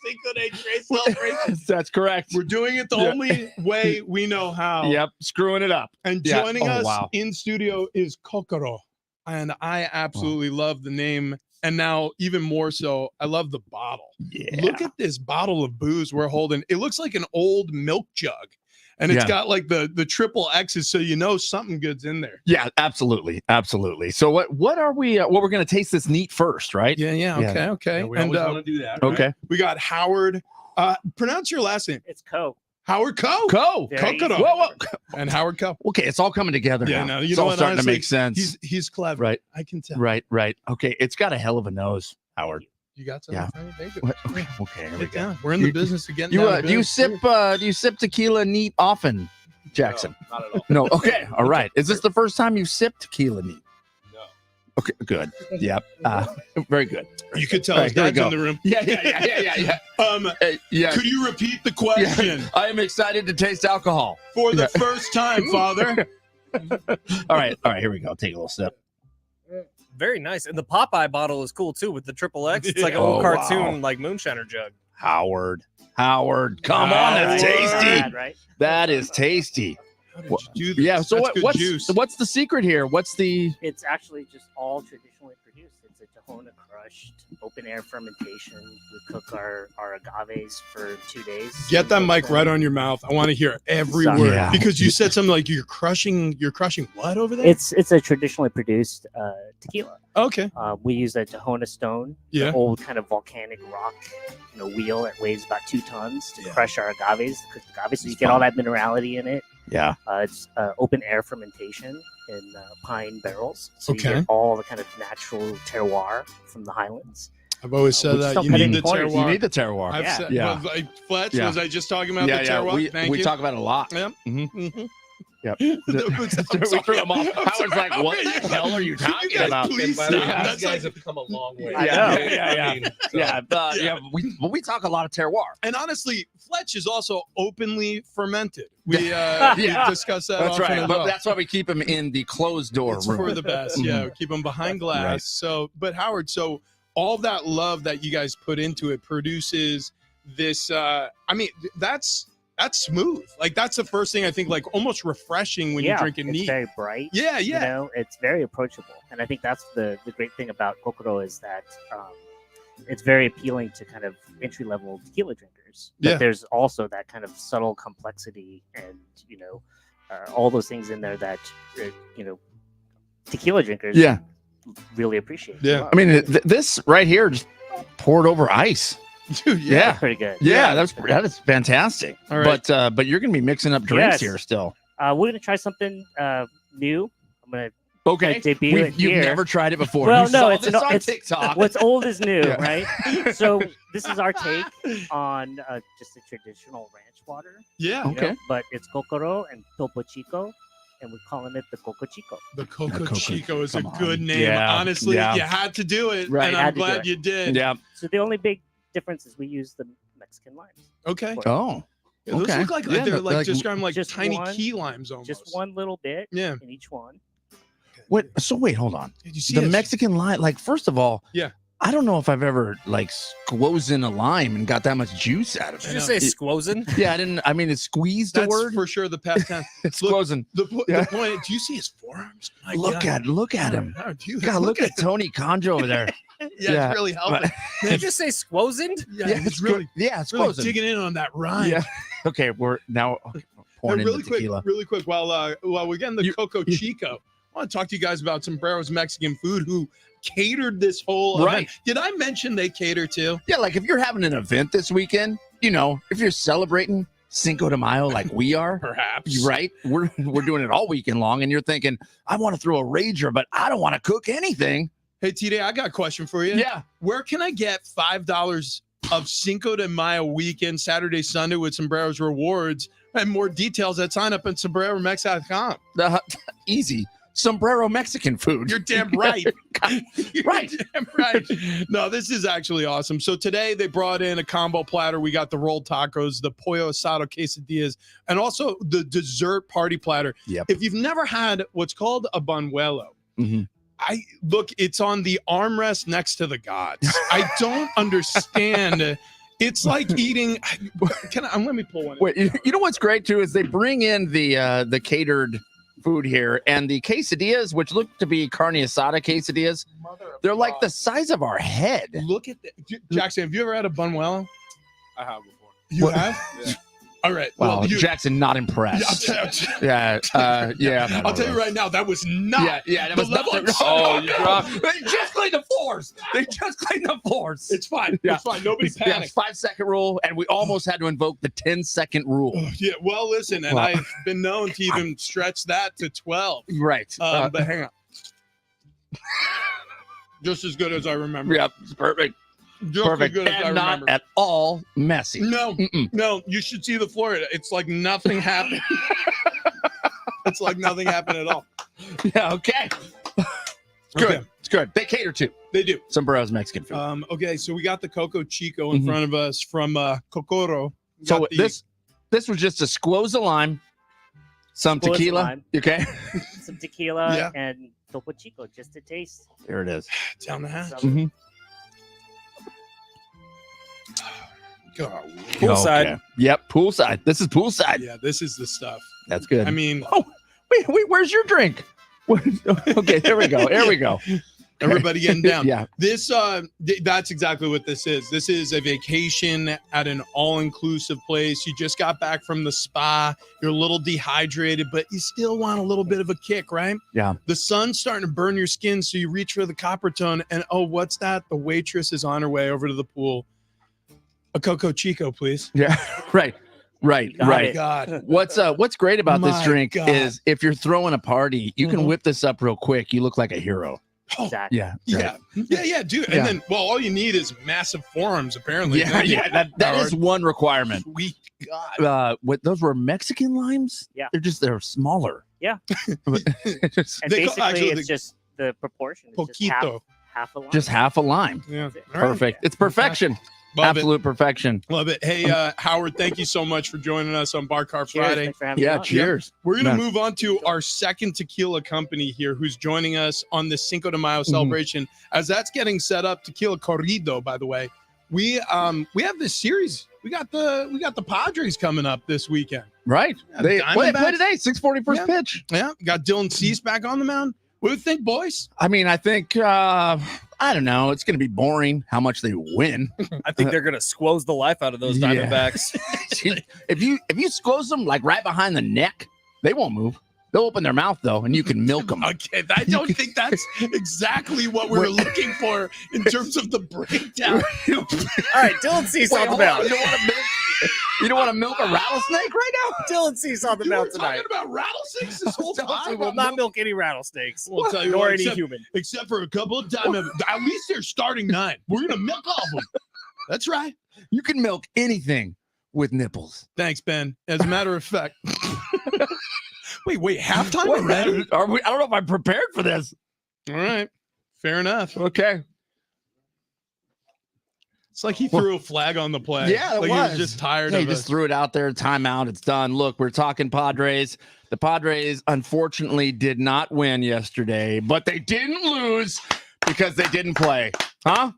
Cinco de Tres celebration. That's correct. We're doing it the only way we know how. Yep, screwing it up. And joining us in studio is Kokoro. And I absolutely love the name. And now, even more so, I love the bottle. Yeah. Look at this bottle of booze we're holding. It looks like an old milk jug. And it's got like the triple X's, so you know something good's in there. Yeah, absolutely. So what are we? We're going to taste this neat first, right? Yeah. Okay. Yeah, we always want to do that. Okay. Right? We got Howard. Pronounce your last name. It's Coe. Howard Coe. Yeah, Whoa. And Howard Coe. Okay, it's all coming together. Yeah, now. no, you it's know all what, starting honestly, to make sense. He's clever. Right. I can tell. Right. Okay, it's got a hell of a nose, Howard. You got something? Yeah. Okay, here we Get go. down. We're in the business again. Do you sip tequila neat often, Jackson? No, not at all. No. Okay. All right. Is this the first time you've sipped tequila neat? No. Okay. Good. Yep. Very good. You could tell All his right, here we dad's in go. the room. Yeah. Yeah. Could you repeat the question? I am excited to taste alcohol For the first time, Father. All right. Here we go. Take a little sip. Very nice. And the Popeye bottle is cool too with the triple X. It's like a Oh, little wow. cartoon, like moonshiner jug. Howard, come on, that's tasty. Right? That is tasty. How did you do this? Yeah. So That's good juice. what's the secret here? What's the It's actually just all traditionally produced. It's a Tahona crushed, open air fermentation. We cook our agaves for 2 days. Get that and mic cook right them. on your mouth. I want to hear every Sorry. word Yeah. because you said something like you're crushing what over there? It's a traditionally produced tequila. Okay. We use a Tahona stone, Yeah. an old kind of volcanic rock, wheel that weighs about 2 tons to crush our agaves, to cook the agaves, so you get all that minerality in it. Yeah. It's open air fermentation in pine barrels, so Okay. you get all the kind of natural terroir from the highlands. I've always said We that still you cut need in the corners. terroir. You need the terroir. I've Yeah. said, Yeah. Fletch, Yeah. was I just talking about the terroir? Thank we you. talk about it a lot. Yeah. Mhm. Yep. I'm We sorry. threw him off. I'm I was like, sorry. "What the hell are you Can talking guys about?" please By the way, stop? these That's guys like- have come a long way. I know. Yeah. mean, so- Yeah. We talk a lot of terroir. And honestly, Fletch is also openly fermented. We Yeah. discussed that. That's often right. as But well. that's why we keep him in the closed door It's room. for the best. Yeah, keep them behind glass. Right. So, but Howard, so all that love that you guys put into it produces this. I mean, that's smooth. Like that's the first thing I think, like almost refreshing when you're drinking it's neat. very bright. Yeah, yeah. It's very approachable, and I think that's the great thing about Kokoro is that it's very appealing to kind of entry level tequila drinkers. But Yeah. there's also that kind of subtle complexity, and all those things in there that tequila drinkers Yeah. really appreciate. Yeah. I mean, this right here just poured over ice. Dude, Yeah. Pretty good. Yeah, that is fantastic. All right. But you're gonna be mixing up drinks Yes. here still. We're gonna try something new. I'm gonna Okay. debut it You've here. never tried it before. Well, You no, saw it's this an- on it's- TikTok. What's old is new, Yeah. right? So this is our take on just a traditional ranch water. Yeah. Okay. But it's Kokoro and Topo Chico, and we're calling it the Coco Chico. The Coco Coco- Chico is a come on. good name. Yeah, Honestly, yeah. you had to do it, Right. and Had I'm to do glad it. you did. Yeah. So the only big difference is we use the Mexican limes. Okay. Oh. Yeah, those Okay. look like Yeah, they're they're like like- describe them like just tiny one- key limes almost. Just one little bit Yeah. in each one. Wait. So wait. Hold on. Did you see The it? Mexican lime. Like, first of all. Yeah. I don't know if I've ever like squozen in a lime and got that much juice out of Did you it. just say squozen? Yeah, I didn't. I mean, it's squeezed the That's word. for sure the past tense. It's Look, squozen. The Yeah. point. Do you see his forearms? My Look God. at him. How do you- God, look at Tony Conjo over there. Yeah, Yeah. it's really helping. Did you just say squozened? Yeah, Yeah, it's really, it's really squozen. digging in on that rhyme. Yeah. Okay, we're now pouring And in the tequila. really quick, while we're getting the Coco Chico, I want to talk to you guys about Sombrero's Mexican Food, who catered this whole Right. event. Did I mention they cater too? Yeah, like if you're having an event this weekend, if you're celebrating Cinco de Mayo like we are, Perhaps. right? We're doing it all weekend long, and you're thinking, I want to throw a rager, but I don't want to cook anything. Hey, TD, I got a question for you. Yeah. Where can I get $5 of Cinco de Mayo weekend, Saturday, Sunday with Sombrero's rewards, and more details at sign up at sombreromex.com? Easy. Sombrero Mexican food. You're damn right. You're Right. damn right. No, this is actually awesome. So today they brought in a combo platter. We got the rolled tacos, the pollo asado quesadillas, and also the dessert party platter. Yep. If you've never had what's called a buñuelo, Mhm. it's on the armrest next to the gods. I don't understand. It's like eating. Let me pull one. Wait, you know what's great too is they bring in the catered food here, and the quesadillas, which look to be carne asada quesadillas, they're like the size of our head. Look at that. Jackson, have you ever had a buñuelo? I have before. You have? Yeah. All right. Wow, Well, Jackson not impressed. yeah, Yeah. I'll tell you right now, that was not. Yeah, that the was level not. of- Oh, you dropped. They just cleaned the floors. It's fine. Yeah. It's fine. Nobody Yeah, panic. 5-second rule, and we almost had to invoke the 10-second rule. Yeah. Well, listen, and Wow. I've been known to even stretch that to 12. Right. But hang on. Just as good as I remember. Yeah, it's perfect. Just Perfect. as good as I And not remember. at all messy. No, Mm-mm. no, you should see the floor. It's like nothing happened. It's like nothing happened at all. Yeah, okay. It's good. Okay. It's good. They cater to They do. Sombrero's Mexican food. Okay, so we got the Coco Chico in Mhm. front of us from Kokoro. We So got the- this was just a squoze of lime, some Squoze of tequila. lime. Okay. Some tequila Yeah. and Topo Chico just to taste. There it is. down the hatch. Some- Mhm. God. Poolside. Okay. Yep, poolside. This is poolside. Yeah, this is the stuff. That's good. I mean, oh, wait, where's your drink? Okay, there we go. There we go. everybody getting down. Yeah. This that's exactly what this is. This is a vacation at an all-inclusive place. You just got back from the spa. You're a little dehydrated, but you still want a little bit of a kick, right? Yeah. The sun's starting to burn your skin, so you reach for the copper tone, and oh, what's that? The waitress is on her way over to the pool. A Coco Chico, please. Yeah. Right. My God. What's great about this My drink God. is if you're throwing a party, you can whip this up real quick. You look like a hero. Oh, Exactly. Yeah. yeah, dude. Yeah. And then, well, all you need is massive forearms, apparently. Yeah. That is one requirement. Sweet God. What those were Mexican limes? Yeah. They're smaller. Yeah. Just, And They call- basically, actually, it's just the proportion. It's just Poquito. half a line. just half a lime. Yeah. That's it. All right. Perfect. It's perfection. Love Absolute perfection. it. Love it. Hey, Howard, thank you so much for joining us on Bar Car Cheers. Friday. Thanks for having me Yeah. on. Cheers. We're going to Man. move on to our second tequila company here who's joining us on the Cinco de Mayo Mm-hmm. celebration. As that's getting set up, Tequila Corrido, by the way, we have this series. We got the Padres coming up this weekend. Right. Yeah, They play Diamondbacks. today. 6:40 first Yeah. pitch. Yeah, got Dylan Cease back on the mound. What do you think, boys? I mean, I think I don't know. It's going to be boring how much they win. I think they're gonna squoze the life out of those Yeah. Diamondbacks. if you squoze them like right behind the neck, they won't move. They'll open their mouth though, and you can milk them. Okay, I don't think that's exactly what we were looking for in terms of the breakdown. All right, Dylan Cease on the hold on. mound. You don't want to milk a rattlesnake right now? Dylan Cease on the You were mound talking tonight. about rattlesnakes this whole Dylan time. Cease will not milk any rattlesnakes, We'll tell you nor what, any except- human. Except for a couple of times. At least they're starting 9. We're gonna milk all of them. That's right. You can milk anything with nipples. Thanks, Ben. As a matter of fact. Wait, halftime Wait, already? I don't know if I'm prepared for this. All right. Fair enough. Okay. It's like he threw a flag on the play. Yeah, it like was. He was just tired Yeah, of he just it. threw it out there. Timeout. It's done. Look, we're talking Padres. The Padres, unfortunately, did not win yesterday, but they didn't lose because they didn't play. Huh?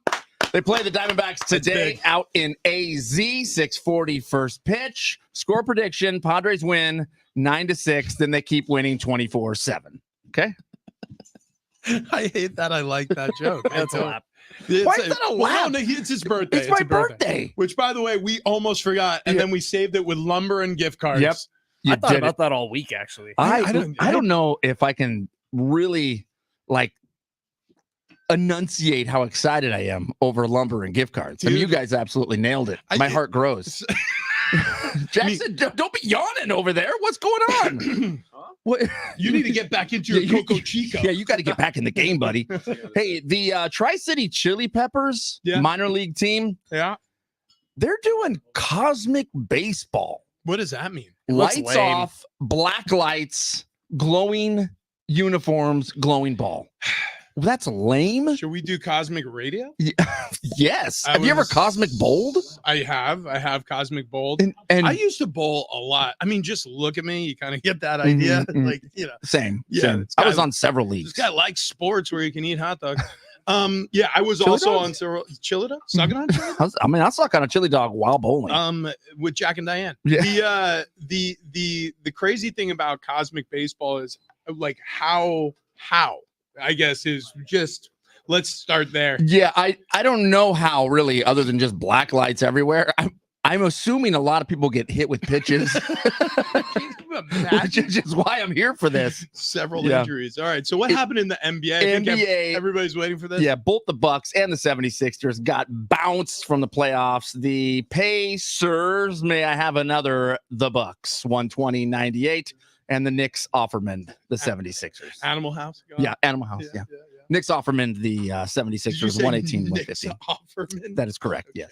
They play the Diamondbacks today big. out in AZ. 6:40 first pitch. Score prediction: Padres win 9-6. Then they keep winning 24-7. Okay. I hate that. I like that joke. That's a don't. lap. It's Why is that a well, laugh? no, it's his birthday. It's my a birthday. Which, by the way, we almost forgot, and Yeah. then we saved it with lumber and gift cards. Yep. You I thought did about it. that all week, actually. I don't- I don't know if I can really like enunciate how excited I am over lumber and gift cards. I mean, you Dude. guys absolutely nailed it. My heart grows. Jackson, don't be yawning over there. What's going on? What? You need to get back into your Yeah, you- Coco Chico. Yeah, you got to get back in the game, buddy. Hey, the Tri-City Chili Peppers Yeah. minor league team, Yeah. they're doing cosmic baseball. What does that mean? looks Lights lame. off, black lights, glowing uniforms, glowing ball. Well, that's lame. Should we do Cosmic Radio? Yes. I Have you ever was- cosmic bowled? I have Cosmic Bold. And I used to bowl a lot. I mean, just look at me. You kind of get that idea. mhm. Like, you know, same. Yeah, Same. this I was guy- on several this leagues. guy likes sports where you can eat hot dogs. Yeah, I was Chili also dogs? on several chili dogs. Sucking on chili dogs? I suck on a chili dog while bowling. With Jack and Diane. Yeah. The crazy thing about Cosmic Baseball is like how I guess is just let's start there. Yeah, I don't know how really, other than just black lights everywhere. I'm assuming a lot of people get hit with pitches, which is why I'm here for this. Several Yeah. injuries. All right. So what happened in the NBA? I think NBA, everybody's waiting for this. yeah, both the Bucks and the 76ers got bounced from the playoffs. The Pacers, may I have another, the Bucks, 120-98, and the Knicks Offerman, the 76ers. Animal House. Go on. Yeah, Animal House, yeah. Knicks Offerman, the Did you 76ers, say 118, Knicks 115. Offerman? That is correct, Okay. yes.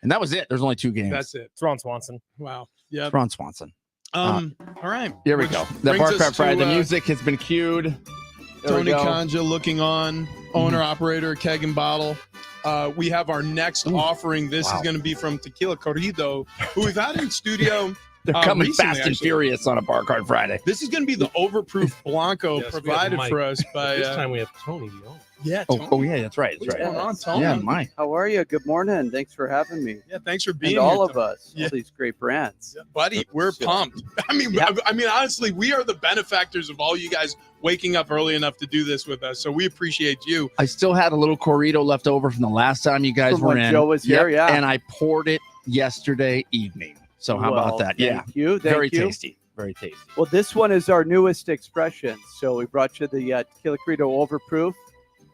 And that was it. There's only 2 games. That's it. It's Ron Swanson. Wow. Yeah. Ron Swanson. All right. Here we Which go. The brings Bar us Craft Friday. to, The music has been cued. There we Tony go. Kanja looking on, owner, operator, Keg and Bottle. We have our next offering. This is Wow. going to be from Tequila Corrido, who we've had in studio They're coming recently, fast and actually. furious on a Bar Card Friday. This is going to be the overproof Blanco Yes, we have provided Mike. for us by. This time we have Tony, the owner. Yeah. Tony. Oh, yeah, that's right. What's That's right. going on, Tony? Yeah, Mike. How are you? Good morning. Thanks for having me. Yeah, thanks for being And all here, of Tony. us, Yeah. all these great brands. Yeah, buddy, we're So- pumped. I mean, Yeah. honestly, we are the benefactors of all you guys waking up early enough to do this with us. So we appreciate you. I still had a little corrido left over from the last time you guys From were when in. Joe was here, yeah. And I poured it yesterday evening. So how about Well, that? Yeah. Thank you. Thank Very you. tasty. Very tasty. Well, this one is our newest expression. So we brought you the Tequila Corrido Overproof.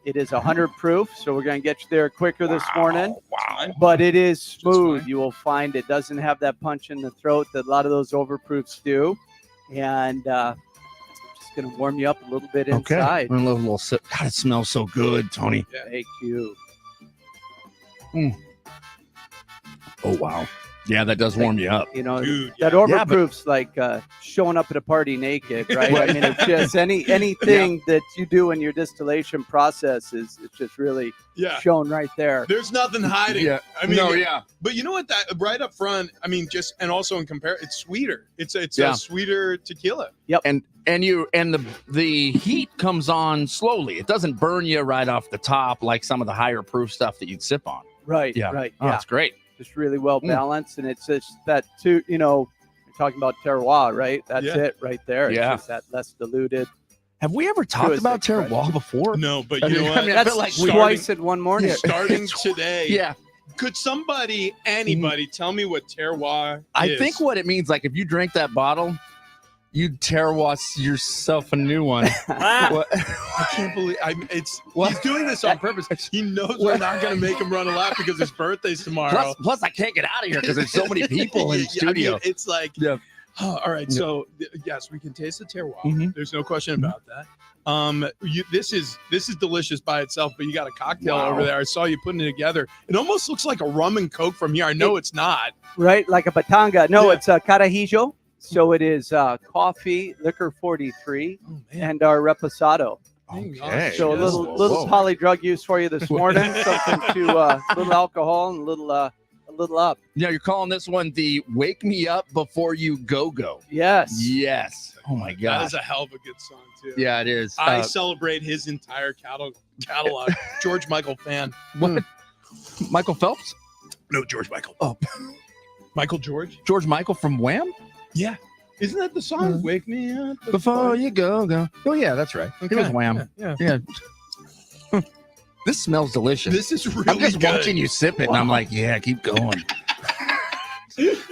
It is 100 proof, so we're going to get you there quicker this morning. Wow. But it is smooth. fine. You will find it doesn't have that punch in the throat that a lot of those overproofs do. And just going to warm you up a little bit Okay. inside. A little sip. God, it smells so good, Tony. Thank you. Oh, wow. Yeah, that does warm you up. You know, Dude, that yeah. overproof's like showing up at a party naked, right? I mean, it's just anything that you do in your distillation process is it's just really Yeah. shown right there. There's nothing hiding. Yeah. I mean, yeah. but you know what? That right up front, I mean, just and also in compare, it's sweeter. It's Yeah. a sweeter tequila. And the heat comes on slowly. It doesn't burn you right off the top like some of the higher proof stuff that you'd sip on. Right, Yeah. right, Oh, yeah. that's great. Just really well balanced, and it's just that too. You know, you're talking about terroir, right? That's Yeah. it right there. It's Yeah. just that less diluted. Have we ever talked Truest about expression. terroir before? No, but I you know mean- what? I mean, I That's feel like starting- twice in one morning. Starting today. Yeah. Could somebody, anybody, tell me what terroir I is? think what it means, like if you drink that bottle, you'd terroir yourself a new one. What- I can't believe it's. What? He's doing this on purpose. He knows we're not going to make him run a lap because his birthday's tomorrow. plus, I can't get out of here because there's so many people in the Yeah, I mean, studio. it's like, Yeah. all right. Yeah. So yes, we can taste the terroir. Mhm. There's no question about that. This is delicious by itself, but you got a cocktail Wow. over there. I saw you putting it together. It almost looks like a rum and coke from here. I know it's not. Right, like a batanga. No, Yeah. it's a carajijo. So it is coffee, liquor 43, Oh and our reposado. Okay. So a Yes. little Whoa. poly drug use for you this morning. Something to little alcohol and a little up. Yeah, you're calling this one the "Wake Me Up Before You Go Go." Yes. Yes. Oh my That God. is a hell of a good song too. Yeah, it is. I celebrate his entire catalog. George Michael fan. What? Michael Phelps? No, George Michael. Oh. Michael George. George Michael from Wham? Yeah. Isn't that the song? Wake me up Before you go. Oh yeah, that's right. It was Wham. Yeah. Yeah. This smells delicious. This is really I'm just good. watching you sip it, and I'm like, yeah, keep going.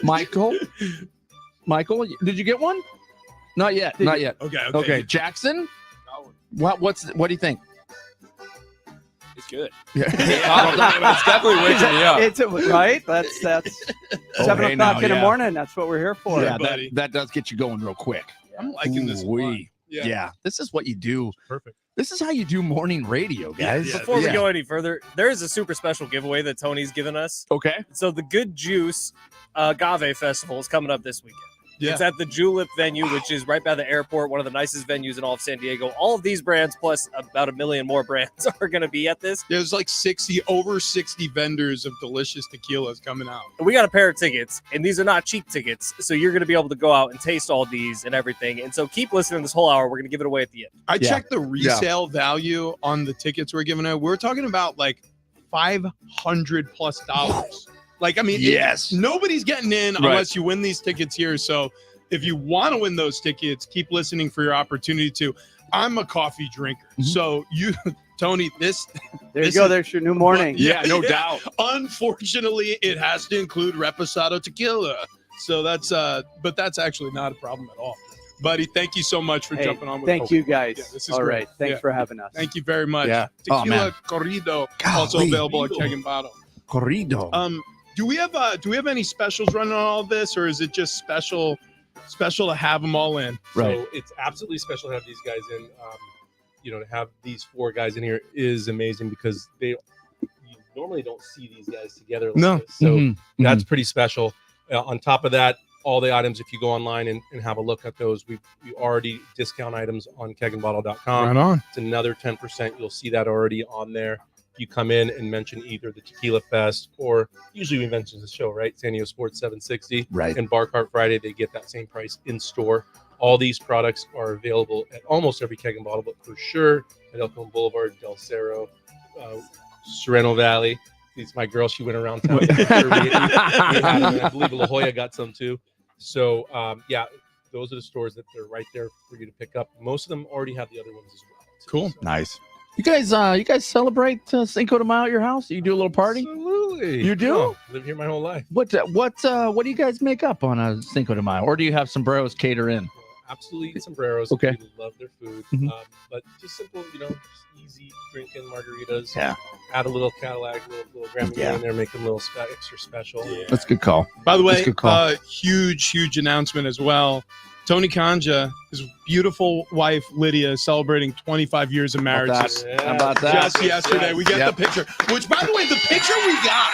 Michael, did you get one? Not yet. Not yet. Okay. Okay, Jackson. What do you think? It's good. Yeah. It's definitely waking me up. It's right. That's 7 Okay, o'clock now, in the yeah. morning. That's what we're here for. Yeah, buddy. that does get you going real quick. I'm liking this a lot. Ooh-wee. Yeah, this is what you do. Perfect. This is how you do morning radio, guys. Yeah. Before we Yeah. go any further, there is a super special giveaway that Tony's given us. Okay. So the Good Juice Agave Festival is coming up this weekend. Yeah. It's at the Julep venue, which is right by the airport, one of the nicest venues in all of San Diego. All of these brands, plus about 1 million more brands, are going to be at this. There's like over 60 vendors of delicious tequilas coming out. We got a pair of tickets, and these are not cheap tickets. So you're going to be able to go out and taste all these and everything. And so keep listening this whole hour. We're going to give it away at the end. I Yeah. checked the resale value on the tickets we're giving out. We're talking about like $500+. Like, I mean, Yes. nobody's getting in Right. unless you win these tickets here. So if you want to win those tickets, keep listening for your opportunity to. I'm a coffee drinker. Mhm. So you, Tony, There you This go. is- There's your new morning. Yeah, no doubt. Unfortunately, it has to include reposado tequila. So but that's actually not a problem at all. Buddy, thank you so much for Hey, jumping on with Thank us. you, guys. Yeah, this is All great. right. Thanks Yeah. for having us. Thank you very much. Yeah. Oh, Tequila man. Corrido, also Golly. available at Keg and Bottle. Corrido. Do we have any specials running on all this, or is it just special to have them all in? Right. So it's absolutely special to have these guys in. To have these 4 guys in here is amazing because you normally don't see these guys together like No. this. So Mhm. that's pretty special. On top of that, all the items, if you go online and have a look at those, we already discount items on kegandbottle.com. on. It's another 10%. You'll see that already on there. you come in and mention either the Tequila Fest or usually we mention the show, right? San Diego Sports 760. Right. And Bar Cart Friday, they get that same price in store. All these products are available at almost every keg and bottle, but for sure at El Cajon Boulevard, Del Cerro, Sereno Valley. It's my girl. She went around town. We had them, and I believe La Jolla got some too. So, yeah, those are the stores that they're right there for you to pick up. Most of them already have the other ones as well. Too. Cool. So, Nice. You guys celebrate Cinco de Mayo at your house? You do a little party? absolutely. You do? Oh, live here my whole life. What do you guys make up on a Cinco de Mayo, or do you have sombreros cater in? Absolutely sombreros. Okay. We love their food. Mhm. But just simple, just easy drinking margaritas. Yeah. Add a little Cadillac, little Grammy in there, make them a little extra special. Yeah. That's a good call. By the That's way, a good call. huge announcement as well. Tony Kanja, his beautiful wife Lydia, is celebrating 25 years of marriage. How about that? Just yesterday, we get Yep. the picture. Which, by the way, the picture we got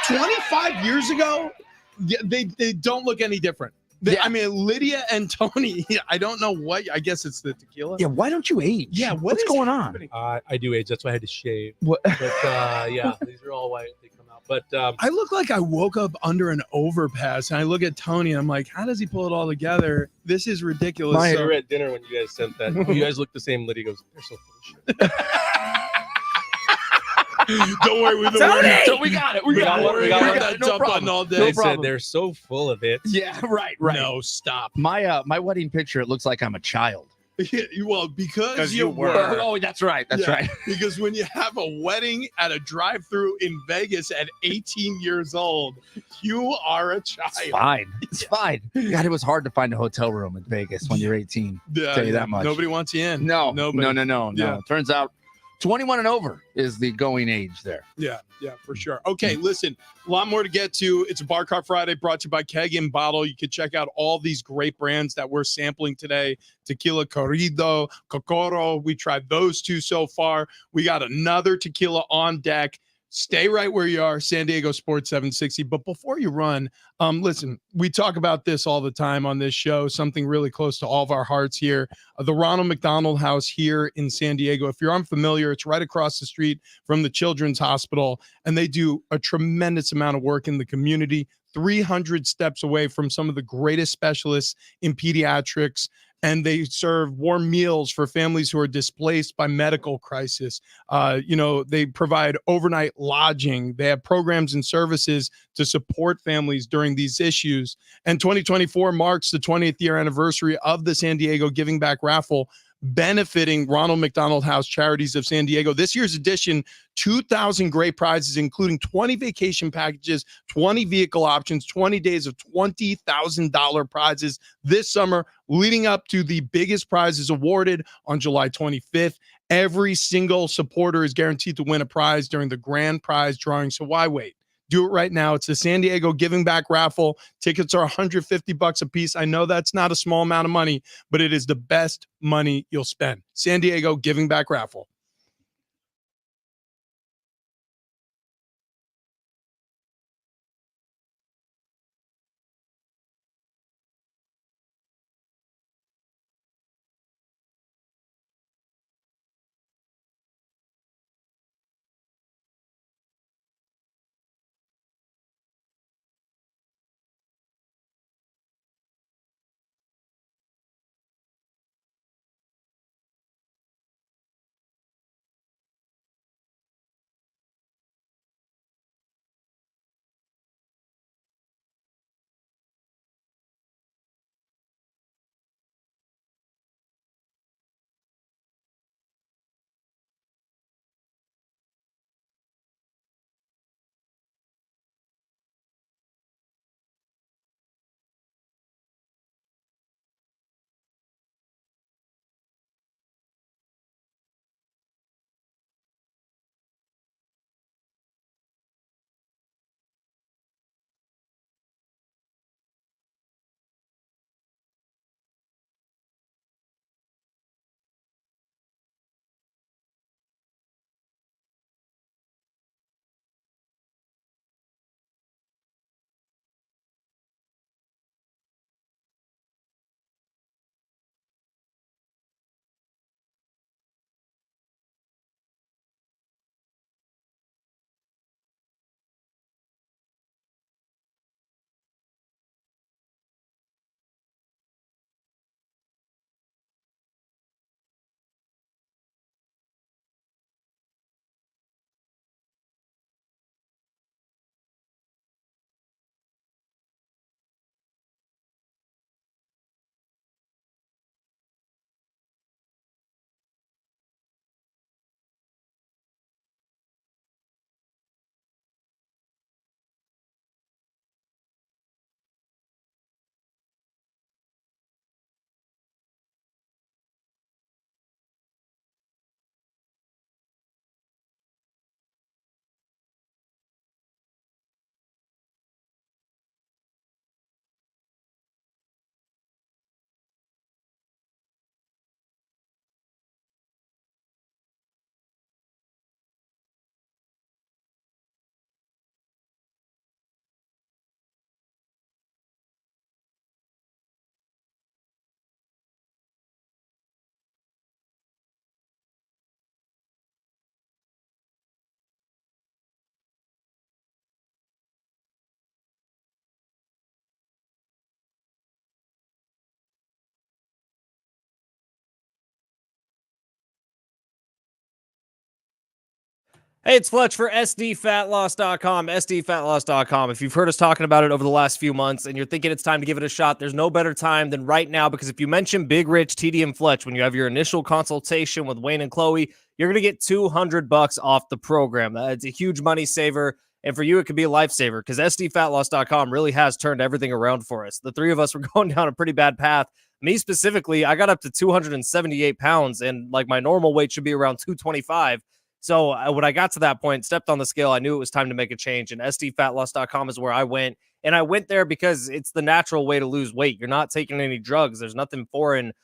25 years ago, they don't look any different. Yeah. I mean, Lydia and Tony. I don't know what. I guess it's the tequila. Yeah, why don't you age? Yeah, what's is going happening? I do age. That's why I had to shave. What? But yeah, these are all white. They come out. But I look like I woke up under an overpass, and I look at Tony. I'm like, how does he pull it all together? This is ridiculous. we So- were at dinner when you guys sent that. You guys look the same. Lydia goes, they're so full of shit. Don't worry, we've been Tony! working. So we got it. We got it. We got one. that No jump problem. button all No day. They problem. said they're so full of it. Yeah, right. No, stop. My wedding picture, it looks like I'm a child. Well, because 'Cause you you were. were. Oh, that's right. That's Yeah, right. Because when you have a wedding at a drive-through in Vegas at 18 years old, you are a child. It's fine. It's fine. God, it was hard to find a hotel room in Vegas when you're 18. Yeah, Tell you that much. Nobody wants you in. No, Nobody. no. Yeah. Turns out 21 and over is the going age there. Yeah, for sure. Okay, listen, a lot more to get to. It's a Bar Cart Friday brought to you by Keg and Bottle. You can check out all these great brands that we're sampling today. Tequila Corrido, Cocoro. We tried those two so far. We got another tequila on deck. Stay right where you are, San Diego Sports 760. But before you run, listen, we talk about this all the time on this show, something really close to all of our hearts here. The Ronald McDonald House here in San Diego. If you're unfamiliar, it's right across the street from the Children's Hospital, and they do a tremendous amount of work in the community, 300 steps away from some of the greatest specialists in pediatrics. And they serve warm meals for families who are displaced by medical crisis. They provide overnight lodging. They have programs and services to support families during these issues. And 2024 marks the 20th year anniversary of the San Diego Giving Back Raffle, benefiting Ronald McDonald House Charities of San Diego. This year's edition, 2,000 great prizes, including 20 vacation packages, 20 vehicle options, 20 days of $20,000 prizes this summer, leading up to the biggest prizes awarded on July 25th. Every single supporter is guaranteed to win a prize during the grand prize drawing. So why wait? Do it right now. It's the San Diego Giving Back Raffle. Tickets are $150 a piece. I know that's not a small amount of money, but it is the best money you'll spend. San Diego Giving Back Raffle. Hey, it's Fletch for SDFatLoss.com, SDFatLoss.com. If you've heard us talking about it over the last few months and you're thinking it's time to give it a shot, there's no better time than right now, because if you mention Big Rich, TD, and Fletch when you have your initial consultation with Wayne and Chloe, you're going to get $200 off the program. It's a huge money saver, and for you, it could be a lifesaver, because SDFatLoss.com really has turned everything around for us. The three of us were going down a pretty bad path. Me specifically, I got up to 278 pounds, and like my normal weight should be around 225. So when I got to that point, stepped on the scale, I knew it was time to make a change. And SDFatLoss.com is where I went. And I went there because it's the natural way to lose weight. You're not taking any drugs. There's nothing foreign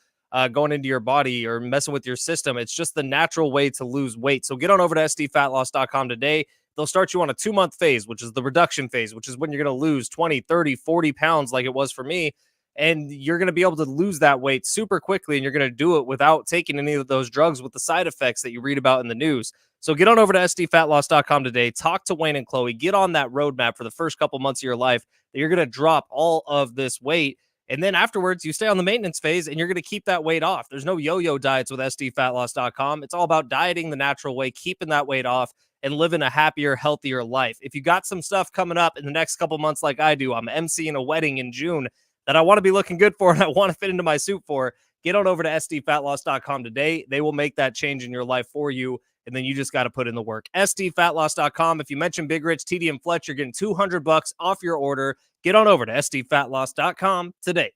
going into your body or messing with your system. It's just the natural way to lose weight. So get on over to SDFatLoss.com today. They'll start you on a 2-month phase, which is the reduction phase, which is when you're going to lose 20, 30, 40 pounds like it was for me. And you're going to be able to lose that weight super quickly. And you're going to do it without taking any of those drugs with the side effects that you read about in the news. So get on over to SDFatLoss.com today. Talk to Wayne and Chloe. Get on that roadmap for the first couple months of your life that you're going to drop all of this weight. And then afterwards, you stay on the maintenance phase and you're going to keep that weight off. There's no yo-yo diets with SDFatLoss.com. It's all about dieting the natural way, keeping that weight off, and living a happier, healthier life. If you got some stuff coming up in the next couple months like I do, I'm emceeing a wedding in June that I want to be looking good for and I want to fit into my suit for, get on over to SDFatLoss.com today. They will make that change in your life for you. And then you just got to put in the work. SDFatLoss.com. If you mention Big Rich, TD, and Fletch, you're getting $200 off your order. Get on over to SDFatLoss.com today.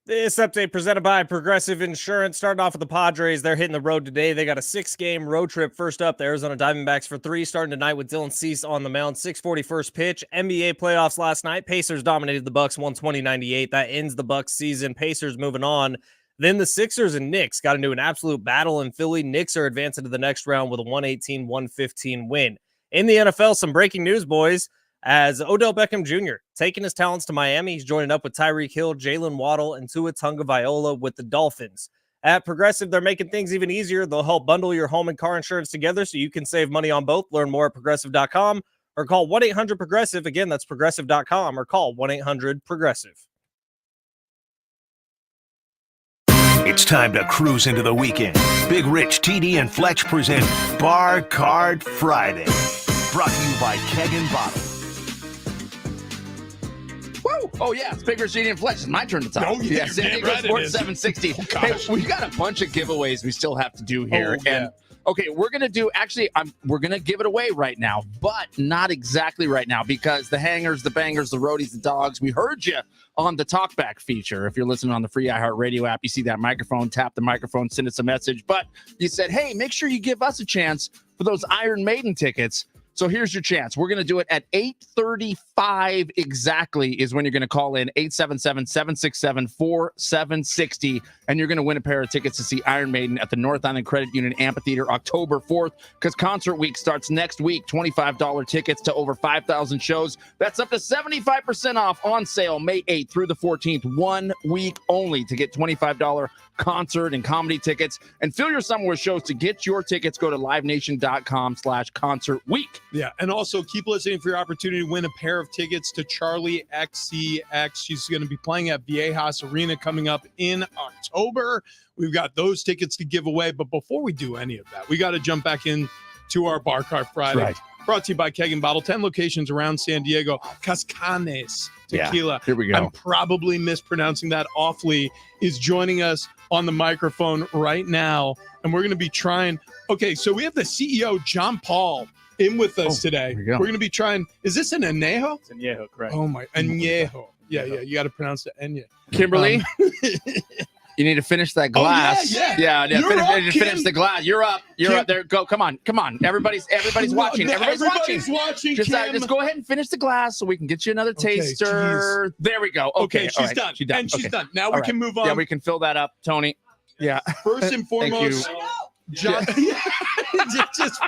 This update presented by Progressive Insurance. Starting off with the Padres. They're hitting the road today. They got a 6-game road trip. First up, the Arizona Diamondbacks for 3, starting tonight with Dylan Cease on the mound. 6:40 first pitch. NBA playoffs last night. Pacers dominated the Bucks 120-98. That ends the Bucks season. Pacers moving on. Then the Sixers and Knicks got into an absolute battle in Philly. Knicks are advancing to the next round with a 118-115 win. In the NFL, some breaking news, boys. as Odell Beckham Jr. taking his talents to Miami. He's joining up with Tyreek Hill, Jalen Waddle, and Tua Tagovailoa with the Dolphins. At Progressive, they're making things even easier. They'll help bundle your home and car insurance together so you can save money on both. Learn more at Progressive.com or call 1-800-PROGRESSIVE. Again, that's Progressive.com or call 1-800-PROGRESSIVE. It's time to cruise into the weekend. Big Rich, TD, and Fletch present Bar Card Friday. Brought to you by Keg and Bottle. Woo! Oh, yeah. It's Big Rich, TD, and Fletch. It's my turn to talk. Oh, yeah, San damn Diego right it Sports is. 760. Hey, we got a bunch of giveaways we still have to do here. Oh, yeah. And okay, we're gonna do. Actually, we're gonna give it away right now, but not exactly right now because the hangers, the bangers, the roadies, the dogs. We heard you on the talkback feature. If you're listening on the free iHeartRadio app, you see that microphone. Tap the microphone, send us a message. But you said, hey, make sure you give us a chance for those Iron Maiden tickets. So here's your chance. We're going to do it at 8:35 exactly is when you're going to call in 877-767-4760, and you're going to win a pair of tickets to see Iron Maiden at the North Island Credit Union Amphitheater October 4th, because Concert Week starts next week. $25 tickets to over 5,000 shows. That's up to 75% off on sale May 8th through the 14th. 1 week only to get $25 concert and comedy tickets. And fill your summer with shows. To get your tickets, go to livenation.com/concert week. Yeah, and also keep listening for your opportunity to win a pair of tickets to Charlie XCX. She's going to be playing at Viejas Arena coming up in October. We've got those tickets to give away. But before we do any of that, we got to jump back in to our Bar Cart Friday. Right. Brought to you by Keg and Bottle. 10 locations around San Diego. Cascanes Tequila. Here we go. I'm probably mispronouncing that awfully. Is joining us on the microphone right now. And we're going to be trying. Okay, so we have the CEO, John Paul, in with us today. here we go. We're going to be trying. Is this an añejo? It's Añejo, correct. Oh, my. Añejo. Yeah. You got to pronounce the enya. Kimberly, you need to finish that glass. yeah. You're up, Finish Kim. the glass. You're up. You're Kim. up there. Go. Come on. Everybody's watching. Everybody's watching. Just Kim. go ahead and finish the glass so we can get you another Okay, taster. There we go. Okay, all she's done. She's done. And she's Okay. done. Now All we right. can move on. Yeah, we can fill that up, Tony. Yeah. First and Thank foremost, you. John, just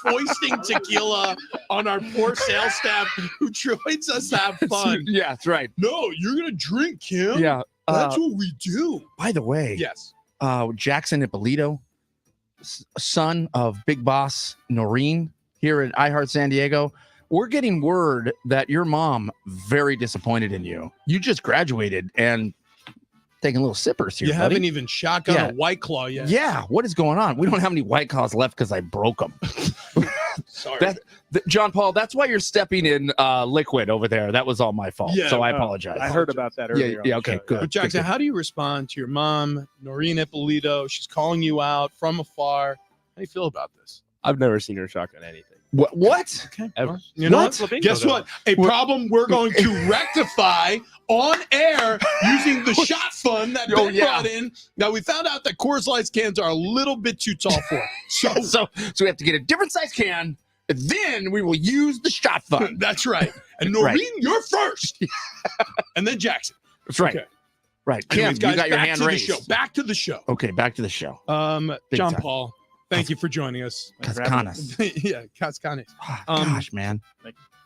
foisting tequila on our poor sales staff who joins us to have fun. Yeah, that's right. No, you're gonna drink, Kim. Yeah. That's what we do. By the way, Yes. Jackson Ippolito, son of Big Boss Noreen here at iHeart San Diego. We're getting word that your mom very disappointed in you. You just graduated and taking little sippers here. You buddy. haven't even shotgun a White Claw yet. Yeah, what is going on? We don't have any White Claws left because I broke them. Sorry. John Paul, that's why you're stepping in liquid over there. That was all my fault. Yeah, so I apologize. I heard about that earlier. Yeah, okay, good. But Jackson, how do you respond to your mom, Noreen Ippolito? She's calling you out from afar. How do you feel about this? I've never seen her shotgun anything. What? Okay. Ever. You know What? what? Guess what? A problem we're going to rectify on air using the shot fun that Ben brought in. Now, we found out that Coors Light cans are a little bit too tall for it. So we have to get a different size can. Then we will use the shot fun. That's right. And Noreen, you're first. And then Jackson. That's right. Okay. Right. Kim, Anyways, guys, you got your back hand to raised. the show. Back to the show. Okay, back to the show. Big John time. Paul, thank you for joining us. Cascanas. Yeah, Cascanes. Gosh, man.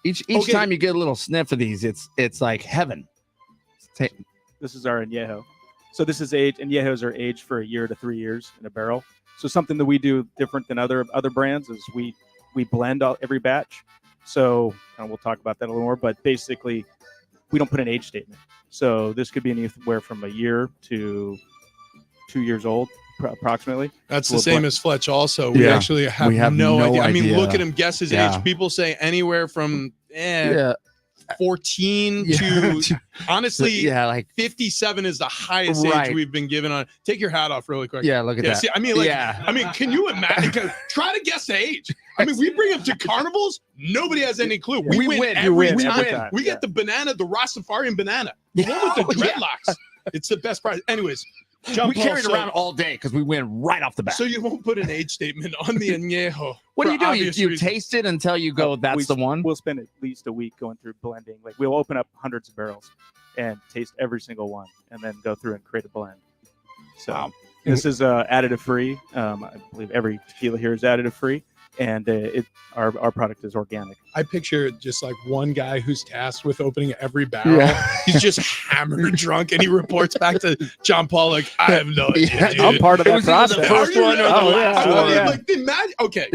Each time you get a little sniff of these, it's like heaven. This is our añejo. So this is age. Añejos are aged for 1 year to 3 years in a barrel. So something that we do different than other brands is we blend every batch. So we'll talk about that a little more. But basically, we don't put an age statement. So this could be anywhere from 1 year to 2 years old, approximately. That's the same as Fletch also. We actually have no idea. I mean, look at him, guess his age. People say anywhere from 14 to honestly, like 57 is the highest age we've been given on. Take your hat off really quick. Yeah, look at that. See, I mean, can you imagine? Try to guess the age. I mean, we bring them to carnivals. Nobody has any clue. We win every time. We get the banana, the Rastafarian banana. The one with the dreadlocks. It's the best prize. Anyways, John we Paul, carry it around all day because we win right off the bat. So you won't put an age statement on the añejo. What do you do? obvious You reasons. taste it until you go, that's the one? We'll spend at least a week going through blending. Like we'll open up hundreds of barrels and taste every single one and then go through and create a blend. So this is additive free. I believe every tequila here is additive free. and our product is organic. I picture just like one guy who's tasked with opening every barrel. He's just hammered drunk, and he reports back to John Paul like, "I have no idea. Dude. I'm part of that was either process. the first one or the last Oh, one. yeah. Like okay.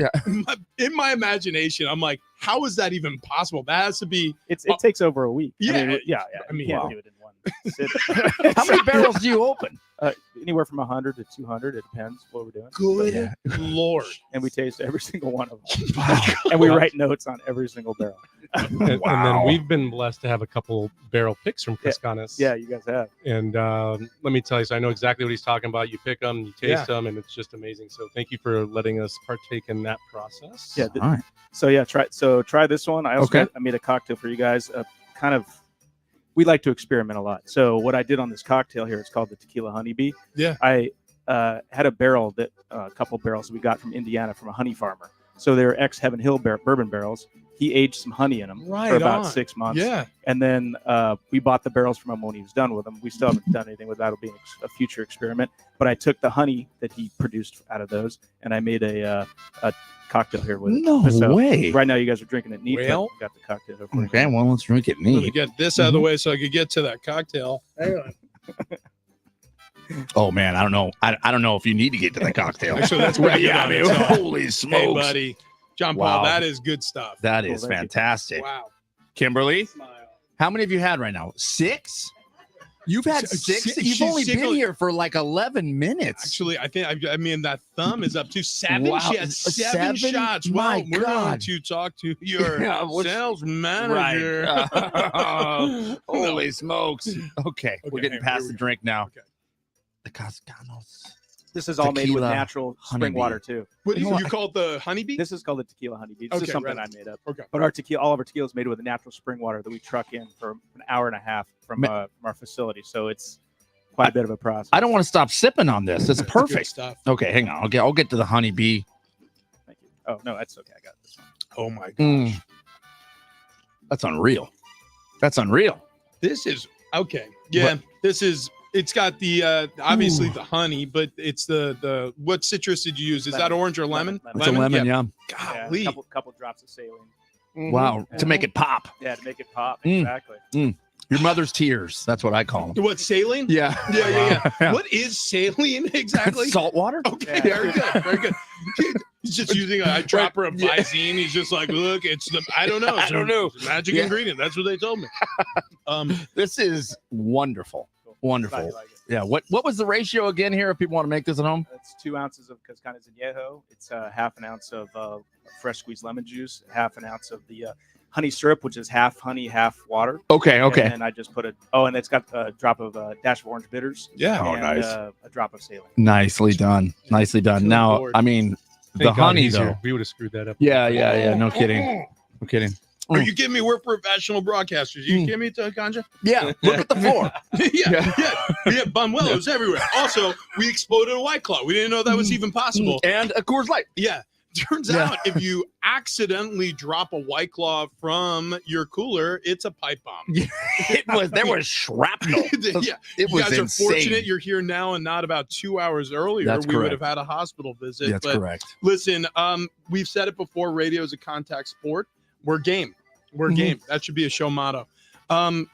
In my imagination, I'm like, how is that even possible? That has to be. It takes over a week. Yeah. I mean, yeah. I mean, you can't wow. do it in one sit. How many barrels do you open? Anywhere from 100 to 200. It depends what we're doing. Good Lord. And we taste every single one of them. And we write notes on every single barrel. And then we've been blessed to have a couple barrel picks from Cascanas. Yeah, you guys have. And let me tell you, so I know exactly what he's talking about. You pick them, you taste them, and it's just amazing. So thank you for letting us partake in that process. Yeah. All right. So try this one. I also Okay. I made a cocktail for you guys. We like to experiment a lot. So what I did on this cocktail here, it's called the Tequila Honeybee. Yeah. I had a barrel a couple barrels we got from Indiana from a honey farmer. So they're ex-Heaven Hill bourbon barrels. He aged some honey in them for about 6 months. Yeah. And then we bought the barrels from him when he was done with them. We still haven't done anything with that. It'll be a future experiment. But I took the honey that he produced out of those, and I made a cocktail here with it. No So way. right now, you guys are drinking it neat. Well- but got the cocktail. here for you. Okay, well, let's drink it Let me neat. get this out of the way so I could get to that cocktail. Hang on. Oh man, I don't know. I don't know if you need to get to the cocktail. Actually, that's pretty good on its own. Holy smokes. Hey, buddy. John Paul, Wow. that is good stuff. That is thank you. fantastic. Wow. Kimberly, Smile. how many have you had right now? 6? You've had S- 6? si- You've she's only been single- here for like 11 minutes. Actually, I mean, that thumb is up to 7. Wow, She had 7 7? shots. My Well, we're going God. to talk to your Yeah, what's- sales manager. Holy smokes. Okay, we're Okay, getting here past we the go. drink now. Okay. The Cascanos. This is all made with Tequila natural spring honeybee. water too. What do You you, know you call it the honeybee? This is called the Tequila Honeybee. This Okay, is something right. I made up. Okay. But all of our tequila is made with natural spring water that we truck in for an hour and a half from our facility. So it's quite a bit of a process. I don't want to stop sipping on this. It's Good perfect. stuff. Okay, hang on. I'll get to the honeybee. Thank you. Oh no, that's okay. I got this one. Oh my god. Mm. That's unreal. That's unreal. This is okay. Yeah, this is. It's got the obviously the honey, but it's the what citrus did you use? Is that Lemon. orange or lemon? Lemon. It's a lemon, Yeah. yeah. Golly. Yeah, couple drops of saline. Wow. To make it pop. Yeah, to make it pop. Mm. Exactly. Your mother's tears. That's what I call them. What, saline? Yeah. Yeah. What is saline exactly? Salt water? Okay, Yeah. very good, very good. He's just using a dropper of Yeah. Visine. He's just like, look, it's the I don't know. I don't know. It's a magic Yeah. ingredient. That's what they told me. This is wonderful. Wonderful. Glad you like it. Yeah. What was the ratio again here if people want to make this at home? It's 2 ounces of Cascanas Añejo. It's half an ounce of fresh squeezed lemon juice, half an ounce of the honey syrup, which is half honey, half water. Okay. Okay. And then I just put and it's got a drop of dash of orange bitters. Yeah. Oh, and, nice. A drop of saline. Nicely done. Nicely done. Good Now, Lord. I mean, the Thank God honey he's though. here. We would have screwed that up. Yeah. No kidding. No kidding. Are you kidding me? We're professional broadcasters. You kidding me, Kanja? Yeah. Look at the floor. yeah. We have bumwellos everywhere. Also, we exploded a White Claw. We didn't know that was even possible. And a Coors Light. Yeah. Turns Yeah. out if you accidentally drop a White Claw from your cooler, it's a pipe bomb. There was shrapnel. Yeah. It You was guys are insane. fortunate you're here now and not about 2 hours earlier. That's we would correct. have had a hospital visit. That's but correct. listen, we've said it before, radio is a contact sport. We're game. We're Mhm. game. That should be a show motto.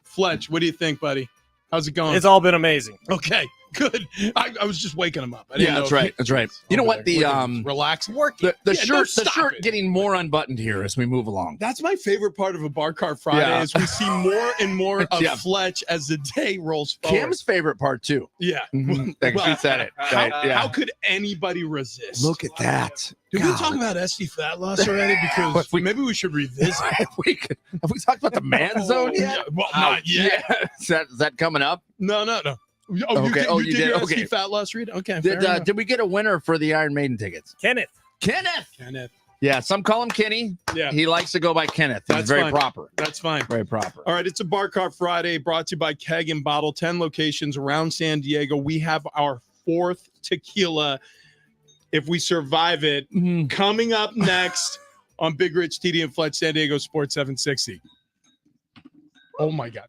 Fletch, what do you think, buddy? How's it going? It's all been amazing. Okay, good. I was just waking him up. I didn't Yeah, know that's if right. That's right. You know over what? there. The Look at him. Relax, working. the Yeah, shirt don't the stop shirt it. getting more unbuttoned here as we move along. That's my favorite part of a Bar Cart Friday Yeah. is we see more and more of Yeah. Fletch as the day rolls forward. Kim's favorite part too. Yeah. Like Well, she said it. How, Right, yeah. how could anybody resist? Look at that. Did we God. talk about SD fat loss already? Because maybe we should revisit. have we talked about the man zone yet? Yeah, well, not yet. Yeah. Is that coming up? No. Oh, Okay. You did your SD fat loss read? Okay. fair enough. Did we get a winner for the Iron Maiden tickets? Kenneth. Kenneth. Yeah, some call him Kenny. Yeah. He likes to go by Kenneth. He's That's very fine. proper. That's fine. Very proper. All right, it's a Bar Cart Friday brought to you by Keg and Bottle, 10 locations around San Diego. We have our 4th tequila, if we survive it, coming up next on Big Rich, TD, and Fletch, San Diego Sports 760. Oh, my God.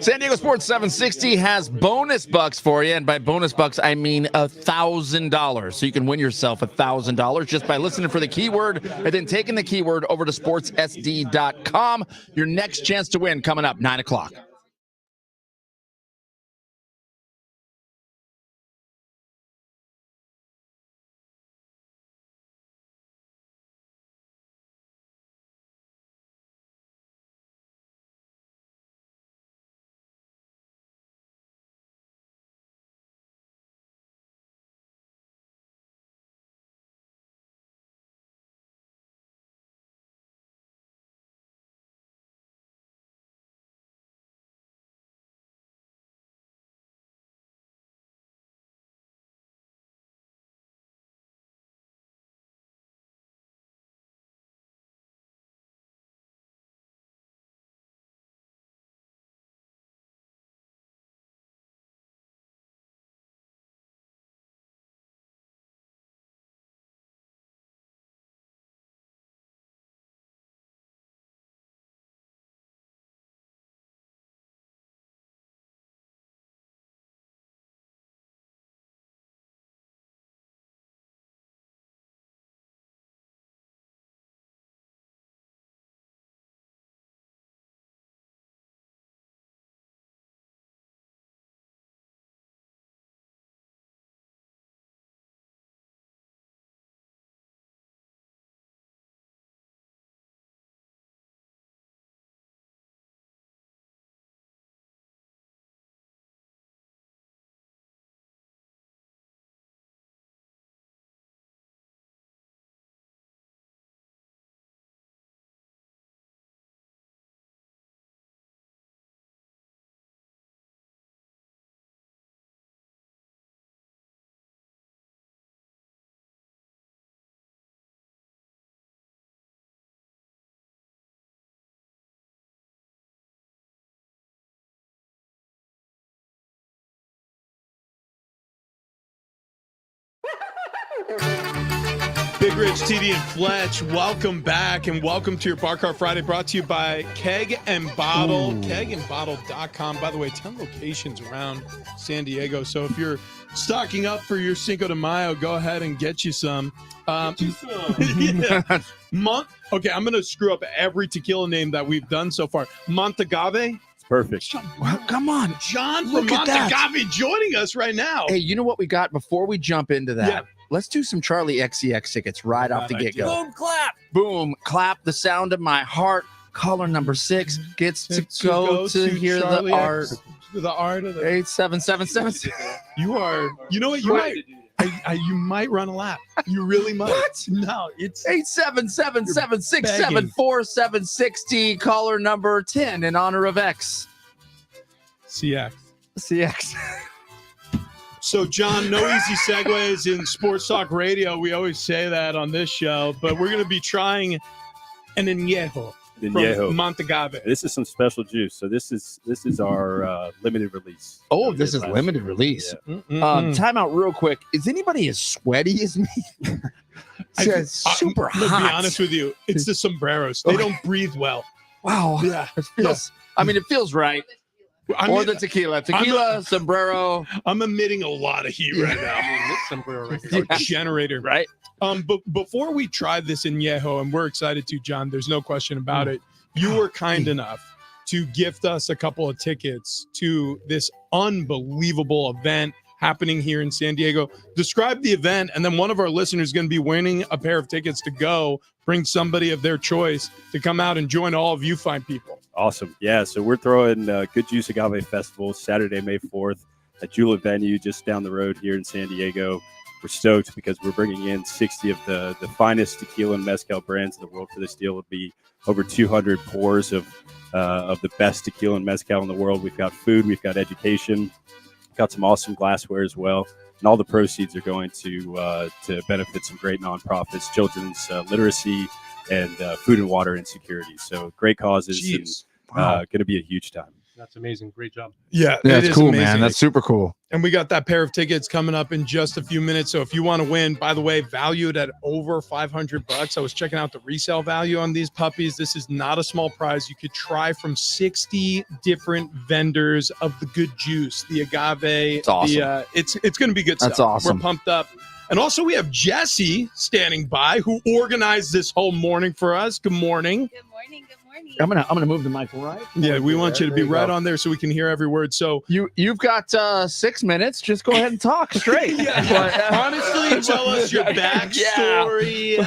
San Diego Sports 760 has bonus bucks for you, and by bonus bucks I mean $1,000. So you can win yourself $1,000 just by listening for the keyword and then taking the keyword over to sportssd.com. Your next chance to win coming up 9 o'clock. Big Rich, TD, and Fletch, welcome back and welcome to your Bar Cart Friday, brought to you by Keg and Bottle, kegendbottle.com. By the way, 10 locations around San Diego. So if you're stocking up for your Cinco de Mayo, go ahead and get you some. Yeah. Okay, I'm going to screw up every tequila name that we've done so far. Montagave. Perfect. Well, come on. John from Look at that. Montagave joining us right now. Hey, you know what we got before we jump into that? Yeah. Let's do some Charlie XCX tickets right off the get-go. Boom, clap. Boom, clap, the sound of my heart. Caller number 6 gets to go to hear Charlie the art. X, the art of the 8777. You are, you know what? You might, you might run a lap. You really might. What? No, it's 877-767-4760. Caller number 10 in honor of X. CX. CX. So, John, no easy segues in Sports Talk Radio. We always say that on this show, but we're going to be trying an añejo from Montagave. This is some special juice. So this is our limited release. Oh, this is limited release. Yeah. Time out real quick. Is anybody as sweaty as me? It's super hot. Let's be honest with you. It's the sombreros. They don't breathe well. Wow. Yeah. It feels, I mean, it feels right. Or the tequila. Tequila, sombrero. I'm emitting a lot of heat right now. This sombrero right here. Generator. Right. But before we try this añejo, and we're excited to, John, there's no question about it. You were kind enough to gift us a couple of tickets to this unbelievable event happening here in San Diego. Describe the event, and then one of our listeners is going to be winning a pair of tickets to go bring somebody of their choice to come out and join all of you fine people. Awesome. Yeah, so we're throwing Good Juice Agave Festival Saturday, May 4th at Julep Venue just down the road here in San Diego. We're stoked because we're bringing in 60 of the finest tequila and mezcal brands in the world for this deal. It'll be over 200 pours of the best tequila and mezcal in the world. We've got food, we've got education, got some awesome glassware as well. And all the proceeds are going to benefit some great nonprofits, children's literacy, and food and water insecurity. So great causes. Jeez. And going to be a huge time. That's amazing. Great job. Yeah, That's it is cool, amazing. man. That's super cool. And we got that pair of tickets coming up in just a few minutes. So if you want to win, by the way, valued at over $500. I was checking out the resale value on these puppies. This is not a small prize. You could try from 60 different vendors of the good juice, the agave. It's awesome. It's going to be good That's stuff. awesome. We're pumped up. And also we have Jesse standing by, who organized this whole morning for us. Good morning. Good morning. Good morning. I'm gonna move the mic right. Yeah, we want you to be There you right go. on there so we can hear every word. So You've got 6 minutes. Just go ahead and talk straight. honestly, tell us your backstory.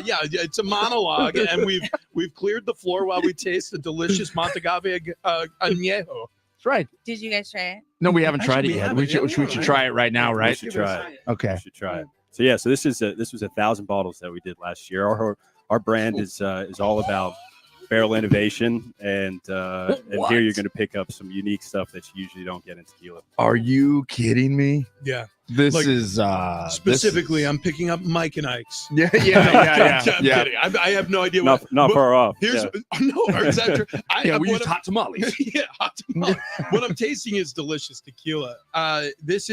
Yeah, it's a monologue, and we've cleared the floor while we taste the delicious Montagave añejo. That's right. Did you guys try it? No, we haven't Actually, tried it we yet. haven't. We should, Yeah, we should try it right now, We right? should try it. Okay. You should try it. So yeah, so this was 1,000 bottles that we did last year. Our brand is all about barrel innovation, and here you're going to pick up some unique stuff that you usually don't get in tequila. Are you kidding me? Yeah. This Like, is Specifically, I'm picking up Mike and Ike's. Yeah, I'm yeah. kidding. I have no idea. Not but far off. Here's Yeah. no, is that true? Yeah, we what used hot tamales. yeah, hot tamale. What I'm tasting is delicious tequila. This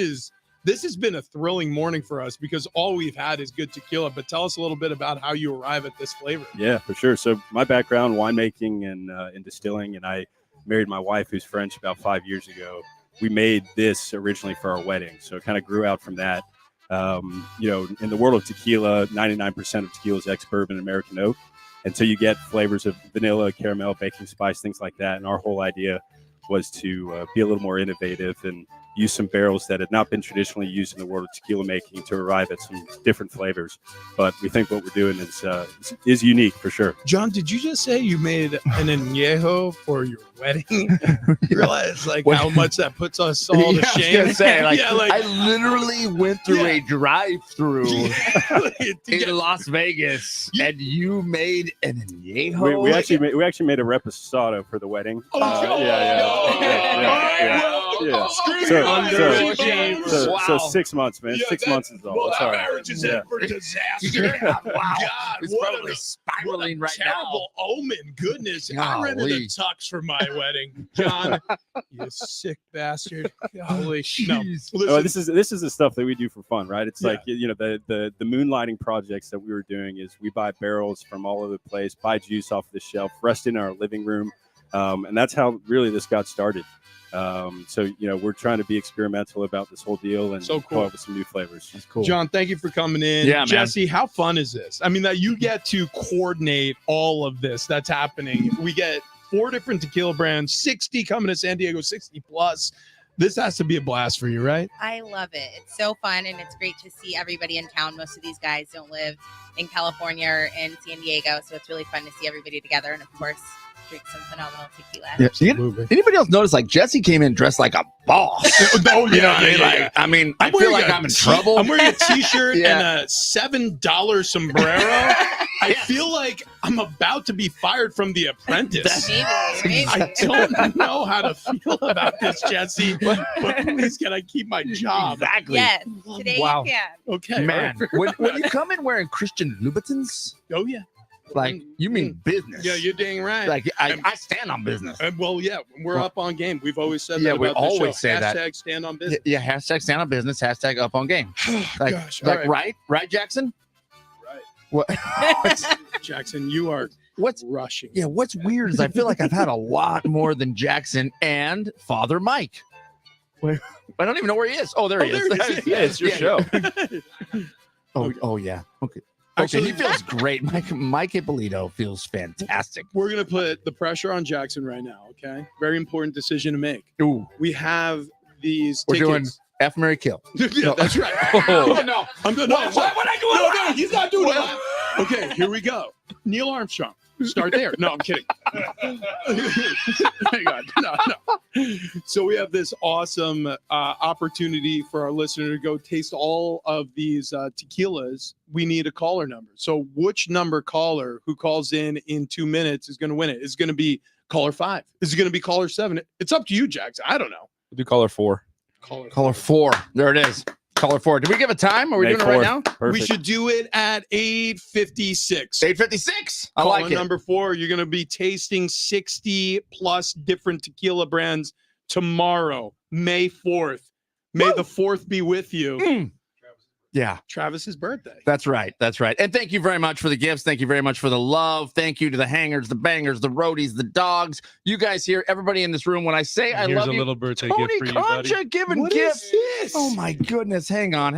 has been a thrilling morning for us because all we've had is good tequila. But tell us a little bit about how you arrive at this flavor. Yeah, for sure. So my background, winemaking and distilling, and I married my wife, who's French, about 5 years ago. We made this originally for our wedding, so it kind of grew out from that. In the world of tequila, 99% of tequila is ex-bourbon American oak, and so you get flavors of vanilla, caramel, baking spice, things like that. And our whole idea was to be a little more innovative and use some barrels that had not been traditionally used in the world of tequila making to arrive at some different flavors. But we think what we're doing is unique for sure. John, did you just say you made an añejo for your wedding? You realize how much that puts us all to I was shame. gonna say, Yeah, I literally went through a drive-through to in get- Las Vegas, and you made an añejo. We actually made a reposado for the wedding. Oh, Yeah. So 6 months, man. Yeah, 6 that- months is all. Well, That's that all right. marriage is Yeah. in for disaster. Wow. God, It's what probably a spiraling right now. terrible omen. Goodness. I rented a Golly. tux for my wedding. John, you sick bastard. Holy no. Listen, This is the stuff that we do for fun, right? It's Yeah. like the moonlighting projects that we were doing is we buy barrels from all over the place, buy juice off the shelf, rest in our living room, and that's how really this got started. We're trying to be experimental about this whole deal and So cool. come up with some new flavors. That's cool. John, thank you for coming in. Yeah, man. Jesse, how fun is this? I mean, that you get to coordinate all of this that's happening. We get 4 different tequila brands, 60 coming to San Diego, 60 plus. This has to be a blast for you, right? I love it. It's so fun, and it's great to see everybody in town. Most of these guys don't live in California or in San Diego, so it's really fun to see everybody together. And of course, drink some phenomenal tequila. Yeah. Absolutely. Anybody else notice Jesse came in dressed like a boss? Oh, You know what I mean? I feel like I'm in trouble. I'm wearing a t-shirt Yeah. and a $7 sombrero. I feel like I'm about to be fired from The Apprentice. Maybe. I don't know how to feel about this, Jesse, but please can I keep my job? Exactly. Yes, today Wow. you can. Okay. Man, when you come in wearing Christian Louboutins, Oh, yeah. you mean business. Yeah, you're dang right. I stand on business. Well, yeah, we're up on game. We've always said Yeah, that we about the always show. say that. Hashtag stand on business. Yeah, hashtag stand on business, hashtag up on game. Like, Gosh, all right, Jackson? Right. What? Jackson, you are What's rushing. Yeah, what's weird is I feel like I've had a lot more than Jackson and Father Mike. I don't even know where he is. Oh, there he is. there he is. Yeah, it's your show. Oh, yeah. Okay. Actually- He feels great. Mike Ippolito feels fantastic. We're going to put the pressure on Jackson right now, okay? Very important decision to make. Ooh, We have these we're doing tickets. F, Mary, Kill. Yeah, that's right. Oh, no. I'm good. What I do? No, he's not doing it. Okay, here we go. Neil Armstrong. Start there. No, I'm kidding. Hang on. No. So we have this awesome opportunity for our listener to go taste all of these tequilas. We need a caller number. So which number caller who calls in 2 minutes is going to win it? Is it going to be caller 5? Is it going to be caller 7? It's up to you, Jackson. I don't know. We'll do caller 4. Caller 4. There it is. Color 4. Did we give a time? Are we May doing it right 4th. now? Perfect. We should do it at 8:56. 8:56. I Calling like it. number 4. You're going to be tasting 60 plus different tequila brands tomorrow, May 4th. May the 4th be with you. Yeah. Travis's birthday. That's right. That's right. And thank you very much for the gifts. Thank you very much for the love. Thank you to the hangers, the bangers, the roadies, the dogs. You guys here, everybody in this room. When I say I Here's love a you, little birthday Tony gift for you, buddy. Concha giving What gifts. is this? Oh my goodness. Hang on.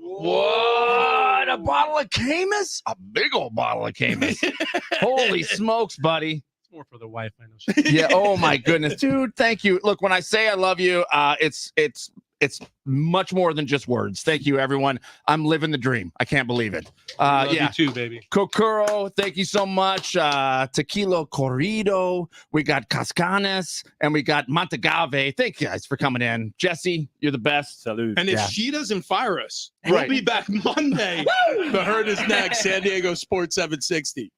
What? A bottle of Camus? A big old bottle of Camus. Holy smokes, buddy. It's more for the wife, I know. Yeah. Oh my goodness, dude. Thank you. Look, when I say I love you, it's much more than just words. Thank you, everyone. I'm living the dream. I can't believe it. Love Yeah. you too, baby. Kokuro, thank you so much. Tequila Corrido. We got Cascanes and we got Montagave. Thank you guys for coming in. Jesse, you're the best. Salute. And if Yeah. she doesn't fire us, Right. we'll be back Monday. The Herd is next. San Diego Sports 760.